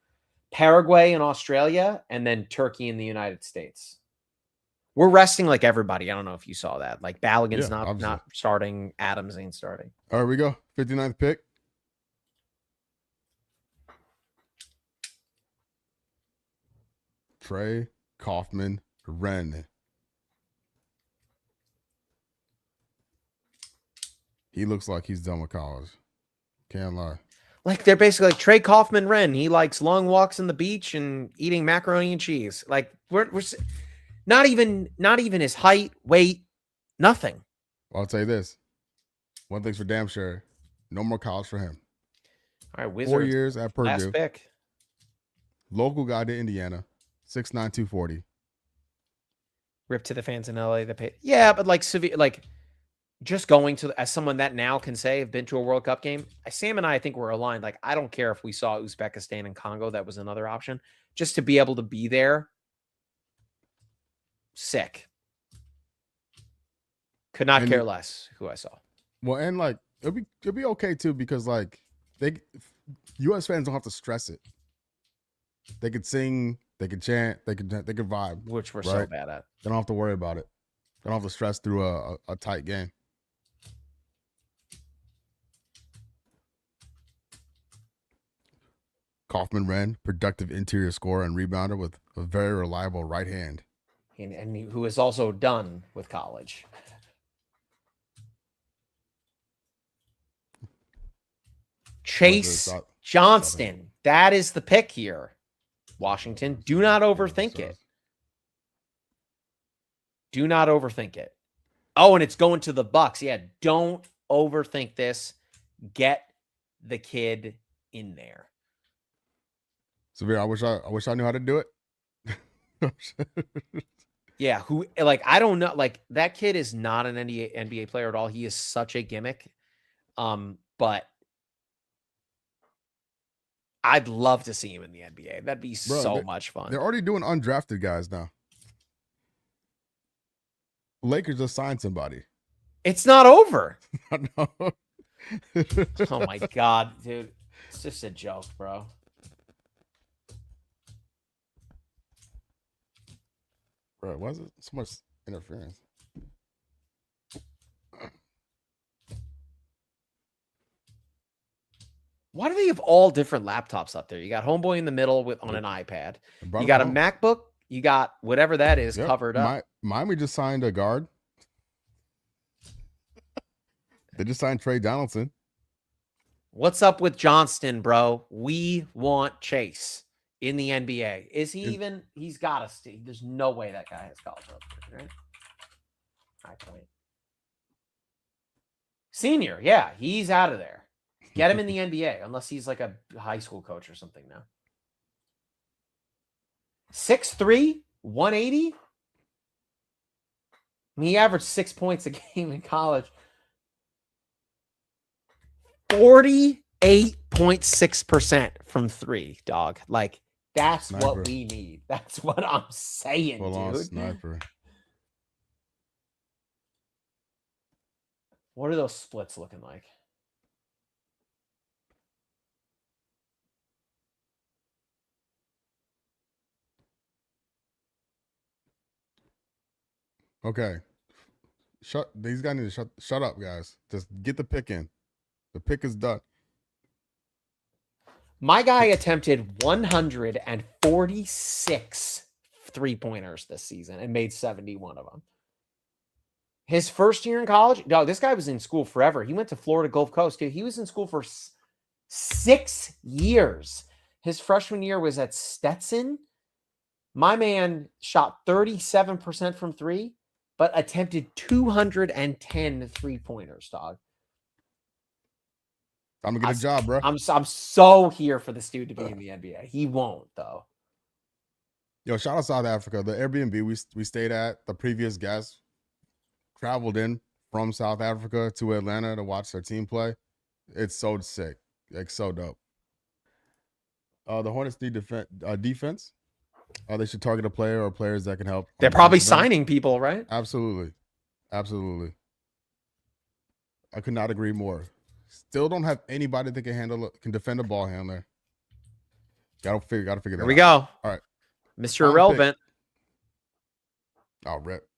Paraguay and Australia, and then Turkey and the United States. We're resting like everybody. I don't know if you saw that. Like Balogun's not starting. Adams ain't starting. All right, we go. 59th pick. Trey Kaufman Wren. He looks like he's done with college. Can't lie. Like they're basically like Trey Kaufman Wren. He likes long walks on the beach and eating macaroni and cheese. Like we're not even his height, weight, nothing. Well, I'll tell you this. One thing's for damn sure. No more college for him. All right, Wizards. 4 years at Purdue. Last pick. Local guy to Indiana. 6'9", 240. Rip to the fans in LA that pay. Yeah, but like severe, like just going to, as someone that now can say have been to a World Cup game. Sam and I think we're aligned. Like I don't care if we saw Uzbekistan and Congo. That was another option. Just to be able to be there. Sick. Could not care less who I saw. Well, and like it'll be okay too because like U.S. fans don't have to stress it. They could sing, they could chant, they could vibe, which we're so bad at. They don't have to worry about it. They don't have to stress through a tight game. Kaufman Wren, productive interior scorer and rebounder with a very reliable right hand. who is also done with college. Chase Johnston. That is the pick here. Washington, do not overthink it. Do not overthink it. Oh, and it's going to the Bucks. Yeah, don't overthink this. Get the kid in there. Severe, I wish I knew how to do it. Yeah, I don't know. Like, that kid is not an NBA player at all. He is such a gimmick. But I'd love to see him in the NBA. That'd be so much fun. They're already doing undrafted guys now. Lakers just signed somebody. It's not over. No. Oh my God, dude. It's just a joke, bro. Bro, why is it so much interference? Why do they have all different laptops up there? You got Homeboy in the middle on an iPad. You got a MacBook. You got whatever that is covered up. Miami just signed a guard. They just signed Trey Donaldson. What's up with Johnston, bro? We want Chase in the NBA. Is he even? He's got to stay. There's no way that guy has college record, right? High point. Senior, yeah, he's out of there. Get him in the NBA, unless he's like a high school coach or something now. 6'3", 180. He averaged 6 points a game in college. 48.6% from three, dog. Like, that's sniper. What we need. That's what I'm saying, dude. Sniper. What are those splits looking like? Okay. These guys need to shut up, guys. Just get the pick in. The pick is done. My guy attempted 146 3-pointers this season and made 71 of them. His first year in college, no, this guy was in school forever. He went to Florida Gulf Coast. Dude, he was in school for 6 years. His freshman year was at Stetson. My man shot 37% from three, but attempted 210 3-pointers, dog. I'm gonna get a job, bro. I'm so here for this dude to be in the NBA. He won't, though. Yo, shout out South Africa. The Airbnb we stayed at, the previous guest traveled in from South Africa to Atlanta to watch their team play. It's so sick, like so dope. The Hornets need defense. They should target a player or players that can help. They're probably signing people, right? Absolutely. I could not agree more. Still don't have anybody that can defend a ball handler. Gotta figure that out. Here we go. All right. Mr. Irrelevant. Oh, rip.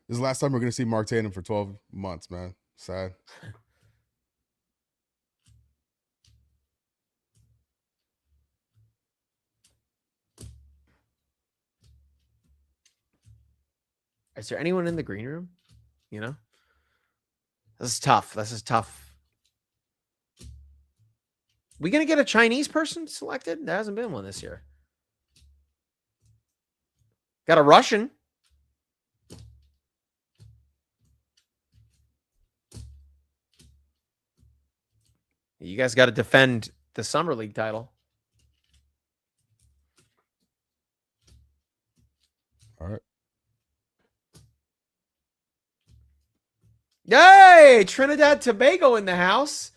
This is the last time we're gonna see Mark Tatum for 12 months, man. Sad. Is there anyone in the green room? You know? This is tough. We going to get a Chinese person selected? There hasn't been one this year. Got a Russian. You guys got to defend the Summer League title. All right. Yay! Trinidad Tobago in the house.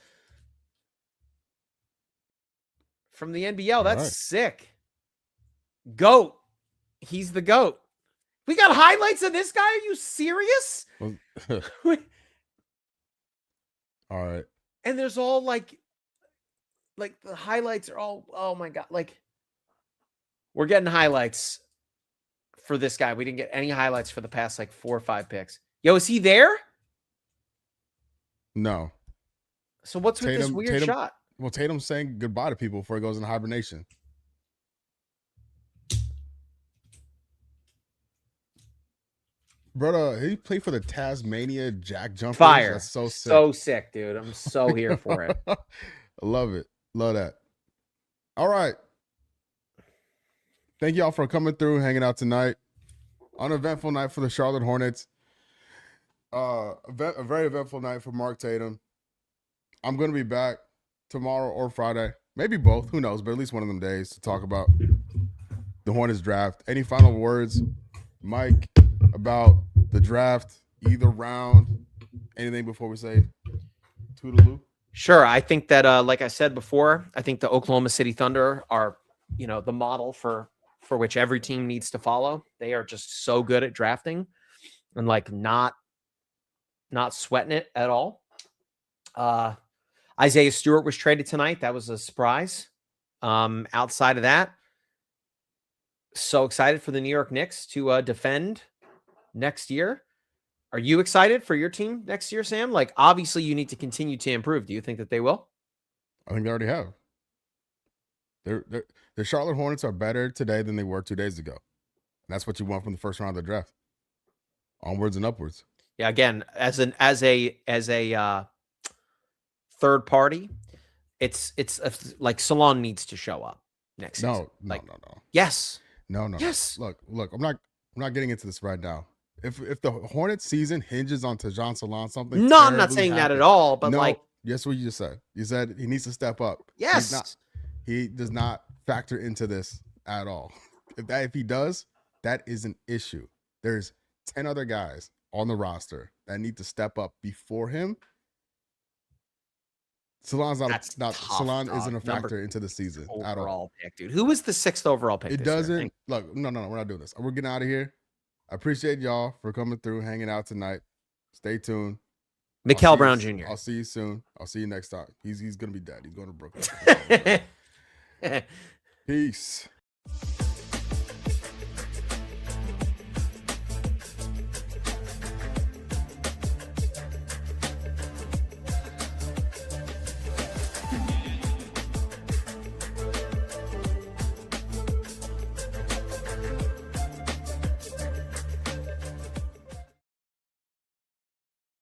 From the NBL. That's sick. GOAT. He's the GOAT. We got highlights of this guy? Are you serious? All right. And there's all like the highlights are all, oh my God. Like, we're getting highlights for this guy. We didn't get any highlights for the past 4 or 5 picks. Yo, is he there? No. So what's with this weird shot? Well, Tatum's saying goodbye to people before he goes into hibernation. Brother, he played for the Tasmania Jack Jumpers. Fire. That's so sick. So sick, dude. I'm so here for it. I love it. Love that. All right. Thank y'all for coming through, hanging out tonight. Uneventful night for the Charlotte Hornets. A very eventful night for Mark Tatum. I'm going to be back tomorrow or Friday. Maybe both. Who knows? But at least one of them days to talk about the Hornets draft. Any final words, Mike, about the draft, either round? Anything before we say toodaloo? Sure. I think that, like I said before, I think the Oklahoma City Thunder are, the model for which every team needs to follow. They are just so good at drafting and like not sweating it at all. Isaiah Stewart was traded tonight. That was a surprise. Outside of that, so excited for the New York Knicks to defend next year. Are you excited for your team next year, Sam? Like, obviously, you need to continue to improve. Do you think that they will? I think they already have. The Charlotte Hornets are better today than they were 2 days ago. And that's what you want from the first round of the draft. Onwards and upwards. Yeah. Again, as a third party, it's like Salon needs to show up next season. No. Yes. No. Yes. Look. I'm not getting into this right now. If the Hornets season hinges on Tajon Salon, something. No, I'm not saying that at all. But guess what you just said? You said he needs to step up. Yes. He does not factor into this at all. If he does, that is an issue. There's 10 other guys on the roster that need to step up before him. Salon isn't a factor into the season at all. Overall pick, dude. Who was the 6th overall pick? It doesn't look. No. We're not doing this. We're getting out of here. I appreciate y'all for coming through, hanging out tonight. Stay tuned. Mikael Brown Jr. I'll see you soon. I'll see you next time. He's gonna be dead. He's going to Brooklyn. Peace.